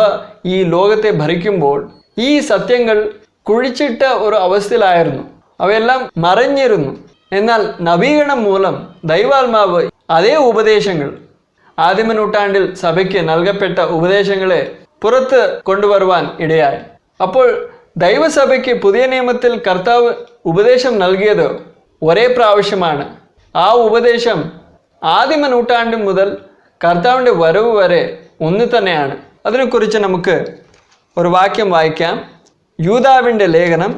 ഈ ലോകത്തെ ഭരിക്കുമ്പോൾ ഈ സത്യങ്ങൾ കുഴിച്ചിട്ട ഒരു അവസ്ഥയിലായിരുന്നു. അവയെല്ലാം മറഞ്ഞിരുന്നു. എന്നാൽ നവീകരണം മൂലം ദൈവാത്മാവ് അതേ ഉപദേശങ്ങൾ, ആദിമ നൂറ്റാണ്ടിൽ സഭയ്ക്ക് നൽകപ്പെട്ട ഉപദേശങ്ങളെ പുറത്ത് കൊണ്ടുവരുവാൻ ഇടയായി. അപ്പോൾ ദൈവസഭയ്ക്ക് പുതിയ നിയമത്തിൽ കർത്താവ് ഉപദേശം നൽകിയത് ഒരേ പ്രാവശ്യമാണ്. ആ ഉപദേശം ആദിമ നൂറ്റാണ്ട് മുതൽ കർത്താവിൻ്റെ വരവ് വരെ ഒന്ന് തന്നെയാണ്. അതിനെക്കുറിച്ച് നമുക്ക് ഒരു വാക്യം വായിക്കാം. യൂദാവിൻ്റെ ലേഖനം,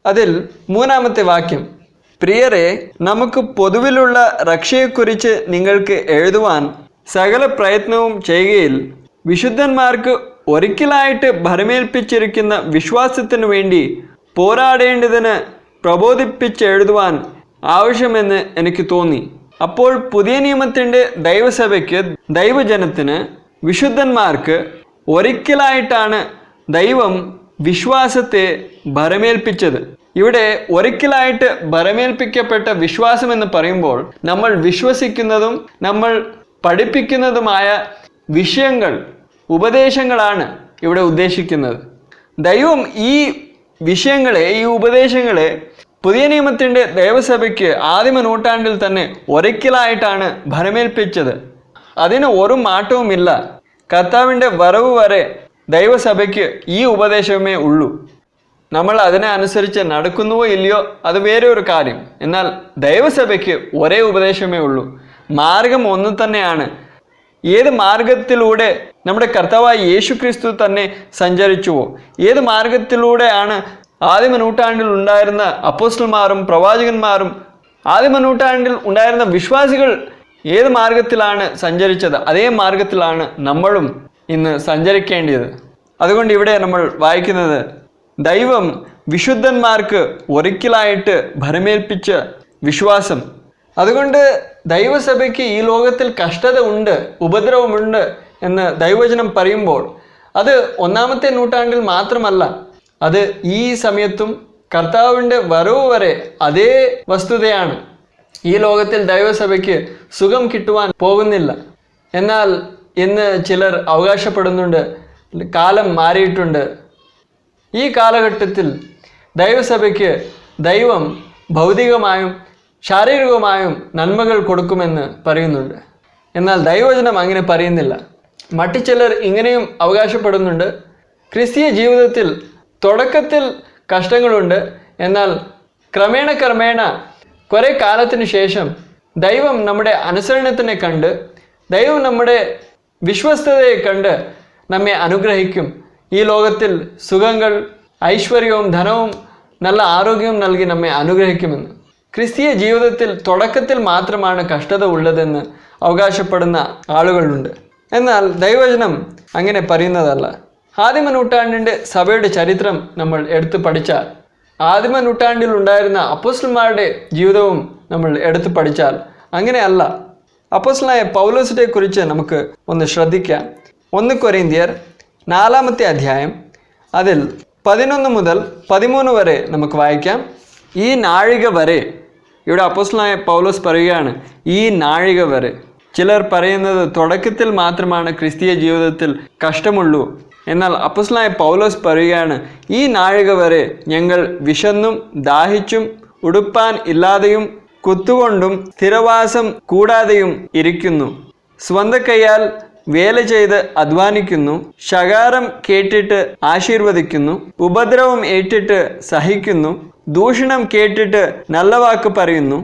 അതിൽ 3-ാമത്തെ വാക്യം: പ്രിയരെ, നമുക്ക് പൊതുവിലുള്ള രക്ഷയെക്കുറിച്ച് നിങ്ങൾക്ക് എഴുതുവാൻ സകല പ്രയത്നവും ചെയ്യുകയിൽ വിശുദ്ധന്മാർക്ക് ഒരിക്കലായിട്ട് ഭരമേൽപ്പിച്ചിരിക്കുന്ന വിശ്വാസത്തിനു വേണ്ടി പോരാടേണ്ടതിന് പ്രബോധിപ്പിച്ചെഴുതുവാൻ ആവശ്യമെന്ന് എനിക്ക് തോന്നി. അപ്പോൾ പുതിയ നിയമത്തിൻ്റെ ദൈവസഭയ്ക്ക്, ദൈവജനത്തിന്, വിശുദ്ധന്മാർക്ക് ഒരിക്കലായിട്ടാണ് ദൈവം വിശ്വാസത്തെ ഭരമേൽപ്പിച്ചത്. ഇവിടെ ഒരിക്കലായിട്ട് ഭരമേൽപ്പിക്കപ്പെട്ട വിശ്വാസം എന്ന് പറയുമ്പോൾ നമ്മൾ വിശ്വസിക്കുന്നതും നമ്മൾ പഠിപ്പിക്കുന്നതുമായ വിഷയങ്ങൾ, ഉപദേശങ്ങളാണ് ഇവിടെ ഉദ്ദേശിക്കുന്നത്. ദൈവം ഈ വിഷയങ്ങളെ, ഈ ഉപദേശങ്ങളെ പുതിയ നിയമത്തിൻ്റെ ദൈവസഭയ്ക്ക് ആദിമ നൂറ്റാണ്ടിൽ തന്നെ ഒരിക്കലായിട്ടാണ് ഭരമേൽപ്പിച്ചത്. അതിന് ഒരു മാറ്റവുമില്ല. കർത്താവിൻ്റെ വരവ് വരെ ദൈവസഭയ്ക്ക് ഈ ഉപദേശമേ ഉള്ളൂ. നമ്മൾ അതിനെ അനുസരിച്ച് നടക്കുന്നുവോ ഇല്ലയോ അത് വേറെ ഒരു കാര്യം. എന്നാൽ ദൈവസഭയ്ക്ക് ഒരേ ഉപദേശമേ ഉള്ളൂ. മാർഗം ഒന്ന് തന്നെയാണ്. ഏത് മാർഗത്തിലൂടെ നമ്മുടെ കർത്താവായ യേശു ക്രിസ്തു തന്നെ സഞ്ചരിച്ചുവോ, ഏത് മാർഗത്തിലൂടെയാണ് ആദിമ നൂറ്റാണ്ടിൽ ഉണ്ടായിരുന്ന അപ്പോസ്തലന്മാരും പ്രവാചകന്മാരും ആദിമ നൂറ്റാണ്ടിൽ ഉണ്ടായിരുന്ന വിശ്വാസികൾ ഏത് മാർഗത്തിലാണ് സഞ്ചരിച്ചത്, അതേ മാർഗത്തിലാണ് നമ്മളും ഇന്ന് സഞ്ചരിക്കേണ്ടത്. അതുകൊണ്ട് ഇവിടെ നമ്മൾ വായിക്കുന്നത് ദൈവം വിശുദ്ധന്മാർക്ക് ഒരിക്കലായിട്ട് ഭരമേൽപ്പിച്ച വിശ്വാസം. അതുകൊണ്ട് ദൈവസഭയ്ക്ക് ഈ ലോകത്തിൽ കഷ്ടത ഉണ്ട്, ഉപദ്രവമുണ്ട് എന്ന് ദൈവവചനം പറയുമ്പോൾ അത് ഒന്നാമത്തെ നൂറ്റാണ്ടിൽ മാത്രമല്ല, അത് ഈ സമയത്തും കർത്താവിൻ്റെ വരവ് വരെ അതേ വസ്തുതയാണ്. ഈ ലോകത്തിൽ ദൈവസഭയ്ക്ക് സുഖം കിട്ടുവാൻ പോകുന്നില്ല. എന്നാൽ ഇന്ന് ചിലർ അവകാശപ്പെടുന്നുണ്ട് കാലം മാറിയിട്ടുണ്ട്. ഈ കാലഘട്ടത്തിൽ ദൈവസഭയ്ക്ക് ദൈവം ഭൗതികമായും ശാരീരികമായും നന്മകൾ കൊടുക്കുമെന്ന് പറയുന്നുണ്ട്. എന്നാൽ ദൈവവചനം അങ്ങനെ പറയുന്നില്ല. മറ്റു ചിലർ ഇങ്ങനെയും അവകാശപ്പെടുന്നുണ്ട്, ക്രിസ്തീയ ജീവിതത്തിൽ തുടക്കത്തിൽ കഷ്ടങ്ങളുണ്ട്, എന്നാൽ ക്രമേണ കുറേ കാലത്തിന് ശേഷം ദൈവം നമ്മുടെ അനുസരണത്തിനെ കണ്ട്, ദൈവം നമ്മുടെ വിശ്വസ്തതയെ കണ്ട് നമ്മെ അനുഗ്രഹിക്കും. ഈ ലോകത്തിൽ സുഖങ്ങൾ, ഐശ്വര്യവും ധനവും നല്ല ആരോഗ്യവും നൽകി നമ്മെ അനുഗ്രഹിക്കുമെന്ന്. ക്രിസ്തീയ ജീവിതത്തിൽ തുടക്കത്തിൽ മാത്രമാണ് കഷ്ടത ഉള്ളതെന്ന് അവകാശപ്പെടുന്ന ആളുകളുണ്ട്. എന്നാൽ ദൈവവചനം അങ്ങനെ പറയുന്നതല്ല. ആദിമ നൂറ്റാണ്ടിൻ്റെ സഭയുടെ ചരിത്രം നമ്മൾ എടുത്തു പഠിച്ചാൽ, ആദിമ നൂറ്റാണ്ടിൽ ഉണ്ടായിരുന്ന അപ്പോസ്തലന്മാരുടെ ജീവിതവും നമ്മൾ എടുത്തു പഠിച്ചാൽ അങ്ങനെയല്ല. അപ്പോസ്തലനായ പൗലോസിനെ കുറിച്ച് നമുക്ക് ഒന്ന് ശ്രദ്ധിക്കാം. 1 കൊരിന്ത്യർ 4-ാമത്തെ അധ്യായം അതിൽ 11 മുതൽ 13 വരെ നമുക്ക് വായിക്കാം. ഈ നാഴിക വരെ, ഇവിടെ അപ്പോസ്തലനായ പൗലോസ് പറയുകയാണ്, ഈ നാഴിക വരെ. ചിലർ പറയുന്നത് തുടക്കത്തിൽ മാത്രമാണ് ക്രിസ്തീയ ജീവിതത്തിൽ കഷ്ടമുള്ളൂ. എന്നാൽ അപ്പോസ്തലനായ പൗലോസ് പറയുകയാണ്, ഈ നാഴിക വരെ ഞങ്ങൾ വിശന്നും ദാഹിച്ചും ഉടുപ്പാൻ ഇല്ലാതെയും കുത്തുകൊണ്ടും സ്ഥിരവാസം കൂടാതെയും ഇരിക്കുന്നു. സ്വന്തം കൈയാൽ വേല ചെയ്ത് അധ്വാനിക്കുന്നു. ശകാരം കേട്ടിട്ട് ആശീർവദിക്കുന്നു. ഉപദ്രവം ഏറ്റിട്ട് സഹിക്കുന്നു. ദൂഷണം കേട്ടിട്ട് നല്ല വാക്ക് പറയുന്നു.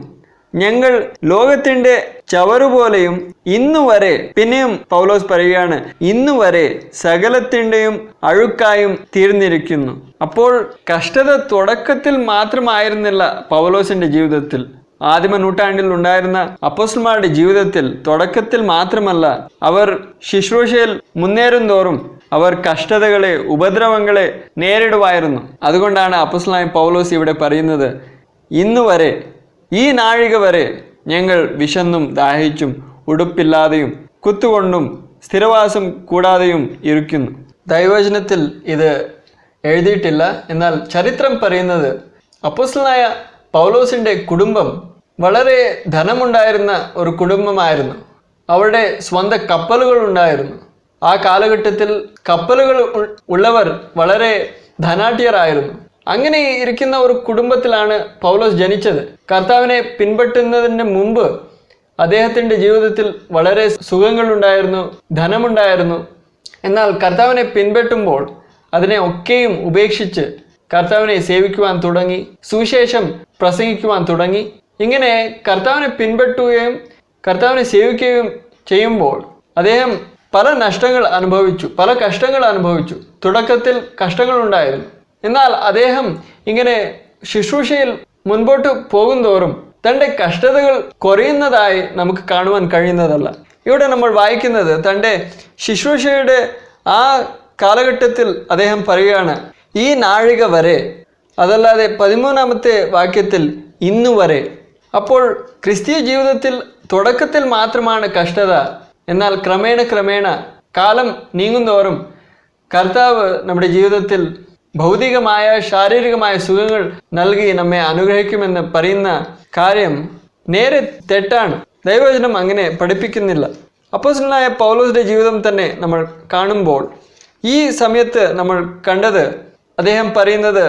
ഞങ്ങൾ ലോകത്തിൻ്റെ ചവറുപോലെയും ഇന്നുവരെ, പിന്നെയും പൗലോസ് പറയുകയാണ്, ഇന്നുവരെ സകലത്തിൻ്റെയും അഴുക്കായും തീർന്നിരിക്കുന്നു. അപ്പോൾ കഷ്ടത തുടക്കത്തിൽ മാത്രമായിരുന്നില്ല പൗലോസിൻ്റെ ജീവിതത്തിൽ. ആദിമ നൂറ്റാണ്ടിൽ ഉണ്ടായിരുന്ന അപ്പോസ്തലന്മാരുടെ ജീവിതത്തിൽ തുടക്കത്തിൽ മാത്രമല്ല, അവർ ശുശ്രൂഷയിൽ മുന്നേറും തോറും അവർ കഷ്ടതകളെ, ഉപദ്രവങ്ങളെ നേരിടുമായിരുന്നു. അതുകൊണ്ടാണ് അപ്പോസ്തലനായ പൗലോസ് ഇവിടെ പറയുന്നത്, ഇന്നുവരെ, ഈ നാഴിക വരെ ഞങ്ങൾ വിശന്നും ദാഹിച്ചും ഉടുപ്പില്ലാതെയും കുത്തുകൊണ്ടും സ്ഥിരവാസം കൂടാതെയും ഇരിക്കുന്നു. ദൈവവചനത്തിൽ ഇത് എഴുതിയിട്ടില്ല. എന്നാൽ ചരിത്രം പറയുന്നത് അപ്പോസ്തലനായ പൗലോസിൻ്റെ കുടുംബം വളരെ ധനമുണ്ടായിരുന്ന ഒരു കുടുംബമായിരുന്നു. അവരുടെ സ്വന്തം കപ്പലുകൾ ഉണ്ടായിരുന്നു. ആ കാലഘട്ടത്തിൽ കപ്പലുകൾ ഉള്ളവർ വളരെ ധനാഢ്യരായിരുന്നു. അങ്ങനെ ഇരിക്കുന്ന ഒരു കുടുംബത്തിലാണ് പൗലോസ് ജനിച്ചത്. കർത്താവിനെ പിൻപറ്റുന്നതിന് മുമ്പ് അദ്ദേഹത്തിൻ്റെ ജീവിതത്തിൽ വളരെ സുഖങ്ങളുണ്ടായിരുന്നു, ധനമുണ്ടായിരുന്നു. എന്നാൽ കർത്താവിനെ പിൻപറ്റുമ്പോൾ അതിനെ ഒക്കെയും ഉപേക്ഷിച്ച് കർത്താവിനെ സേവിക്കുവാൻ തുടങ്ങി, സുവിശേഷം പ്രസംഗിക്കുവാൻ തുടങ്ങി. ഇങ്ങനെ കർത്താവിനെ പിൻപറ്റുകയും കർത്താവിനെ സേവിക്കുകയും ചെയ്യുമ്പോൾ അദ്ദേഹം പല നഷ്ടങ്ങൾ അനുഭവിച്ചു, പല കഷ്ടങ്ങൾ അനുഭവിച്ചു. തുടക്കത്തിൽ കഷ്ടങ്ങളുണ്ടായിരുന്നു. എന്നാൽ അദ്ദേഹം ഇങ്ങനെ ശുശ്രൂഷയിൽ മുൻപോട്ട് പോകുന്തോറും തൻ്റെ കഷ്ടതകൾ കുറയുന്നതായി നമുക്ക് കാണുവാൻ കഴിയുന്നതല്ല. ഇവിടെ നമ്മൾ വായിക്കുന്നത് തൻ്റെ ശുശ്രൂഷയുടെ ആ കാലഘട്ടത്തിൽ അദ്ദേഹം പറയുകയാണ്, ഈ നാഴിക വരെ, അതല്ലാതെ 13-ാമത്തെ വാക്യത്തിൽ ഇന്നുവരെ. അപ്പോൾ ക്രിസ്തീയ ജീവിതത്തിൽ തുടക്കത്തിൽ മാത്രമാണ് കഷ്ടത. എന്നാൽ ക്രമേണ കാലം നീങ്ങുന്തോറും കർത്താവ് നമ്മുടെ ജീവിതത്തിൽ ഭൗതികമായ ശാരീരികമായ സുഖങ്ങൾ നൽകി നമ്മെ അനുഗ്രഹിക്കുമെന്ന് പറയുന്ന കാര്യം നേരെ തെറ്റാണ്. ദൈവവചനം അങ്ങനെ പഠിപ്പിക്കുന്നില്ല. അപ്പോസ്തലനായ പൗലോസിന്റെ ജീവിതം തന്നെ നമ്മൾ കാണുമ്പോൾ ഈ സമയത്ത് നമ്മൾ കണ്ടത് അദ്ദേഹം പറയുന്നത്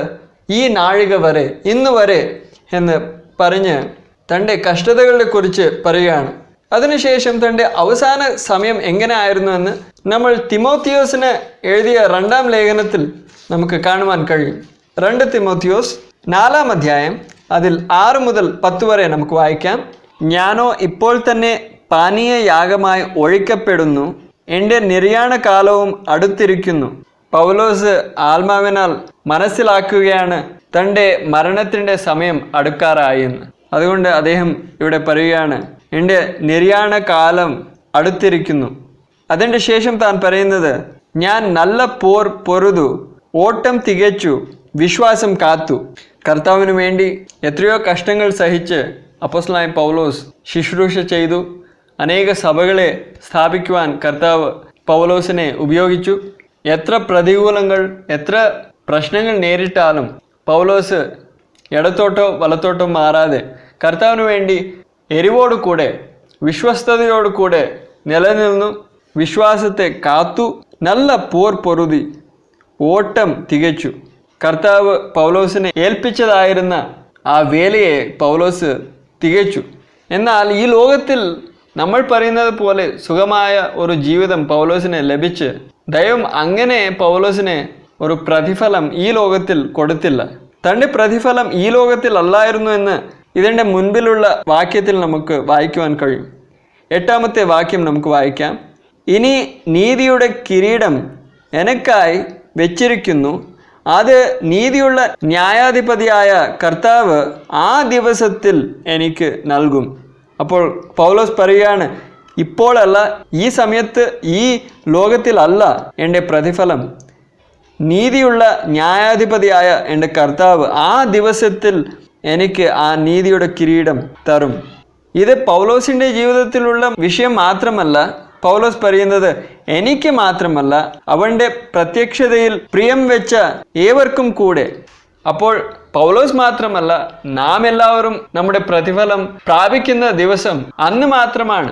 ഈ നാഴിക വരെ, ഇന്ന് വരെ എന്ന് പറഞ്ഞ് തൻ്റെ കഷ്ടതകളെ കുറിച്ച് പറയുകയാണ്. അതിനുശേഷം തൻ്റെ അവസാന സമയം എങ്ങനെ ആയിരുന്നു എന്ന് നമ്മൾ തിമോത്തിയോസിന് എഴുതിയ 2-ാം ലേഖനത്തിൽ നമുക്ക് കാണുവാൻ കഴിയും. 2 തിമോത്തിയോസ് 4-ാം അധ്യായം അതിൽ 6 മുതൽ 10 വരെ നമുക്ക് വായിക്കാം. ഞാനോ ഇപ്പോൾ തന്നെ പാനീയ യാഗമായി ഒഴിക്കപ്പെടുന്നു, എൻ്റെ നിര്യാണ കാലവും അടുത്തിരിക്കുന്നു. പൗലോസ് ആത്മാവിനാൽ മനസ്സിലാക്കുകയാണ് തൻ്റെ മരണത്തിൻ്റെ സമയം അടുക്കാറായി എന്ന്. അതുകൊണ്ട് അദ്ദേഹം ഇവിടെ പറയുകയാണ്, എൻ്റെ നിര്യാണ കാലം അടുത്തിരിക്കുന്നു. അതിൻ്റെ ശേഷം താൻ പറയുന്നത്, ഞാൻ നല്ല പോർ പൊരുതു, ഓട്ടം തികച്ചു, വിശ്വാസം കാത്തു. കർത്താവിന് വേണ്ടി എത്രയോ കഷ്ടങ്ങൾ സഹിച്ച് അപ്പോസ്തലനായ പൗലോസ് ശുശ്രൂഷ ചെയ്തു. അനേക സഭകളെ സ്ഥാപിക്കുവാൻ കർത്താവ് പൗലോസിനെ ഉപയോഗിച്ചു. എത്ര പ്രതികൂലങ്ങൾ, എത്ര പ്രശ്നങ്ങൾ നേരിട്ടാലും പൗലോസ് ഇടത്തോട്ടോ വലത്തോട്ടോ മാറാതെ കർത്താവിന് വേണ്ടി എരിവോടു കൂടെ വിശ്വസ്തയോടു കൂടെ നിലനിന്നു, വിശ്വാസത്തെ കാത്തു, നല്ല പോർ പൊരുതി, ഓട്ടം തികച്ചു. കർത്താവ് പൗലോസിനെ ഏൽപ്പിച്ചതായിരുന്ന ആ വേലയെ പൗലോസ് തികച്ചു. എന്നാൽ ഈ ലോകത്തിൽ നമ്മൾ പറയുന്നത് പോലെ സുഖമായ ഒരു ജീവിതം പൗലോസിന് ലഭിച്ച് ദൈവം അങ്ങനെ പൗലോസിനെ ഒരു പ്രതിഫലം ഈ ലോകത്തിൽ കൊടുത്തില്ല. തൻ്റെ പ്രതിഫലം ഈ ലോകത്തിൽ അല്ലായിരുന്നു എന്ന് ഇതിൻ്റെ മുൻപിലുള്ള വാക്യത്തിൽ നമുക്ക് വായിക്കുവാൻ കഴിയും. 8-ാമത്തെ വാക്യം നമുക്ക് വായിക്കാം. ഇനി നീതിയുടെ കിരീടം എനിക്കായി വെച്ചിരിക്കുന്നു, അത് നീതിയുള്ള ന്യായാധിപതിയായ കർത്താവ് ആ ദിവസത്തിൽ എനിക്ക് നൽകും. അപ്പോൾ പൗലോസ് പറയുകയാണ്, ഇപ്പോഴല്ല, ഈ സമയത്ത്, ഈ ലോകത്തിലല്ല എൻ്റെ പ്രതിഫലം. നീതിയുള്ള ന്യായാധിപതിയായ എൻ്റെ കർത്താവ് ആ ദിവസത്തിൽ എനിക്ക് ആ നീതിയുടെ കിരീടം തരും. ഇത് പൗലോസിൻ്റെ ജീവിതത്തിലുള്ള വിഷയം മാത്രമല്ല. പൗലോസ് പറയുന്നത് എനിക്ക് മാത്രമല്ല, അവൻ്റെ പ്രത്യക്ഷതയിൽ പ്രിയം വെച്ച ഏവർക്കും കൂടെ. അപ്പോൾ പൗലോസ് മാത്രമല്ല, നാം എല്ലാവരും നമ്മുടെ പ്രതിഫലം പ്രാപിക്കുന്ന ദിവസം അന്ന് മാത്രമാണ്.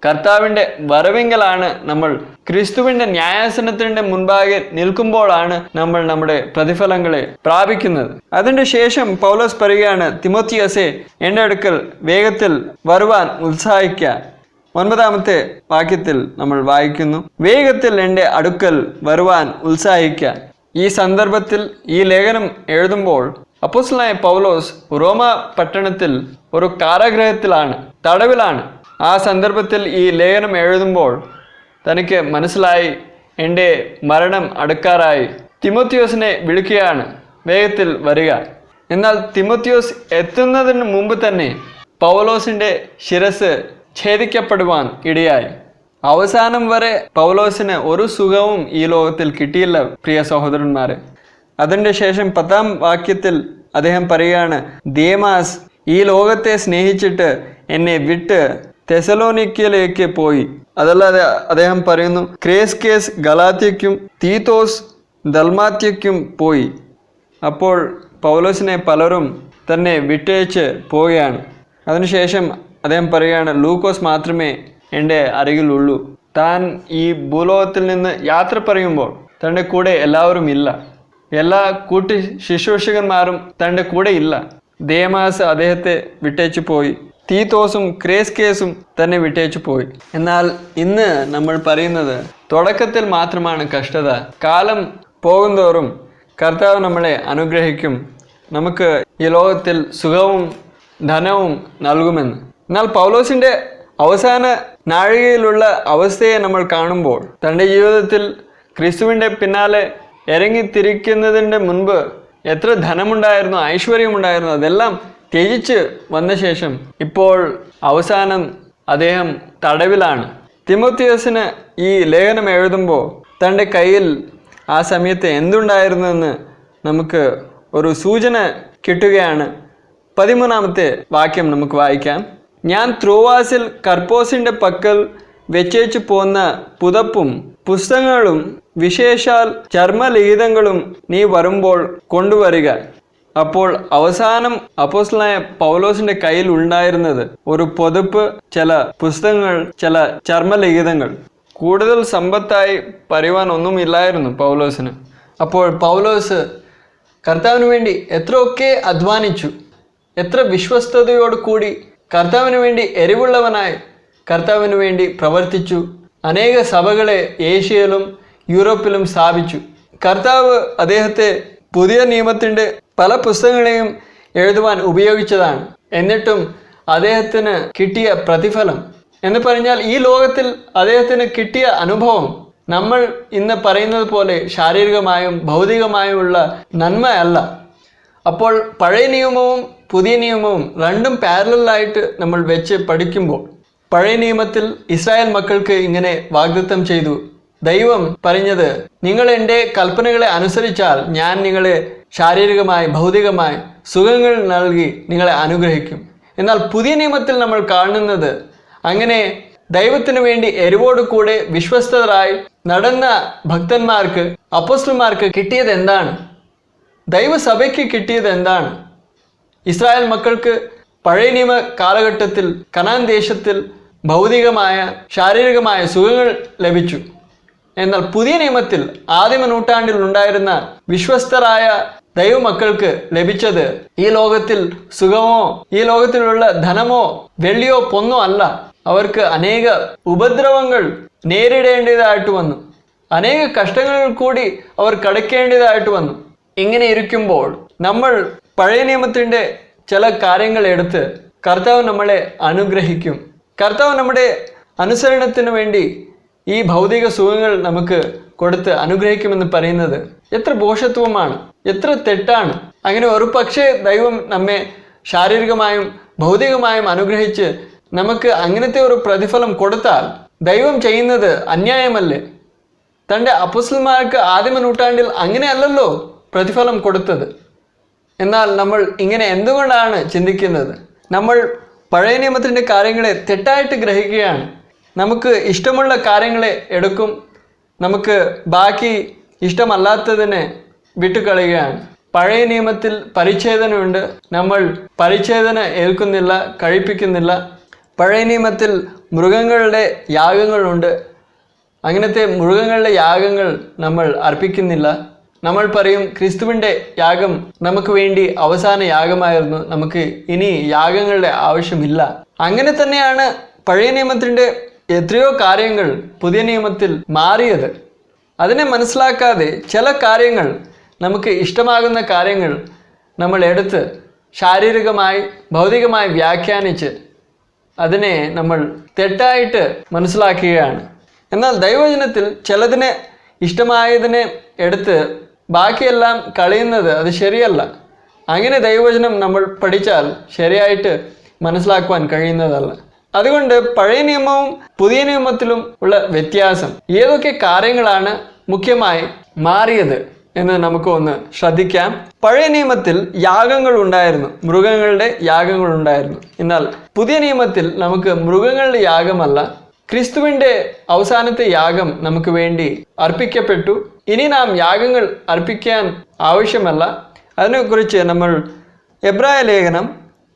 കർത്താവിൻ്റെ വരവെങ്കിലാണ് നമ്മൾ ക്രിസ്തുവിൻ്റെ ന്യായാസനത്തിൻ്റെ മുൻപാകെ നിൽക്കുമ്പോഴാണ് നമ്മൾ നമ്മുടെ പ്രതിഫലങ്ങളെ പ്രാപിക്കുന്നത്. അതിൻ്റെ ശേഷം പൗലോസ് പറയുകയാണ്, തിമോത്തിയോസേ, എൻ്റെ അടുക്കൽ വേഗത്തിൽ വരുവാൻ ഉത്സാഹിക്കുക. 9-ാമത്തെ വാക്യത്തിൽ നമ്മൾ വായിക്കുന്നു, വേഗത്തിൽ എൻ്റെ അടുക്കൽ വരുവാൻ ഉത്സാഹിക്കുക. ഈ സന്ദർഭത്തിൽ ഈ ലേഖനം എഴുതുമ്പോൾ അപ്പോസ്തലനായ പൗലോസ് റോമ പട്ടണത്തിൽ ഒരു കാരാഗൃഹത്തിലാണ്, തടവിലാണ്. ആ സന്ദർഭത്തിൽ ഈ ലേഖനം എഴുതുമ്പോൾ തനിക്ക് മനസ്സിലായി, എൻ്റെ മരണം അടുക്കാറായി. തിമോത്തിയോസിനെ വിളിക്കുകയാണ്, വേഗത്തിൽ വരിക. എന്നാൽ തിമോത്തിയോസ് എത്തുന്നതിന് മുമ്പ് തന്നെ പൗലോസിൻ്റെ ശിരസ് ഛേദിക്കപ്പെടുവാൻ ഇടയായി. അവസാനം വരെ പൗലോസിന് ഒരു സുഖവും ഈ ലോകത്തിൽ കിട്ടിയില്ല, പ്രിയ സഹോദരന്മാരെ. അതിൻ്റെ ശേഷം 10-ാം വാക്യത്തിൽ അദ്ദേഹം പറയുകയാണ്, ദേമാസ് ഈ ലോകത്തെ സ്നേഹിച്ചിട്ട് എന്നെ വിട്ട് തെസലോനിക്കയിലേക്ക് പോയി. അതല്ലാതെ അദ്ദേഹം പറയുന്നു, ക്രേസ്കേസ് ഗലാത്യയ്ക്കും തീത്തോസ് ദൽമാത്യയ്ക്കും പോയി. അപ്പോൾ പൗലോസിനെ പലരും തന്നെ വിട്ടയച്ച് പോവുകയാണ്. അതിനുശേഷം അദ്ദേഹം പറയുകയാണ്, ലൂക്കോസ് മാത്രമേ എൻ്റെ അരികിലുള്ളൂ. താൻ ഈ ഭൂലോകത്തിൽ നിന്ന് യാത്ര പറയുമ്പോൾ തൻ്റെ കൂടെ എല്ലാവരും ഇല്ല. എല്ലാ കൂട്ടി ശുശ്രൂഷകന്മാരും തൻ്റെ കൂടെ ഇല്ല. ദേമാസ് അദ്ദേഹത്തെ വിട്ടേച്ചു പോയി. തീത്തോസും ക്രേസ്കേസും തന്നെ വിട്ടേച്ചു പോയി. എന്നാൽ ഇന്ന് നമ്മൾ പറയുന്നത് തുടക്കത്തിൽ മാത്രമാണ് കഷ്ടത. കാലം പോകുന്തോറും കർത്താവ് നമ്മളെ അനുഗ്രഹിക്കും, നമുക്ക് ഈ ലോകത്തിൽ സുഖവും ധനവും നൽകുമെന്ന്. എന്നാൽ പൗലോസിൻ്റെ അവസാന നാഴികയിലുള്ള അവസ്ഥയെ നമ്മൾ കാണുമ്പോൾ തൻ്റെ ജീവിതത്തിൽ ക്രിസ്തുവിൻ്റെ പിന്നാലെ ഇറങ്ങിത്തിരിക്കുന്നതിൻ്റെ മുൻപ് എത്ര ധനമുണ്ടായിരുന്നു, ഐശ്വര്യമുണ്ടായിരുന്നു, അതെല്ലാം ത്യജിച്ച് വന്ന ശേഷം ഇപ്പോൾ അവസാനം അദ്ദേഹം തടവിലാണ്. തിമോത്തിയോസിന് ഈ ലേഖനം എഴുതുമ്പോൾ തൻ്റെ കയ്യിൽ ആ സമയത്ത് എന്തുണ്ടായിരുന്നെന്ന് നമുക്ക് ഒരു സൂചന കിട്ടുകയാണ്. 13-ാമത്തെ വാക്യം നമുക്ക് വായിക്കാം. ഞാൻ ത്രോവാസിൽ കർപ്പോസിൻ്റെ പക്കൽ വെച്ചേച്ചു പോന്ന പുതപ്പും പുസ്തകങ്ങളും വിശേഷാൽ ചർമ്മലിഖിതങ്ങളും നീ വരുമ്പോൾ കൊണ്ടുവരിക. അപ്പോൾ അവസാനം അപ്പോസ്തലനായ പൗലോസിന്റെ കയ്യിൽ ഉണ്ടായിരുന്നത് ഒരു പൊതുപ്പ്, ചില പുസ്തകങ്ങൾ, ചില ചർമ്മലിഖിതങ്ങൾ. കൂടുതൽ സമ്പത്തായി പറയുവാൻ ഒന്നുമില്ലായിരുന്നു പൗലോസിന്. അപ്പോൾ പൗലോസ് കർത്താവിന് വേണ്ടി എത്രയൊക്കെ അധ്വാനിച്ചു, എത്ര വിശ്വസ്തയോടു കൂടി കർത്താവിന് വേണ്ടി എരിവുള്ളവനായി കർത്താവിന് വേണ്ടി പ്രവർത്തിച്ചു. അനേക സഭകളെ ഏഷ്യയിലും യൂറോപ്പിലും സ്ഥാപിച്ചു. കർത്താവ് അദ്ദേഹത്തെ പുതിയ നിയമത്തിൻ്റെ പല പുസ്തകങ്ങളെയും എഴുതുവാൻ ഉപയോഗിച്ചതാണ്. എന്നിട്ടും അദ്ദേഹത്തിന് കിട്ടിയ പ്രതിഫലം എന്ന് പറഞ്ഞാൽ, ഈ ലോകത്തിൽ അദ്ദേഹത്തിന് കിട്ടിയ അനുഭവം നമ്മൾ ഇന്ന് പറയുന്നത് പോലെ ശാരീരികമായും ഭൗതികമായുമുള്ള നന്മയല്ല. അപ്പോൾ പഴയ നിയമവും പുതിയ നിയമവും രണ്ടും പാരലലായിട്ട് നമ്മൾ വെച്ച് പഠിക്കുമ്പോൾ, പഴയ നിയമത്തിൽ ഇസ്രായേൽ മക്കൾക്ക് ഇങ്ങനെ വാഗ്ദത്തം ചെയ്തു. ദൈവം പറഞ്ഞത്, നിങ്ങൾ എൻ്റെ കൽപ്പനകളെ അനുസരിച്ചാൽ ഞാൻ നിങ്ങളെ ശാരീരികമായി ഭൗതികമായി സുഖങ്ങൾ നൽകി നിങ്ങളെ അനുഗ്രഹിക്കും. എന്നാൽ പുതിയ നിയമത്തിൽ നമ്മൾ കാണുന്നത്, അങ്ങനെ ദൈവത്തിനു വേണ്ടി എരിവോടു കൂടെ വിശ്വസ്തരായി നടന്ന ഭക്തന്മാർക്ക്, അപ്പോസ്തലന്മാർക്ക് കിട്ടിയത് എന്താണ്? ദൈവസഭയ്ക്ക് കിട്ടിയത് എന്താണ്? ഇസ്രായേൽ മക്കൾക്ക് പഴയ നിയമ കാലഘട്ടത്തിൽ കനാൻ ദേശത്തിൽ ഭൗതികമായ ശാരീരികമായ സുഖങ്ങൾ ലഭിച്ചു. എന്നാൽ പുതിയ നിയമത്തിൽ ആദിമ നൂറ്റാണ്ടിൽ ഉണ്ടായിരുന്ന വിശ്വസ്തരായ ദൈവമക്കൾക്ക് ലഭിച്ചത് ഈ ലോകത്തിൽ സുഖമോ ഈ ലോകത്തിലുള്ള ധനമോ വെള്ളിയോ പൊന്നോ അല്ല. അവർക്ക് അനേക ഉപദ്രവങ്ങൾ നേരിടേണ്ടതായിട്ട് വന്നു. അനേക കഷ്ടങ്ങളിൽ കൂടി അവർ കടക്കേണ്ടതായിട്ട് വന്നു. ഇങ്ങനെ ഇരിക്കുമ്പോൾ നമ്മൾ പഴയ നിയമത്തിൻ്റെ ചില കാര്യങ്ങൾ എടുത്ത് കർത്താവ് നമ്മളെ അനുഗ്രഹിക്കും. കർത്താവ് നമ്മുടെ അനുസരണത്തിന് വേണ്ടി ഈ ഭൗതിക സുഖങ്ങൾ നമുക്ക് കൊടുത്ത് അനുഗ്രഹിക്കുമെന്ന് പറയുന്നത് എത്ര ഭോഷത്വമാണ്, എത്ര തെറ്റാണ്. അങ്ങനെ ഒരു പക്ഷേ ദൈവം നമ്മെ ശാരീരികമായും ഭൗതികമായും അനുഗ്രഹിച്ച് നമുക്ക് അങ്ങനത്തെ ഒരു പ്രതിഫലം കൊടുത്താൽ ദൈവം ചെയ്യുന്നത് അന്യായമല്ലേ? തൻ്റെ അപ്പോസ്തലന്മാർക്ക് ആദിമ നൂറ്റാണ്ടിൽ അങ്ങനെയല്ലല്ലോ പ്രതിഫലം കൊടുത്തത്. എന്നാൽ നമ്മൾ ഇങ്ങനെ എന്തുകൊണ്ടാണ് ചിന്തിക്കുന്നത്? നമ്മൾ പഴയ നിയമത്തിൻ്റെ കാര്യങ്ങളെ തെറ്റായിട്ട് ഗ്രഹിക്കുകയാണ്. നമുക്ക് ഇഷ്ടമുള്ള കാര്യങ്ങളെ എടുക്കും, നമുക്ക് ബാക്കി ഇഷ്ടമല്ലാത്തതിനെ വിട്ടുകളയുകയാണ്. പഴയ നിയമത്തിൽ പരിച്ഛേദനയുണ്ട്, നമ്മൾ പരിച്ഛേദന ഏൽക്കുന്നില്ല, കഴിപ്പിക്കുന്നില്ല. പഴയ നിയമത്തിൽ മൃഗങ്ങളുടെ യാഗങ്ങളുണ്ട്, അങ്ങനത്തെ മൃഗങ്ങളുടെ യാഗങ്ങൾ നമ്മൾ അർപ്പിക്കുന്നില്ല. നമ്മൾ പറയും ക്രിസ്തുവിൻ്റെ യാഗം നമുക്ക് വേണ്ടി അവസാന യാഗമായിരുന്നു, നമുക്ക് ഇനി യാഗങ്ങളുടെ ആവശ്യമില്ല. അങ്ങനെ തന്നെയാണ് പഴയ നിയമത്തിൻ്റെ എത്രയോ കാര്യങ്ങൾ പുതിയ നിയമത്തിൽ മാറിയത്. അതിനെ മനസ്സിലാക്കാതെ ചില കാര്യങ്ങൾ, നമുക്ക് ഇഷ്ടമാകുന്ന കാര്യങ്ങൾ നമ്മൾ എടുത്ത് ശാരീരികമായി ഭൗതികമായി വ്യാഖ്യാനിച്ച് അതിനെ നമ്മൾ തെറ്റായിട്ട് മനസ്സിലാക്കുകയാണ്. എന്നാൽ ദൈവവചനത്തിൽ ചിലതിനെ ഇഷ്ടമായതിനെ എടുത്ത് ബാക്കിയെല്ലാം കളയുന്നത് അത് ശരിയല്ല. അങ്ങനെ ദൈവവചനം നമ്മൾ പഠിച്ചാൽ ശരിയായിട്ട് മനസ്സിലാക്കുവാൻ കഴിയുന്നതല്ല. അതുകൊണ്ട് പഴയ നിയമവും പുതിയ നിയമത്തിലും ഉള്ള വ്യത്യാസം, ഏതൊക്കെ കാര്യങ്ങളാണ് മുഖ്യമായി മാറിയത് എന്ന് നമുക്ക് ഒന്ന് ശ്രദ്ധിക്കാം. പഴയ നിയമത്തിൽ യാഗങ്ങൾ ഉണ്ടായിരുന്നു, മൃഗങ്ങളുടെ യാഗങ്ങൾ ഉണ്ടായിരുന്നു. എന്നാൽ പുതിയ നിയമത്തിൽ നമുക്ക് മൃഗങ്ങളുടെ യാഗമല്ല, ക്രിസ്തുവിൻ്റെ അവസാനത്തെ യാഗം നമുക്ക് വേണ്ടി അർപ്പിക്കപ്പെട്ടു. ഇനി നാം യാഗങ്ങൾ അർപ്പിക്കാൻ ആവശ്യമല്ല. അതിനെക്കുറിച്ച് നമ്മൾ എബ്രായ ലേഖനം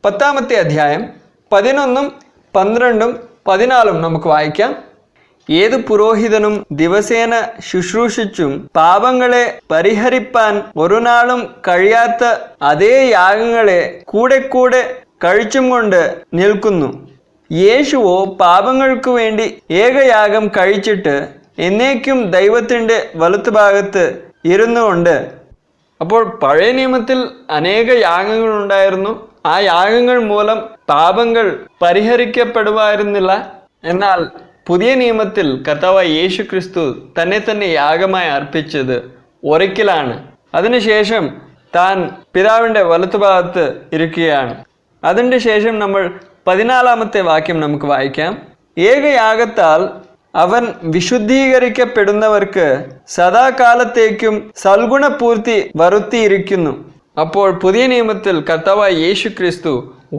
10-ാമത്തെ അധ്യായം 11, 12, 14 നമുക്ക് വായിക്കാം. ഏതു പുരോഹിതനും ദിവസേന ശുശ്രൂഷിച്ചും പാപങ്ങളെ പരിഹരിപ്പാൻ ഒരു നാളും കഴിയാത്ത അതേ യാഗങ്ങളെ കൂടെ കൂടെ കഴിച്ചും കൊണ്ട് നിൽക്കുന്നു. യേശുവോ പാപങ്ങൾക്കു വേണ്ടി ഏകയാഗം കഴിച്ചിട്ട് എന്നേക്കും ദൈവത്തിൻ്റെ വലത്തുഭാഗത്ത് ഇരുന്നു കൊണ്ട്. അപ്പോൾ പഴയ നിയമത്തിൽ അനേക യാഗങ്ങൾ ഉണ്ടായിരുന്നു. ആ യാഗങ്ങൾ മൂലം പാപങ്ങൾ പരിഹരിക്കപ്പെടുമായിരുന്നില്ല. എന്നാൽ പുതിയ നിയമത്തിൽ കർത്താവായ യേശു ക്രിസ്തു തന്നെ യാഗമായി അർപ്പിച്ചത് ഒരിക്കലാണ്. അതിനുശേഷം താൻ പിതാവിൻ്റെ വലത്തുഭാഗത്ത് ഇരിക്കുകയാണ്. അതിൻ്റെ ശേഷം നമ്മൾ 14-ാമത്തെ വാക്യം നമുക്ക് വായിക്കാം. ഏകയാഗത്താൽ അവൻ വിശുദ്ധീകരിക്കപ്പെടുന്നവർക്ക് സദാകാലത്തേക്കും സൽഗുണപൂർത്തി വരുത്തിയിരിക്കുന്നു. അപ്പോൾ പുതിയ നിയമത്തിൽ കർത്താവായ യേശു ക്രിസ്തു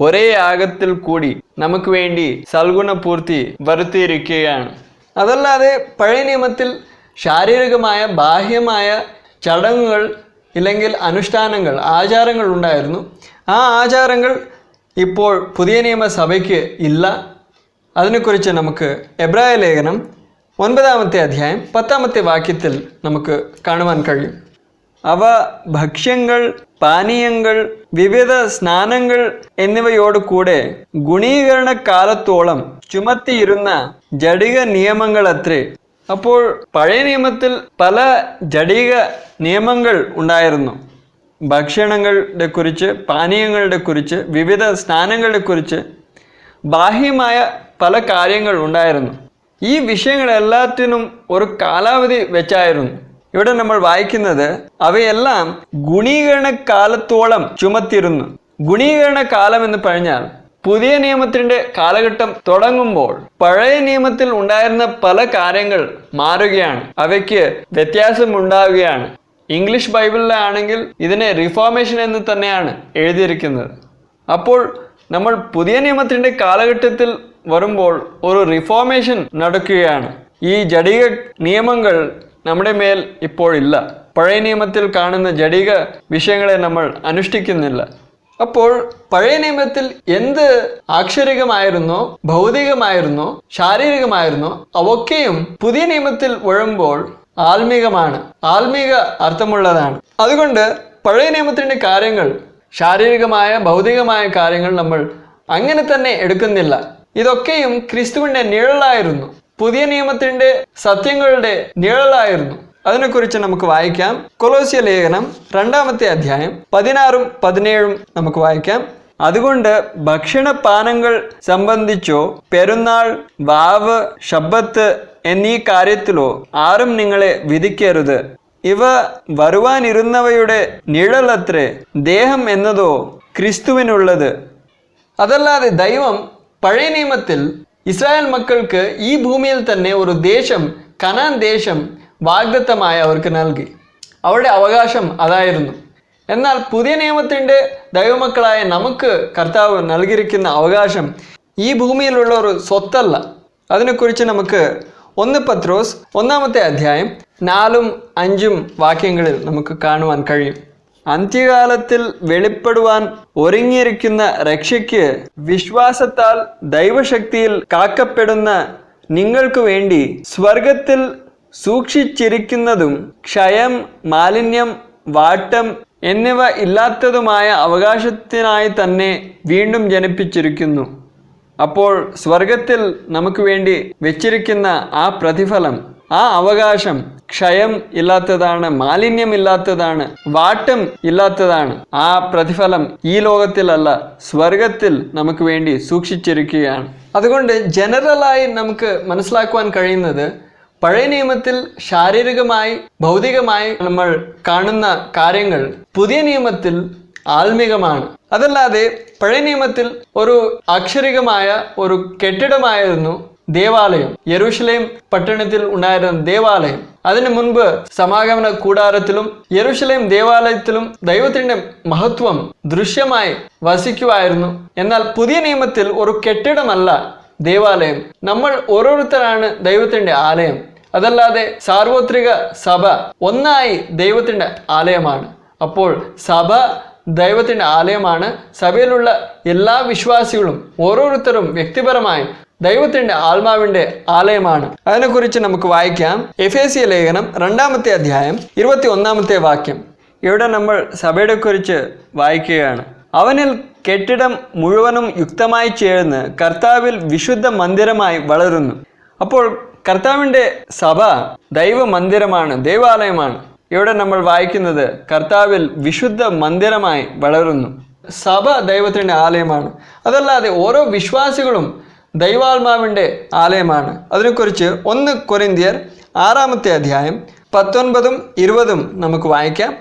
ഒരേ യാഗത്തിൽ കൂടി നമുക്ക് വേണ്ടി സൽഗുണപൂർത്തി വരുത്തിയിരിക്കുകയാണ്. അതല്ലാതെ പഴയ നിയമത്തിൽ ശാരീരികമായ ബാഹ്യമായ ചടങ്ങുകൾ ഇല്ലെങ്കിൽ അനുഷ്ഠാനങ്ങൾ, ആചാരങ്ങൾ ഉണ്ടായിരുന്നു. ആ ആചാരങ്ങൾ ഇപ്പോൾ പുതിയ നിയമസഭയ്ക്ക് ഇല്ല. അതിനെക്കുറിച്ച് നമുക്ക് എബ്രായ ലേഖനം 9-ാമത്തെ അധ്യായം 10-ാമത്തെ വാക്യത്തിൽ നമുക്ക് കാണുവാൻ കഴിയും. അവ ഭക്ഷ്യങ്ങൾ, പാനീയങ്ങൾ, വിവിധ സ്നാനങ്ങൾ എന്നിവയോട് കൂടെ ഗുണീകരണ കാലത്തോളം ചുമത്തിയിരുന്ന ജഡിക നിയമങ്ങളത്രേ. അപ്പോൾ പഴയ നിയമത്തിൽ പല ജഡിക നിയമങ്ങൾ ഉണ്ടായിരുന്നു. ഭക്ഷണങ്ങളുടെ കുറിച്ച്, പാനീയങ്ങളുടെ കുറിച്ച്, വിവിധ സ്നാനങ്ങളുടെ കുറിച്ച്, ബാഹ്യമായ പല കാര്യങ്ങൾ ഉണ്ടായിരുന്നു. ഈ വിഷയങ്ങളെല്ലാത്തിനും ഒരു കാലാവധി വെച്ചായിരുന്നു. ഇവിടെ നമ്മൾ വായിക്കുന്നത് അവയെല്ലാം ഗുണീകരണ കാലത്തോളം ചുമത്തിരുന്നു. ഗുണീകരണ കാലം എന്ന് പറഞ്ഞാൽ പുതിയ നിയമത്തിൻ്റെ കാലഘട്ടം തുടങ്ങുമ്പോൾ പഴയ നിയമത്തിൽ ഉണ്ടായിരുന്ന പല കാര്യങ്ങൾ മാറുകയാണ്, അവയ്ക്ക് വ്യത്യാസം ഉണ്ടാവുകയാണ്. ഇംഗ്ലീഷ് ബൈബിളിലാണെങ്കിൽ ഇതിനെ റിഫോർമേഷൻ എന്ന് തന്നെയാണ് എഴുതിയിരിക്കുന്നത്. അപ്പോൾ നമ്മൾ പുതിയ നിയമത്തിൻ്റെ കാലഘട്ടത്തിൽ വരുമ്പോൾ ഒരു റിഫോർമേഷൻ നടക്കുകയാണ്. ഈ ജഡിക നിയമങ്ങൾ നമ്മുടെ മേൽ ഇപ്പോഴില്ല. പഴയ നിയമത്തിൽ കാണുന്ന ജഡിക വിഷയങ്ങളെ നമ്മൾ അനുഷ്ഠിക്കുന്നില്ല. അപ്പോൾ പഴയ നിയമത്തിൽ എന്ത് ആക്ഷരികമായിരുന്നോ, ഭൗതികമായിരുന്നോ, ശാരീരികമായിരുന്നോ അവയൊക്കെയും പുതിയ നിയമത്തിൽ വരുമ്പോൾ ആത്മീകമാണ്, ആത്മീക അർത്ഥമുള്ളതാണ്. അതുകൊണ്ട് പഴയ നിയമത്തിൻ്റെ കാര്യങ്ങൾ, ശാരീരികമായ ഭൗതികമായ കാര്യങ്ങൾ നമ്മൾ അങ്ങനെ തന്നെ എടുക്കുന്നില്ല. ഇതൊക്കെയും ക്രിസ്തുവിൻ്റെ നിഴലായിരുന്നു, പുതിയ നിയമത്തിൻ്റെ സത്യങ്ങളുടെ നിഴലായിരുന്നു. അതിനെക്കുറിച്ച് നമുക്ക് വായിക്കാം. കൊലോസ്യ ലേഖനം 2-ാമത്തെ അധ്യായം 16-17 നമുക്ക് വായിക്കാം. അതുകൊണ്ട് ഭക്ഷണപാനങ്ങൾ സംബന്ധിച്ചോ പെരുന്നാൾ, വാവ്, ശബ്ബത്ത് എന്നീ കാര്യത്തിലോ ആരും നിങ്ങളെ വിധിക്കരുത്. ഇവ വരുവാനിരുന്നവയുടെ നിഴലത്രേ, ദേഹം എന്നതോ ക്രിസ്തുവിനുള്ളത്. അതല്ലാതെ ദൈവം പഴയ നിയമത്തിൽ ഇസ്രായേൽ മക്കൾക്ക് ഈ ഭൂമിയിൽ തന്നെ ഒരു ദേശം, കനാൻ ദേശം വാഗ്ദത്തമായി അവർക്ക് നൽകി. അവരുടെ അവകാശം അതായിരുന്നു. എന്നാൽ പുതിയ നിയമത്തിൻ്റെ ദൈവമക്കളായ നമുക്ക് കർത്താവ് നൽകിയിരിക്കുന്ന അവകാശം ഈ ഭൂമിയിലുള്ള ഒരു സ്വത്തല്ല. അതിനെക്കുറിച്ച് നമുക്ക് 1 പത്രോസ് 1-ാമത്തെ അധ്യായം 4-5 വാക്യങ്ങളിൽ നമുക്ക് കാണുവാൻ കഴിയും. അന്ത്യകാലത്തിൽ വെളിപ്പെടുവാൻ ഒരുങ്ങിയിരിക്കുന്ന രക്ഷയ്ക്ക് വിശ്വാസത്താൽ ദൈവശക്തിയിൽ കാക്കപ്പെടുന്ന നിങ്ങൾക്ക് വേണ്ടി സ്വർഗത്തിൽ സൂക്ഷിച്ചിരിക്കുന്നതും ക്ഷയം, മാലിന്യം, വാട്ടം എന്നിവ ഇല്ലാത്തതുമായ അവകാശത്തിനായി തന്നെ വീണ്ടും ജനിപ്പിച്ചിരിക്കുന്നു. അപ്പോൾ സ്വർഗത്തിൽ നമുക്ക് വേണ്ടി വെച്ചിരിക്കുന്ന ആ പ്രതിഫലം, ആ അവകാശം ക്ഷയം ഇല്ലാത്തതാണ്, മാലിന്യം ഇല്ലാത്തതാണ്, വാട്ടം ഇല്ലാത്തതാണ്. ആ പ്രതിഫലം ഈ ലോകത്തിലല്ല, സ്വർഗത്തിൽ നമുക്ക് വേണ്ടി സൂക്ഷിച്ചിരിക്കുകയാണ്. അതുകൊണ്ട് ജനറലായി നമുക്ക് മനസ്സിലാക്കുവാൻ കഴിയുന്നത് പഴയ നിയമത്തിൽ ശാരീരികമായി, ഭൗതികമായി നമ്മൾ കാണുന്ന കാര്യങ്ങൾ പുതിയ നിയമത്തിൽ ആത്മീകമാണ്. അതല്ലാതെ പഴയ നിയമത്തിൽ ഒരു അക്ഷരികമായ ഒരു കെട്ടിടമായിരുന്നു ദേവാലയം. യെരൂശലേം പട്ടണത്തിൽ ഉണ്ടായിരുന്ന ദേവാലയം. അതിനു മുൻപ് സമാഗമന കൂടാരത്തിലും യെരൂശലേം ദേവാലയത്തിലും ദൈവത്തിൻ്റെ മഹത്വം ദൃശ്യമായി വസിക്കുമായിരുന്നു. എന്നാൽ പുതിയ നിയമത്തിൽ ഒരു കെട്ടിടമല്ല ദേവാലയം. നമ്മൾ ഓരോരുത്തരാണ് ദൈവത്തിൻ്റെ ആലയം. അതല്ലാതെ സാർവത്രിക സഭ ഒന്നായി ദൈവത്തിൻ്റെ ആലയമാണ്. അപ്പോൾ സഭ ദൈവത്തിൻ്റെ ആലയമാണ്. സഭയിലുള്ള എല്ലാ വിശ്വാസികളും ഓരോരുത്തരും വ്യക്തിപരമായി ദൈവത്തിൻ്റെ ആത്മാവിൻ്റെ ആലയമാണ്. അതിനെക്കുറിച്ച് നമുക്ക് വായിക്കാം. എഫേസ്യ ലേഖനം 2-ാമത്തെ അധ്യായം 21-ാമത്തെ വാക്യം. ഇവിടെ നമ്മൾ സഭയെ കുറിച്ച് വായിക്കുകയാണ്. അവനിൽ കെട്ടിടം മുഴുവനും യുക്തമായി ചേർന്ന് കർത്താവിൽ വിശുദ്ധ മന്ദിരമായി വളരുന്നു. അപ്പോൾ കർത്താവിൻ്റെ സഭ ദൈവ മന്ദിരമാണ്, ദൈവാലയമാണ്. ഇവിടെ നമ്മൾ വായിക്കുന്നത് കർത്താവിൽ വിശുദ്ധ മന്ദിരമായി വളരുന്നു. സഭ ദൈവത്തിൻ്റെ ആലയമാണ്. അതല്ലാതെ ഓരോ വിശ്വാസികളും ദൈവാത്മാവിൻ്റെ ആലയമാണ്. അതിനെക്കുറിച്ച് 1 കൊരിന്ത്യർ 6-ാമത്തെ അധ്യായം 19-20 നമുക്ക് വായിക്കാം.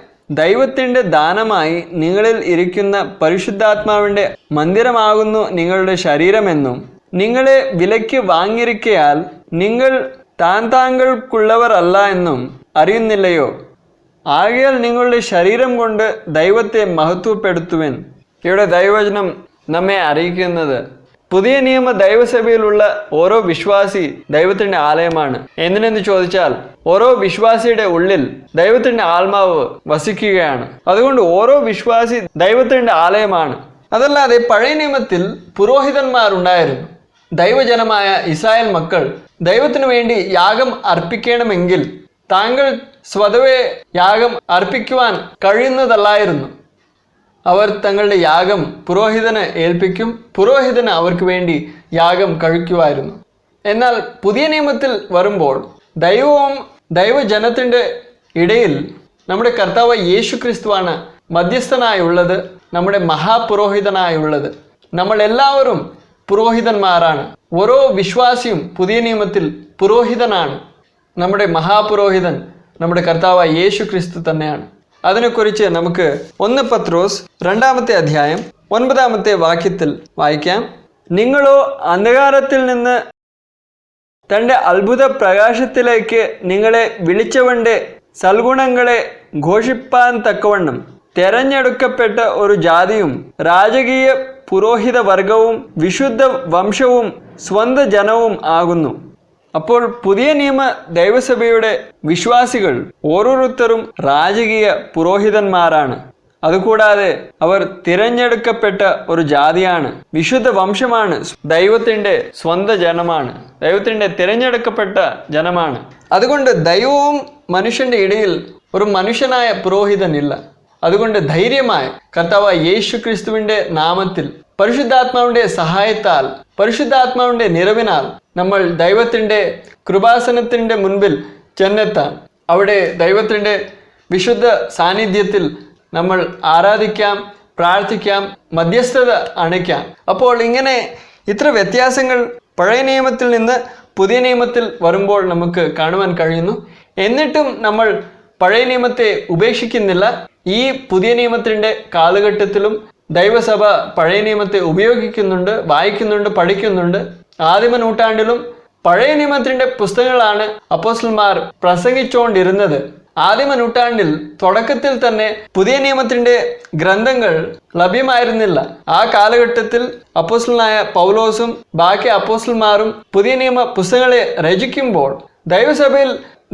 ദൈവത്തിൻ്റെ ദാനമായി നിങ്ങളിൽ ഇരിക്കുന്ന പരിശുദ്ധാത്മാവിൻ്റെ മന്ദിരമാകുന്നു നിങ്ങളുടെ ശരീരമെന്നും നിങ്ങളെ വിലയ്ക്ക് വാങ്ങിയിരിക്കയാൽ നിങ്ങൾ താങ്കൾക്കുള്ളവർ അല്ല എന്നും അറിയുന്നില്ലയോ? ആകയാൽ നിങ്ങളുടെ ശരീരം കൊണ്ട് ദൈവത്തെ മഹത്വപ്പെടുത്തുവിൻ. ഇവിടെ ദൈവവചനം നമ്മെ അറിയിക്കുന്നത് പുതിയ നിയമ ദൈവസഭയിലുള്ള ഓരോ വിശ്വാസി ദൈവത്തിന്റെ ആലയമാണ്. എന്തിനെന്ന് ചോദിച്ചാൽ ഓരോ വിശ്വാസിയുടെ ഉള്ളിൽ ദൈവത്തിന്റെ ആത്മാവ് വസിക്കുകയാണ്. അതുകൊണ്ട് ഓരോ വിശ്വാസി ദൈവത്തിന്റെ ആലയമാണ്. അതല്ലാതെ പഴയ നിയമത്തിൽ പുരോഹിതന്മാരുണ്ടായിരുന്നു. ദൈവജനമായ ഇസ്രായേൽ മക്കൾ ദൈവത്തിനു വേണ്ടി യാഗം അർപ്പിക്കണമെങ്കിൽ താങ്കൾ സ്വതവേ യാഗം അർപ്പിക്കുവാൻ കഴിയുന്നതല്ലായിരുന്നു. അവർ തങ്ങളുടെ യാഗം പുരോഹിതന് ഏൽപ്പിക്കും. പുരോഹിതന് അവർക്ക് വേണ്ടി യാഗം കഴിക്കുമായിരുന്നു. എന്നാൽ പുതിയ നിയമത്തിൽ വരുമ്പോൾ ദൈവവും ദൈവജനത്തിൻ്റെ ഇടയിൽ നമ്മുടെ കർത്താവ് യേശു ക്രിസ്തുവാണ് മധ്യസ്ഥനായുള്ളത്, നമ്മുടെ മഹാപുരോഹിതനായുള്ളത്. നമ്മൾ എല്ലാവരും പുരോഹിതന്മാരാണ്. ഓരോ വിശ്വാസിയും പുതിയ നിയമത്തിൽ പുരോഹിതനാണ്. നമ്മുടെ മഹാപുരോഹിതൻ നമ്മുടെ കർത്താവ് യേശു ക്രിസ്തു തന്നെയാണ്. അതിനെക്കുറിച്ച് നമുക്ക് 1 പത്രോസ് 2-ാമത്തെ അധ്യായം 9-ാമത്തെ വാക്യത്തിൽ വായിക്കാം. നിങ്ങളോ അന്ധകാരത്തിൽ നിന്ന് തൻ്റെ അത്ഭുത പ്രകാശത്തിലേക്ക് നിങ്ങളെ വിളിച്ചവൻ്റെ സൽഗുണങ്ങളെ ഘോഷിപ്പാൻ തക്കവണ്ണം തെരഞ്ഞെടുക്കപ്പെട്ട ഒരു ജാതിയും രാജകീയ പുരോഹിത വർഗവും വിശുദ്ധ വംശവും സ്വന്ത ജനവും ആകുന്നു. അപ്പോൾ പുതിയ നിയമ ദൈവസഭയുടെ വിശ്വാസികൾ ഓരോരുത്തരും രാജകീയ പുരോഹിതന്മാരാണ്. അതുകൂടാതെ അവർ തിരഞ്ഞെടുക്കപ്പെട്ട ഒരു ജാതിയാണ്, വിശുദ്ധ വംശമാണ്, ദൈവത്തിൻ്റെ സ്വന്തം ജനമാണ്, ദൈവത്തിൻ്റെ തിരഞ്ഞെടുക്കപ്പെട്ട ജനമാണ്. അതുകൊണ്ട് ദൈവവും മനുഷ്യന്റെ ഇടയിൽ ഒരു മനുഷ്യനായ പുരോഹിതനില്ല. അതുകൊണ്ട് ധൈര്യമായി കർത്താവ് യേശു ക്രിസ്തുവിൻ്റെ നാമത്തിൽ പരിശുദ്ധാത്മാവിൻ്റെ സഹായത്താൽ പരിശുദ്ധാത്മാവിൻ്റെ നിറവിനാൽ നമ്മൾ ദൈവത്തിൻ്റെ കൃപാസനത്തിൻ്റെ മുൻപിൽ ചെന്നെത്താം. അവിടെ ദൈവത്തിൻ്റെ വിശുദ്ധ സാന്നിധ്യത്തിൽ നമ്മൾ ആരാധിക്കാം, പ്രാർത്ഥിക്കാം, മധ്യസ്ഥത അണയ്ക്കാം. അപ്പോൾ ഇങ്ങനെ ഇത്ര വ്യത്യാസങ്ങൾ പഴയ നിയമത്തിൽ നിന്ന് പുതിയ നിയമത്തിൽ വരുമ്പോൾ നമുക്ക് കാണുവാൻ കഴിയുന്നു. എന്നിട്ടും നമ്മൾ പഴയ നിയമത്തെ ഉപേക്ഷിക്കുന്നില്ല. ഈ പുതിയ നിയമത്തിൻ്റെ കാലഘട്ടത്തിലും ദൈവസഭ പഴയ നിയമത്തെ ഉപയോഗിക്കുന്നുണ്ട്, വായിക്കുന്നുണ്ട്, പഠിക്കുന്നുണ്ട്. ആദിമ നൂറ്റാണ്ടിലും പഴയ നിയമത്തിൻ്റെ പുസ്തകങ്ങളാണ് അപ്പോസ്തലന്മാർ പ്രസംഗിച്ചുകൊണ്ടിരുന്നത്. ആദിമ നൂറ്റാണ്ടിൽ തുടക്കത്തിൽ തന്നെ പുതിയ നിയമത്തിൻ്റെ ഗ്രന്ഥങ്ങൾ ലഭ്യമായിരുന്നില്ല. ആ കാലഘട്ടത്തിൽ അപ്പോസ്തലനായ പൗലോസും ബാക്കി അപ്പോസ്തലന്മാരും പുതിയ നിയമ പുസ്തകങ്ങളെ രചിക്കുമ്പോൾ ദൈവസഭയിൽ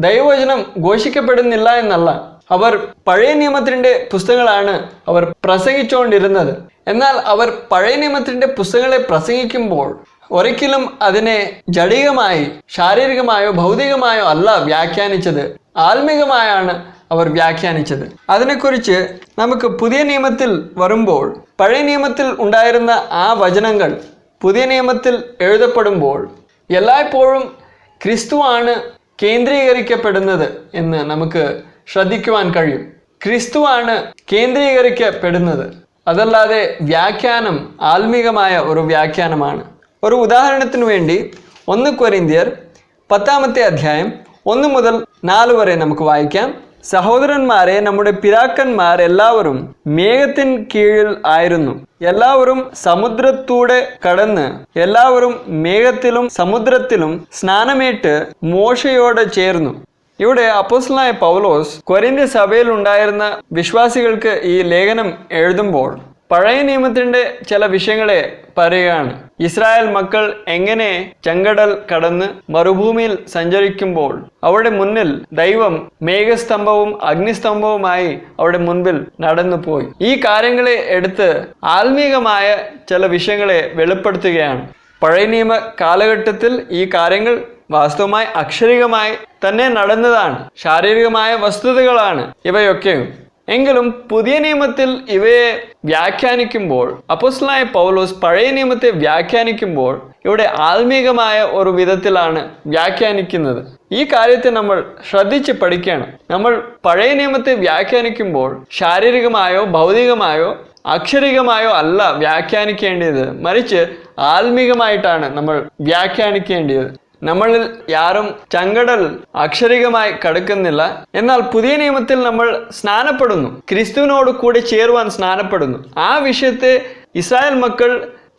ദൈവവചനം ഘോഷിക്കപ്പെടുന്നില്ല എന്നല്ല, അവർ പഴയ നിയമത്തിൻ്റെ പുസ്തകങ്ങളാണ് അവർ പ്രസംഗിച്ചുകൊണ്ടിരുന്നത്. എന്നാൽ അവർ പഴയ നിയമത്തിൻ്റെ പുസ്തകങ്ങളെ പ്രസംഗിക്കുമ്പോൾ ഒരിക്കലും അതിനെ ജഡികമായി ശാരീരികമായോ ഭൗതികമായോ അല്ല വ്യാഖ്യാനിച്ചത്, ആത്മീകമായാണ് അവർ വ്യാഖ്യാനിച്ചത്. അതിനെക്കുറിച്ച് നമുക്ക് പുതിയ നിയമത്തിൽ വരുമ്പോൾ പഴയ നിയമത്തിൽ ഉണ്ടായിരുന്ന ആ വചനങ്ങൾ പുതിയ നിയമത്തിൽ എഴുതപ്പെടുമ്പോൾ എല്ലായ്പ്പോഴും ക്രിസ്തുവാണ് കേന്ദ്രീകരിക്കപ്പെടുന്നത് എന്ന് നമുക്ക് ശ്രദ്ധിക്കുവാൻ കഴിയും. ക്രിസ്തുവാണ് കേന്ദ്രീകരിക്കപ്പെടുന്നത്, അതല്ലാതെ വ്യാഖ്യാനം ആത്മീകമായ ഒരു വ്യാഖ്യാനമാണ്. ഒരു ഉദാഹരണത്തിന് വേണ്ടി 1 കൊരിന്ത്യർ 10-ാമത്തെ അധ്യായം 1 മുതൽ 4 വരെ നമുക്ക് വായിക്കാം. സഹോദരന്മാരെ, നമ്മുടെ പിതാക്കന്മാർ എല്ലാവരും മേഘത്തിൻ കീഴിൽ ആയിരുന്നു. എല്ലാവരും സമുദ്രത്തൂടെ കടന്ന് എല്ലാവരും മേഘത്തിലും സമുദ്രത്തിലും സ്നാനമേറ്റ് മോശയോട് ചേർന്നു. ഇവിടെ അപ്പോസ്തലനായ പൗലോസ് കൊരിന്ത്യ സഭയിൽ ഉണ്ടായിരുന്ന വിശ്വാസികൾക്ക് ഈ ലേഖനം എഴുതുമ്പോൾ പഴയ നിയമത്തിൻ്റെ ചില വിഷയങ്ങളെ പറയുകയാണ്. ഇസ്രായേൽ മക്കൾ എങ്ങനെ ചെങ്കടൽ കടന്ന് മരുഭൂമിയിൽ സഞ്ചരിക്കുമ്പോൾ അവിടെ മുന്നിൽ ദൈവം മേഘസ്തംഭവും അഗ്നിസ്തംഭവുമായി അവിടെ മുൻപിൽ നടന്നുപോയി. ഈ കാര്യങ്ങളെ എടുത്ത് ആത്മീകമായ ചില വിഷയങ്ങളെ വെളിപ്പെടുത്തുകയാണ്. പഴയ നിയമ കാലഘട്ടത്തിൽ ഈ കാര്യങ്ങൾ വാസ്തവമായി അക്ഷരികമായി തന്നെ നടന്നതാണ്, ശാരീരികമായ വസ്തുതകളാണ് ഇവയൊക്കെയും. എങ്കിലും പുതിയ നിയമത്തിൽ ഇവയെ വ്യാഖ്യാനിക്കുമ്പോൾ അപ്പോസ്തലനായ പൗലോസ് പഴയ നിയമത്തെ വ്യാഖ്യാനിക്കുമ്പോൾ ഇവിടെ ആത്മീകമായ ഒരു വിധത്തിലാണ് വ്യാഖ്യാനിക്കുന്നത്. ഈ കാര്യത്തെ നമ്മൾ ശ്രദ്ധിച്ച് പഠിക്കണം. നമ്മൾ പഴയ നിയമത്തെ വ്യാഖ്യാനിക്കുമ്പോൾ ശാരീരികമായോ ഭൗതികമായോ അക്ഷരികമായോ അല്ല വ്യാഖ്യാനിക്കേണ്ടത്, മറിച്ച് ആത്മീകമായിട്ടാണ് നമ്മൾ വ്യാഖ്യാനിക്കേണ്ടത്. നമ്മളിൽ ആരും ചെങ്കടൽ അക്ഷരികമായി കടക്കുന്നില്ല. എന്നാൽ പുതിയ നിയമത്തിൽ നമ്മൾ സ്നാനപ്പെടുന്നു, ക്രിസ്തുവിനോട് കൂടെ ചേരുവാൻ സ്നാനപ്പെടുന്നു. ആ വിഷയത്തെ ഇസ്രായേൽ മക്കൾ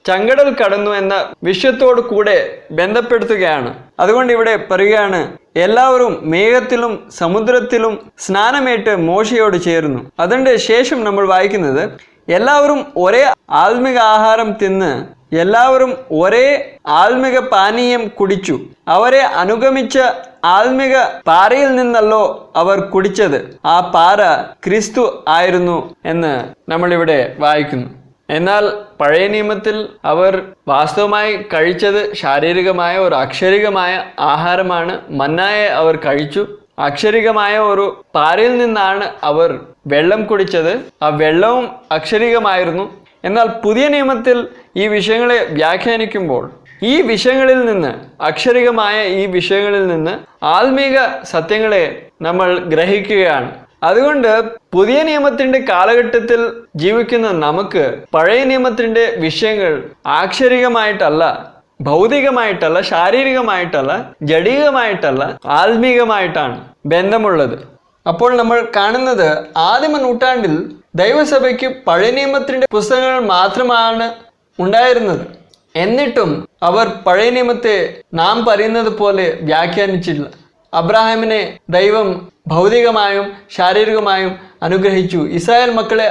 ചെങ്കടൽ കടന്നു എന്ന വിഷയത്തോട് കൂടെ ബന്ധപ്പെടുത്തുകയാണ്. അതുകൊണ്ട് ഇവിടെ പറയുകയാണ്, എല്ലാവരും മേഘത്തിലും സമുദ്രത്തിലും സ്നാനമേറ്റ് മോശയോട് ചേർന്നു. അതിൻ്റെ ശേഷം നമ്മൾ വായിക്കുന്നത്, എല്ലാവരും ഒരേ ആത്മിക ആഹാരം തിന്ന് എല്ലാവരും ഒരേ ആത്മിക പാനീയം കുടിച്ചു. അവരെ അനുഗമിച്ച ആത്മിക പാറയിൽ നിന്നല്ലോ അവർ കുടിച്ചത്. ആ പാറ ക്രിസ്തു ആയിരുന്നു എന്ന് നമ്മളിവിടെ വായിക്കുന്നു. എന്നാൽ പഴയ നിയമത്തിൽ അവർ വാസ്തവമായി കഴിച്ചത് ശാരീരികമായ ഒരു അക്ഷരികമായ ആഹാരമാണ്. മന്നായെ അവർ കഴിച്ചു. അക്ഷരികമായ ഒരു പാറയിൽ നിന്നാണ് അവർ വെള്ളം കുടിച്ചത്. ആ വെള്ളവും അക്ഷരികമായിരുന്നു. എന്നാൽ പുതിയ നിയമത്തിൽ ഈ വിഷയങ്ങളെ വ്യാഖ്യാനിക്കുമ്പോൾ ഈ വിഷയങ്ങളിൽ നിന്ന്, അക്ഷരികമായ ഈ വിഷയങ്ങളിൽ നിന്ന് ആത്മീക സത്യങ്ങളെ നമ്മൾ ഗ്രഹിക്കുകയാണ്. അതുകൊണ്ട് പുതിയ നിയമത്തിന്റെ കാലഘട്ടത്തിൽ ജീവിക്കുന്ന നമുക്ക് പഴയ നിയമത്തിന്റെ വിഷയങ്ങൾ ആക്ഷരികമായിട്ടല്ല, ഭൗതികമായിട്ടല്ല, ശാരീരികമായിട്ടല്ല, ജഡികമായിട്ടല്ല, ആത്മീകമായിട്ടാണ് ബന്ധമുള്ളത്. അപ്പോൾ നമ്മൾ കാണുന്നത് ആദിമ നൂറ്റാണ്ടിൽ ദൈവസഭയ്ക്ക് പഴയ നിയമത്തിന്റെ പുസ്തകങ്ങൾ മാത്രമാണ് ഉണ്ടായിരുന്നത്. എന്നിട്ടും അവർ പഴയ നിയമത്തെ നാം പറയുന്നത് പോലെ വ്യാഖ്യാനിച്ചില്ല. അബ്രഹാമിനെ ദൈവം ഭൗതികമായും ശാരീരികമായും അനുഗ്രഹിച്ചു. ഇസ്രായേൽ മക്കളെ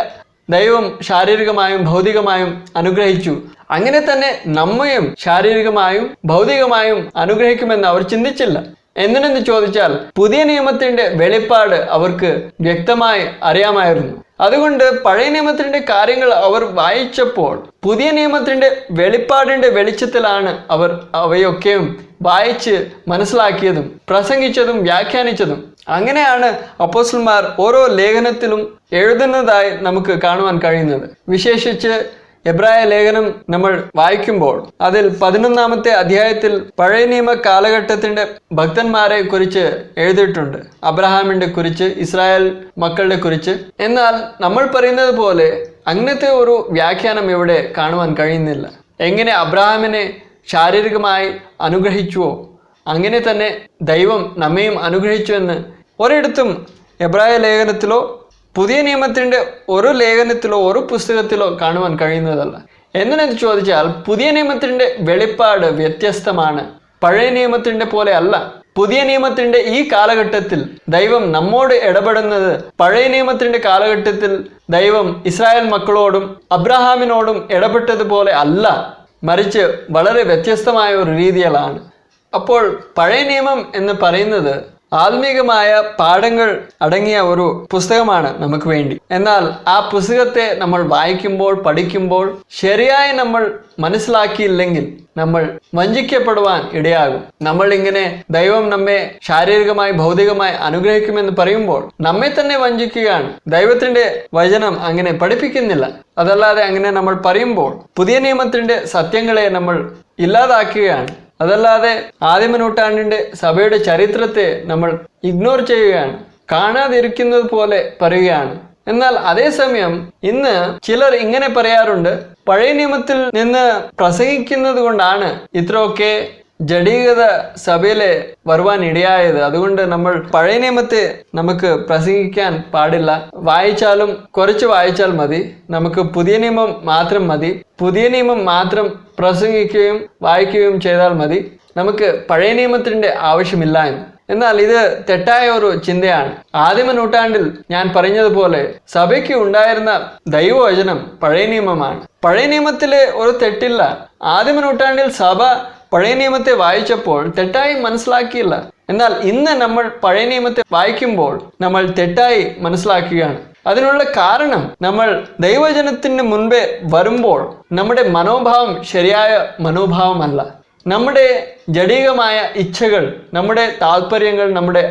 ദൈവം ശാരീരികമായും ഭൗതികമായും അനുഗ്രഹിച്ചു. അങ്ങനെ തന്നെ നമ്മയും ശാരീരികമായും ഭൗതികമായും അനുഗ്രഹിക്കുമെന്ന് അവർ ചിന്തിച്ചില്ല. എന്തിനെന്ന് ചോദിച്ചാൽ പുതിയ നിയമത്തിന്റെ വെളിപ്പാട് അവർക്ക് വ്യക്തമായി അറിയാമായിരുന്നു. അതുകൊണ്ട് പഴയ നിയമത്തിന്റെ കാര്യങ്ങൾ അവർ വായിച്ചപ്പോൾ പുതിയ നിയമത്തിന്റെ വെളിപ്പാടിന്റെ വെളിച്ചത്തിലാണ് അവർ അവയൊക്കെയും വായിച്ച് മനസ്സിലാക്കിയതും പ്രസംഗിച്ചതും വ്യാഖ്യാനിച്ചതും. അങ്ങനെയാണ് അപ്പോസ്തലന്മാർ ഓരോ ലേഖനത്തിലും എഴുതുന്നതായി നമുക്ക് കാണുവാൻ കഴിയുന്നത്. വിശേഷിച്ച് എബ്രായ ലേഖനം നമ്മൾ വായിക്കുമ്പോൾ അതിൽ 11-ാമത്തെ അധ്യായത്തിൽ പഴയ നിയമ കാലഘട്ടത്തിന്റെ ഭക്തന്മാരെ കുറിച്ച് എഴുതിയിട്ടുണ്ട്. അബ്രഹാമിന്റെ കുറിച്ച്, ഇസ്രായേൽ മക്കളുടെ കുറിച്ച്. എന്നാൽ നമ്മൾ പറയുന്നത് പോലെ അങ്ങനത്തെ ഒരു വ്യാഖ്യാനം ഇവിടെ കാണുവാൻ കഴിയുന്നില്ല. എങ്ങനെ അബ്രഹാമിനെ ശാരീരികമായി അനുഗ്രഹിച്ചുവോ അങ്ങനെ തന്നെ ദൈവം നമ്മയും അനുഗ്രഹിച്ചുവെന്ന് ഒരിടത്തും എബ്രായ ലേഖനത്തിലോ പുതിയ നിയമത്തിൻ്റെ ഒരു ലേഖനത്തിലോ ഒരു പുസ്തകത്തിലോ കാണുവാൻ കഴിയുന്നതല്ല. എന്തിനെന്ന് ചോദിച്ചാൽ പുതിയ നിയമത്തിൻ്റെ വെളിപ്പാട് വ്യത്യസ്തമാണ്. പഴയ നിയമത്തിൻ്റെ പോലെ അല്ല. പുതിയ നിയമത്തിൻ്റെ ഈ കാലഘട്ടത്തിൽ ദൈവം നമ്മോട് ഇടപെടുന്നത് പഴയ നിയമത്തിൻ്റെ കാലഘട്ടത്തിൽ ദൈവം ഇസ്രായേൽ മക്കളോടും അബ്രഹാമിനോടും ഇടപെട്ടതുപോലെ അല്ല, മറിച്ച് വളരെ വ്യത്യസ്തമായ ഒരു രീതിയിലാണ്. അപ്പോൾ പഴയ നിയമം എന്ന് പറയുന്നത് ആത്മീകമായ പാഠങ്ങൾ അടങ്ങിയ ഒരു പുസ്തകമാണ് നമുക്ക് വേണ്ടി. എന്നാൽ ആ പുസ്തകത്തെ നമ്മൾ വായിക്കുമ്പോൾ, പഠിക്കുമ്പോൾ ശരിയായി നമ്മൾ മനസ്സിലാക്കിയില്ലെങ്കിൽ നമ്മൾ വഞ്ചിക്കപ്പെടുവാൻ ഇടയാകും. നമ്മൾ ഇങ്ങനെ ദൈവം നമ്മെ ശാരീരികമായി ഭൗതികമായി അനുഗ്രഹിക്കുമെന്ന് പറയുമ്പോൾ നമ്മെ തന്നെ വഞ്ചിക്കുകയാണ്. ദൈവത്തിന്റെ വചനം അങ്ങനെ പഠിപ്പിക്കുന്നില്ല. അതല്ലാതെ അങ്ങനെ നമ്മൾ പറയുമ്പോൾ പുതിയ നിയമത്തിന്റെ സത്യങ്ങളെ നമ്മൾ ഇല്ലാതാക്കുകയാണ്. അതല്ലാതെ ആദിമ നൂറ്റാണ്ടിൻ്റെ സഭയുടെ ചരിത്രത്തെ നമ്മൾ ഇഗ്നോർ ചെയ്യുകയാണ്, കാണാതിരിക്കുന്നത് പോലെ പറയുകയാണ്. എന്നാൽ അതേസമയം ഇന്ന് ചിലർ ഇങ്ങനെ പറയാറുണ്ട്, പഴയ നിയമത്തിൽ നിന്ന് പ്രസംഗിക്കുന്നത് കൊണ്ടാണ് ഇത്രയൊക്കെ ജഡീകത സഭയിലെ വരുവാൻ ഇടയായത്. അതുകൊണ്ട് നമ്മൾ പഴയ നിയമത്തെ നമുക്ക് പ്രസംഗിക്കാൻ പാടില്ല. വായിച്ചാലും കുറച്ച് വായിച്ചാൽ മതി. നമുക്ക് പുതിയ നിയമം മാത്രം മതി. പുതിയ നിയമം മാത്രം പ്രസംഗിക്കുകയും വായിക്കുകയും ചെയ്താൽ മതി. നമുക്ക് പഴയ നിയമത്തിൻ്റെ ആവശ്യമില്ല എന്ന്. എന്നാൽ ഇത് തെറ്റായ ഒരു ചിന്തയാണ്. ആദിമ നൂറ്റാണ്ടിൽ ഞാൻ പറഞ്ഞതുപോലെ സഭയ്ക്ക് ഉണ്ടായിരുന്ന ദൈവവചനം പഴയ നിയമമാണ്. പഴയ നിയമത്തിലെ ഒരു തെറ്റില്ല. ആദിമ നൂറ്റാണ്ടിൽ സഭ പഴയ നിയമത്തെ വായിച്ചപ്പോൾ തെറ്റായി മനസ്സിലാക്കിയില്ല. എന്നാൽ ഇന്ന് നമ്മൾ പഴയ നിയമത്തെ വായിക്കുമ്പോൾ നമ്മൾ തെറ്റായി മനസ്സിലാക്കുകയാണ്. അതിനുള്ള കാരണം നമ്മൾ ദൈവവചനത്തിന് മുൻപേ വരുമ്പോൾ നമ്മുടെ മനോഭാവം ശരിയായ മനോഭാവമല്ല. നമ്മുടെ ജഡികമായ ഇച്ഛകൾ, നമ്മുടെ താല്പര്യങ്ങൾ, നമ്മുടെ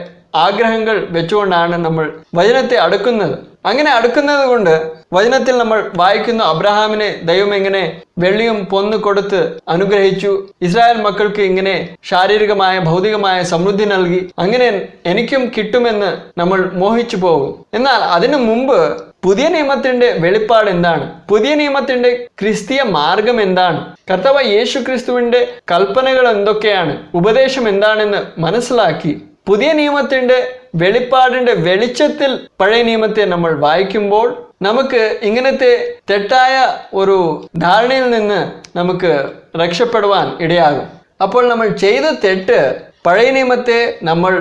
ആഗ്രഹങ്ങൾ വെച്ചുകൊണ്ടാണ് നമ്മൾ വചനത്തെ അടുക്കുന്നത്. അങ്ങനെ അടുക്കുന്നത് കൊണ്ട് വചനത്തിൽ നമ്മൾ വായിക്കുന്ന അബ്രഹാമിനെ ദൈവം എങ്ങനെ വെള്ളിയും പൊന്ന് കൊടുത്ത് അനുഗ്രഹിച്ചു, ഇസ്രായേൽ മക്കൾക്ക് ഇങ്ങനെ ശാരീരികമായ ഭൗതികമായ സമൃദ്ധി നൽകി, അങ്ങനെ എനിക്കും കിട്ടുമെന്ന് നമ്മൾ മോഹിച്ചു പോകും. എന്നാൽ അതിനു മുമ്പ് പുതിയ നിയമത്തിന്റെ വെളിപ്പാട് എന്താണ്? പുതിയ നിയമത്തിന്റെ ക്രിസ്തീയ മാർഗം എന്താണ്? കർത്താവായ യേശു ക്രിസ്തുവിന്റെ കൽപ്പനകൾ എന്തൊക്കെയാണ്? ഉപദേശം എന്താണെന്ന് മനസ്സിലാക്കി പുതിയ നിയമത്തിന്റെ വെളിപ്പാടിന്റെ വെളിച്ചത്തിൽ പഴയ നിയമത്തെ നമ്മൾ വായിക്കുമ്പോൾ നമുക്ക് ഇങ്ങനത്തെ തെറ്റായ ഒരു ധാരണയിൽ നിന്ന് നമുക്ക് രക്ഷപ്പെടുവാൻ ഇടയാകും. അപ്പോൾ നമ്മൾ ചെയ്ത തെറ്റ് പഴയ നിയമത്തെ നമ്മൾ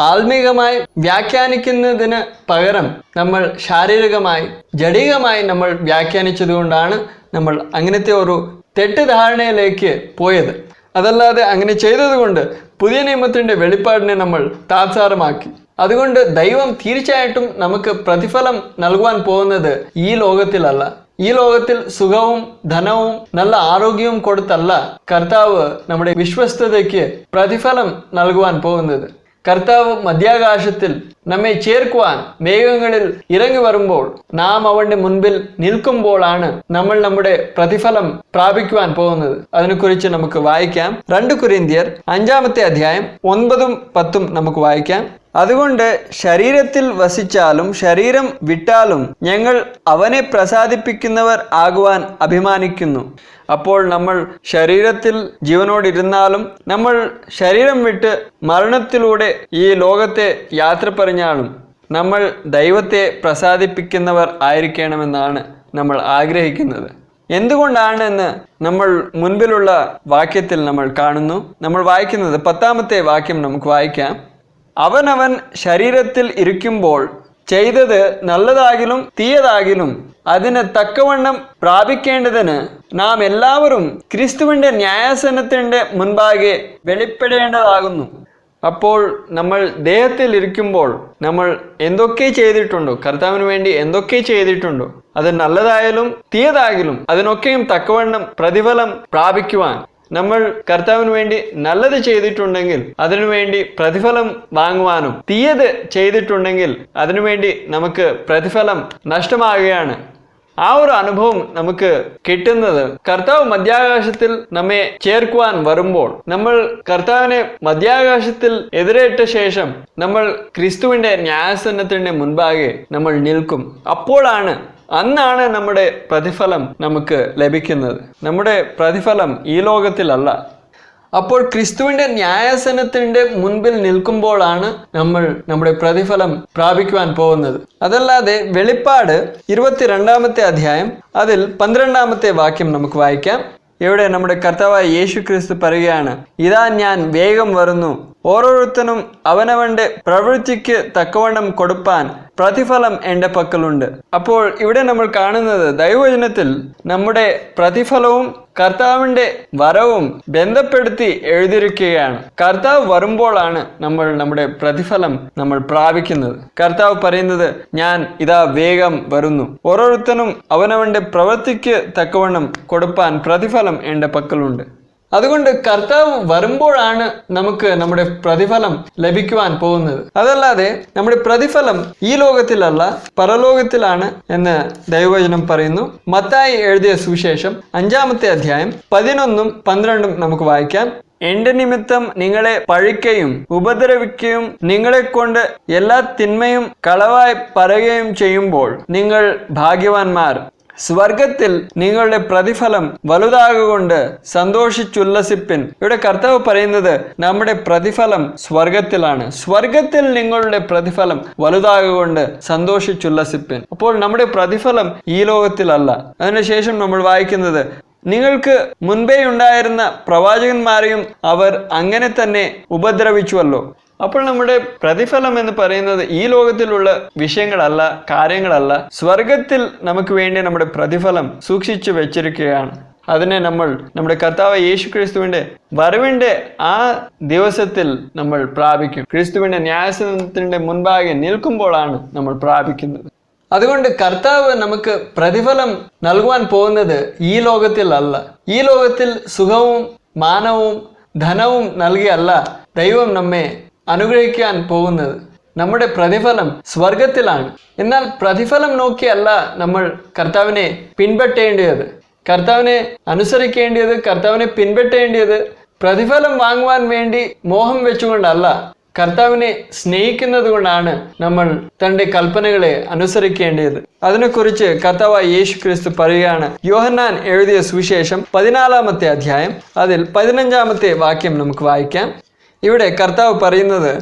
ആത്മീകമായി വ്യാഖ്യാനിക്കുന്നതിന് പകരം നമ്മൾ ശാരീരികമായി ജഡികമായി നമ്മൾ വ്യാഖ്യാനിച്ചതുകൊണ്ടാണ് നമ്മൾ അങ്ങനത്തെ ഒരു തെറ്റിദ്ധാരണയിലേക്ക് പോയത്. അതല്ലാതെ അങ്ങനെ ചെയ്തതുകൊണ്ട് പുതിയ നിയമത്തിൻ്റെ വെളിപ്പാടിനെ നമ്മൾ താത്സാരമാക്കി. അതുകൊണ്ട് ദൈവം തീർച്ചയായിട്ടും നമുക്ക് പ്രതിഫലം നൽകുവാൻ പോകുന്നത് ഈ ലോകത്തിലല്ല. ഈ ലോകത്തിൽ സുഖവും ധനവും നല്ല ആരോഗ്യവും കൊടുത്തല്ല കർത്താവ് നമ്മുടെ വിശ്വസ്തതയ്ക്ക് പ്രതിഫലം നൽകുവാൻ പോകുന്നത്. കർത്താവ് മധ്യാകാശത്തിൽ നമ്മെ ചേർക്കുവാൻ മേഘങ്ങളിൽ ഇറങ്ങി വരുമ്പോൾ നാം അവന്റെ മുൻപിൽ നിൽക്കുമ്പോഴാണ് നമ്മൾ നമ്മുടെ പ്രതിഫലം പ്രാപിക്കുവാൻ പോകുന്നത്. അതിനെക്കുറിച്ച് നമുക്ക് വായിക്കാം. 2 കൊരിന്ത്യർ 5-ാമത്തെ അധ്യായം 9-ഉം 10-ഉം നമുക്ക് വായിക്കാം. അതുകൊണ്ട് ശരീരത്തിൽ വസിച്ചാലും ശരീരം വിട്ടാലും ഞങ്ങൾ അവനെ പ്രസാദിപ്പിക്കുന്നവർ ആകുവാൻ അഭിമാനിക്കുന്നു. അപ്പോൾ നമ്മൾ ശരീരത്തിൽ ജീവനോടിരുന്നാലും നമ്മൾ ശരീരം വിട്ട് മരണത്തിലൂടെ ഈ ലോകത്തെ യാത്ര പറഞ്ഞാലും നമ്മൾ ദൈവത്തെ പ്രസാദിപ്പിക്കുന്നവർ ആയിരിക്കണമെന്നാണ് നമ്മൾ ആഗ്രഹിക്കുന്നത്. എന്തുകൊണ്ടാണെന്ന് നമ്മൾ മുൻപിലുള്ള വാക്യത്തിൽ നമ്മൾ കാണുന്നു. നമ്മൾ വായിക്കുന്നത് 10-ാമത്തെ വാക്യം നമുക്ക് വായിക്കാം. അവനവൻ ശരീരത്തിൽ ഇരിക്കുമ്പോൾ ചെയ്തത് നല്ലതാകിലും തീയതാകിലും അതിന് തക്കവണ്ണം പ്രാപിക്കേണ്ടതിന് നാം എല്ലാവരും ക്രിസ്തുവിൻ്റെ ന്യായാസനത്തിൻ്റെ മുൻപാകെ വെളിപ്പെടേണ്ടതാകുന്നു. അപ്പോൾ നമ്മൾ ദേഹത്തിൽ ഇരിക്കുമ്പോൾ നമ്മൾ എന്തൊക്കെ ചെയ്തിട്ടുണ്ടോ, കർത്താവിന് വേണ്ടി എന്തൊക്കെ ചെയ്തിട്ടുണ്ടോ, അത് നല്ലതായാലും തീയതായാലും അതിനൊക്കെയും തക്കവണ്ണം പ്രതിഫലം പ്രാപിക്കുവാൻ നമ്മൾ കർത്താവിന് വേണ്ടി നല്ലത് ചെയ്തിട്ടുണ്ടെങ്കിൽ അതിനുവേണ്ടി പ്രതിഫലം വാങ്ങുവാനും തീയത് ചെയ്തിട്ടുണ്ടെങ്കിൽ അതിനുവേണ്ടി നമുക്ക് പ്രതിഫലം നഷ്ടമാകുകയാണ്. ആ ഒരു അനുഭവം നമുക്ക് കിട്ടുന്നത് കർത്താവ് മധ്യാകാശത്തിൽ നമ്മെ ചേർക്കുവാൻ വരുമ്പോൾ നമ്മൾ കർത്താവിനെ മധ്യാകാശത്തിൽ എതിരേറ്റ ശേഷം നമ്മൾ ക്രിസ്തുവിൻ്റെ ന്യായാസനത്തിൻ്റെ മുൻപാകെ നമ്മൾ നിൽക്കും. അന്നാണ് നമ്മുടെ പ്രതിഫലം നമുക്ക് ലഭിക്കുന്നത്. നമ്മുടെ പ്രതിഫലം ഈ ലോകത്തിലല്ല. അപ്പോൾ ക്രിസ്തുവിൻ്റെ ന്യായാസനത്തിൻ്റെ മുൻപിൽ നിൽക്കുമ്പോഴാണ് നമ്മൾ നമ്മുടെ പ്രതിഫലം പ്രാപിക്കുവാൻ പോകുന്നത്. അതല്ലാതെ വെളിപ്പാട് 22-ാമത്തെ അധ്യായം അതിൽ 12-ാമത്തെ വാക്യം നമുക്ക് വായിക്കാം. ഇവിടെ നമ്മുടെ കർത്താവായ യേശു ക്രിസ്തു പറയുകയാണ്, ഇതാ ഞാൻ വേഗം വരുന്നു, ഓരോരുത്തനും അവനവന്റെ പ്രവൃത്തിക്ക് തക്കവണ്ണം കൊടുപ്പാൻ പ്രതിഫലം എൻ്റെ പക്കലുണ്ട്. അപ്പോൾ ഇവിടെ നമ്മൾ കാണുന്നത് ദൈവവചനത്തിൽ നമ്മുടെ പ്രതിഫലവും കർത്താവിൻ്റെ വരവും ബന്ധപ്പെടുത്തി എഴുതിയിരിക്കുകയാണ്. കർത്താവ് വരുമ്പോഴാണ് നമ്മൾ നമ്മുടെ പ്രതിഫലം നമ്മൾ പ്രാപിക്കുന്നത്. കർത്താവ് പറയുന്നത്, ഞാൻ ഇതാ വേഗം വരുന്നു, ഓരോരുത്തനും അവനവന്റെ പ്രവൃത്തിക്ക് തക്കവണ്ണം കൊടുപ്പാൻ പ്രതിഫലം എൻ്റെ പക്കലുണ്ട്. അതുകൊണ്ട് കർത്താവ് വരുമ്പോഴാണ് നമുക്ക് നമ്മുടെ പ്രതിഫലം ലഭിക്കുവാൻ പോകുന്നത്. അതല്ലാതെ നമ്മുടെ പ്രതിഫലം ഈ ലോകത്തിലല്ല പരലോകത്തിലാണ് എന്ന് ദൈവവചനം പറയുന്നു. മത്തായി എഴുതിയ സുവിശേഷം 5-ാമത്തെ അധ്യായം 11-ഉം 12-ഉം നമുക്ക് വായിക്കാം. എന്റെ നിമിത്തം നിങ്ങളെ പഴിക്കുകയും ഉപദ്രവിക്കുകയും നിങ്ങളെ കൊണ്ട് എല്ലാ തിന്മയും കളവായി പറയുകയും ചെയ്യുമ്പോൾ നിങ്ങൾ ഭാഗ്യവാന്മാർ. സ്വർഗത്തിൽ നിങ്ങളുടെ പ്രതിഫലം വലുതാകൊണ്ട് സന്തോഷിച്ചുല്ലസിപ്പിൻ. ഇവിടെ കർത്താവ് പറയുന്നത് നമ്മുടെ പ്രതിഫലം സ്വർഗത്തിലാണ്. സ്വർഗത്തിൽ നിങ്ങളുടെ പ്രതിഫലം വലുതാകൊണ്ട് സന്തോഷിച്ചുല്ലസിപ്പിൻ. അപ്പോൾ നമ്മുടെ പ്രതിഫലം ഈ ലോകത്തിലല്ല. അതിനുശേഷം നമ്മൾ വായിക്കുന്നത്, നിങ്ങൾക്ക് മുൻപേ ഉണ്ടായിരുന്ന പ്രവാചകന്മാരെയും അവർ അങ്ങനെ തന്നെ ഉപദ്രവിച്ചുവല്ലോ. അപ്പോൾ നമ്മുടെ പ്രതിഫലം എന്ന് പറയുന്നത് ഈ ലോകത്തിലുള്ള വിഷയങ്ങളല്ല, കാര്യങ്ങളല്ല. സ്വർഗത്തിൽ നമുക്ക് വേണ്ടി നമ്മുടെ പ്രതിഫലം സൂക്ഷിച്ചു വെച്ചിരിക്കുകയാണ്. അതിനെ നമ്മൾ നമ്മുടെ കർത്താവ് യേശു ക്രിസ്തുവിൻ്റെ വരവിൻ്റെ ആ ദിവസത്തിൽ നമ്മൾ പ്രാപിക്കും. ക്രിസ്തുവിൻ്റെ ന്യായാസനത്തിൻ്റെ മുൻപാകെ നിൽക്കുമ്പോഴാണ് നമ്മൾ പ്രാപിക്കുന്നത്. അതുകൊണ്ട് കർത്താവ് നമുക്ക് പ്രതിഫലം നൽകുവാൻ പോകുന്നത് ഈ ലോകത്തിലല്ല. ഈ ലോകത്തിൽ സുഖവും മാനവും ധനവും നൽകിയല്ല ദൈവം നമ്മെ അനുഗ്രഹിക്കാൻ പോകുന്നത്. നമ്മുടെ പ്രതിഫലം സ്വർഗത്തിലാണ്. എന്നാൽ പ്രതിഫലം നോക്കിയല്ല നമ്മൾ കർത്താവിനെ പിൻപറ്റേണ്ടത്, കർത്താവിനെ അനുസരിക്കേണ്ടത്, കർത്താവിനെ പിൻപറ്റേണ്ടത്. പ്രതിഫലം വാങ്ങുവാൻ വേണ്ടി മോഹം വെച്ചുകൊണ്ടല്ല, കർത്താവിനെ സ്നേഹിക്കുന്നത് കൊണ്ടാണ് നമ്മൾ തൻ്റെ കൽപ്പനകളെ അനുസരിക്കേണ്ടത്. അതിനെക്കുറിച്ച് കർത്താവായ യേശു ക്രിസ്തു പറയുകയാണ്. യോഹന്നാൻ എഴുതിയ സുവിശേഷം 14-ാമത്തെ അധ്യായം അതിൽ 15-ാമത്തെ വാക്യം നമുക്ക് വായിക്കാം. ഇവിടെ കർത്താവ് പറയുന്നത്,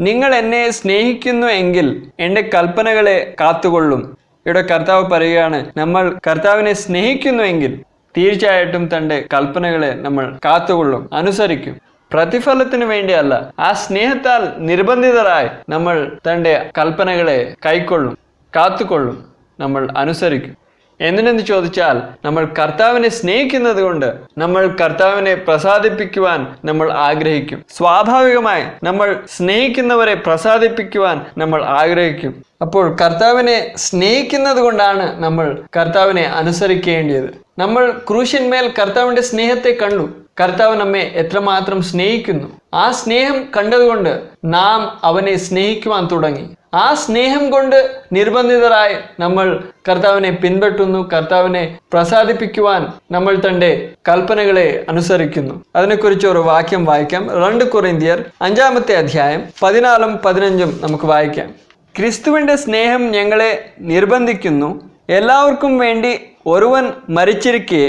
നിങ്ങൾ എന്നെ സ്നേഹിക്കുന്നു എങ്കിൽ എൻ്റെ കൽപ്പനകളെ കാത്തുകൊള്ളും. ഇവിടെ കർത്താവ് പറയുകയാണ്, നമ്മൾ കർത്താവിനെ സ്നേഹിക്കുന്നുവെങ്കിൽ തീർച്ചയായിട്ടും തൻ്റെ കൽപ്പനകളെ നമ്മൾ കാത്തുകൊള്ളും, അനുസരിക്കും. പ്രതിഫലത്തിന് വേണ്ടിയല്ല, ആ സ്നേഹത്താൽ നിർബന്ധിതരായി നമ്മൾ തൻ്റെ കൽപ്പനകളെ കൈക്കൊള്ളും, കാത്തുകൊള്ളും, നമ്മൾ അനുസരിക്കും. എന്തിനെന്ന് ചോദിച്ചാൽ, നമ്മൾ കർത്താവിനെ സ്നേഹിക്കുന്നത് കൊണ്ട് നമ്മൾ കർത്താവിനെ പ്രസാദിപ്പിക്കുവാൻ നമ്മൾ ആഗ്രഹിക്കും. സ്വാഭാവികമായി നമ്മൾ സ്നേഹിക്കുന്നവരെ പ്രസാദിപ്പിക്കുവാൻ നമ്മൾ ആഗ്രഹിക്കും. അപ്പോൾ കർത്താവിനെ സ്നേഹിക്കുന്നത് കൊണ്ടാണ് നമ്മൾ കർത്താവിനെ അനുസരിക്കേണ്ടത്. നമ്മൾ ക്രൂശിന്മേൽ കർത്താവിൻ്റെ സ്നേഹത്തെ കണ്ടു. കർത്താവ് നമ്മെ എത്രമാത്രം സ്നേഹിക്കുന്നു. ആ സ്നേഹം കണ്ടതുകൊണ്ട് നാം അവനെ സ്നേഹിക്കുവാൻ തുടങ്ങി. ആ സ്നേഹം കൊണ്ട് നിർബന്ധിതരായി നമ്മൾ കർത്താവിനെ പിൻപറ്റുന്നു. കർത്താവിനെ പ്രസാദിപ്പിക്കുവാൻ നമ്മൾ തൻ്റെ കൽപ്പനകളെ അനുസരിക്കുന്നു. അതിനെക്കുറിച്ച് ഒരു വാക്യം വായിക്കാം. 2 കൊരിന്ത്യർ 5-ാമത്തെ അധ്യായം 14-15 നമുക്ക് വായിക്കാം. ക്രിസ്തുവിൻ്റെ സ്നേഹം ഞങ്ങളെ നിർബന്ധിക്കുന്നു. എല്ലാവർക്കും വേണ്ടി ഒരുവൻ മരിച്ചിരിക്കെ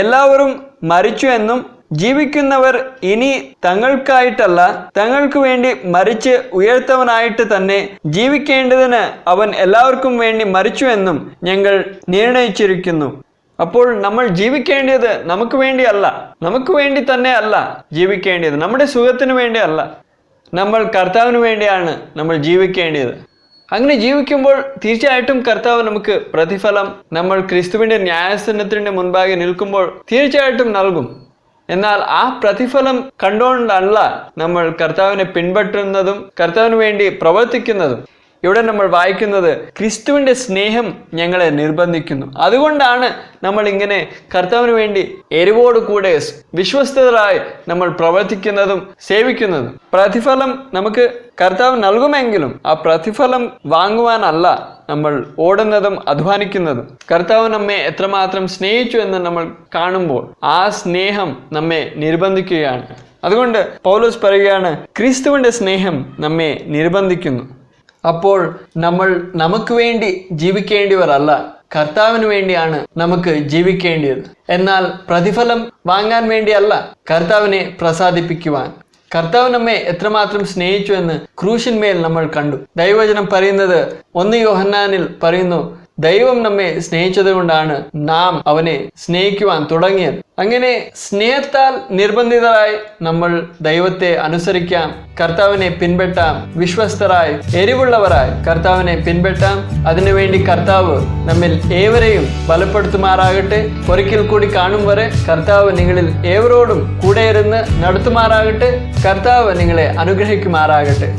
എല്ലാവരും മരിച്ചു എന്നും ജീവിക്കുന്നവർ ഇനി തങ്ങൾക്കായിട്ടല്ല തങ്ങൾക്ക് വേണ്ടി മരിച്ച് ഉയർത്തവനായിട്ട് തന്നെ ജീവിക്കേണ്ടതിന് അവൻ എല്ലാവർക്കും വേണ്ടി മരിച്ചു എന്നും ഞങ്ങൾ നിർണയിച്ചിരിക്കുന്നു. അപ്പോൾ നമ്മൾ ജീവിക്കേണ്ടത് നമുക്ക് വേണ്ടിയല്ല, നമുക്ക് വേണ്ടി തന്നെ അല്ല ജീവിക്കേണ്ടത്, നമ്മുടെ സുഖത്തിന് വേണ്ടിയല്ല, നമ്മൾ കർത്താവിന് വേണ്ടിയാണ് നമ്മൾ ജീവിക്കേണ്ടത്. അങ്ങനെ ജീവിക്കുമ്പോൾ തീർച്ചയായിട്ടും കർത്താവ് നമുക്ക് പ്രതിഫലം നമ്മൾ ക്രിസ്തുവിൻ്റെ ന്യായാസനത്തിൻ്റെ മുൻപാകെ നിൽക്കുമ്പോൾ തീർച്ചയായിട്ടും നൽകും. എന്നാൽ ആ പ്രതിഫലം കണ്ടുകൊണ്ടല്ല നമ്മൾ കർത്താവിനെ പിൻപറ്റുന്നതും കർത്താവിന് വേണ്ടി പ്രവർത്തിക്കുന്നതും. ഇവിടെ നമ്മൾ വായിക്കുന്നത് ക്രിസ്തുവിൻ്റെ സ്നേഹം ഞങ്ങളെ നിർബന്ധിക്കുന്നു. അതുകൊണ്ടാണ് നമ്മൾ ഇങ്ങനെ കർത്താവിന് വേണ്ടി എരിവോട് കൂടെ വിശ്വസ്തരായി നമ്മൾ പ്രവർത്തിക്കുന്നതും സേവിക്കുന്നതും. പ്രതിഫലം നമുക്ക് കർത്താവ് നൽകുമെങ്കിലും ആ പ്രതിഫലം വാങ്ങുവാനല്ല നമ്മൾ ഓടുന്നതും അധ്വാനിക്കുന്നതും. കർത്താവ് നമ്മെ എത്രമാത്രം സ്നേഹിച്ചു എന്ന് നമ്മൾ കാണുമ്പോൾ ആ സ്നേഹം നമ്മെ നിർബന്ധിക്കുകയാണ്. അതുകൊണ്ട് പൗലോസ് പറയുകയാണ്, ക്രിസ്തുവിൻ്റെ സ്നേഹം നമ്മെ നിർബന്ധിക്കുന്നു. അപ്പോൾ നമ്മൾ നമുക്ക് വേണ്ടി ജീവിക്കേണ്ടിവരല്ല, കർത്താവിന് വേണ്ടിയാണ് നമുക്ക് ജീവിക്കേണ്ടത്. എന്നാൽ പ്രതിഫലം വാങ്ങാൻ വേണ്ടിയല്ല, കർത്താവിനെ പ്രസാദിപ്പിക്കുവാൻ. കർത്താവ് നമ്മെ എത്രമാത്രം സ്നേഹിച്ചു എന്ന് ക്രൂശിന്മേൽ നമ്മൾ കണ്ടു. ദൈവവചനം പറയുന്നത് 1 യോഹന്നാനിൽ പറയുന്നു, ദൈവം നമ്മെ സ്നേഹിച്ചത് കൊണ്ടാണ് നാം അവനെ സ്നേഹിക്കുവാൻ തുടങ്ങിയത്. അങ്ങനെ സ്നേഹത്താൽ നിർബന്ധിതരായി നമ്മൾ ദൈവത്തെ അനുസരിക്കാം, കർത്താവിനെ പിൻപറ്റാം, വിശ്വസ്തരായി എരിവുള്ളവരായി കർത്താവിനെ പിൻപറ്റാം. അതിനുവേണ്ടി കർത്താവ് നമ്മിൽ ഏവരെയും ബലപ്പെടുത്തുമാറാകട്ടെ. ഒരിക്കൽ കൂടി കാണും വരെ കർത്താവ് നിങ്ങളിൽ ഏവരോടും കൂടെ ഇരുന്ന് നടത്തുമാറാകട്ടെ. കർത്താവ് നിങ്ങളെ അനുഗ്രഹിക്കുമാറാകട്ടെ.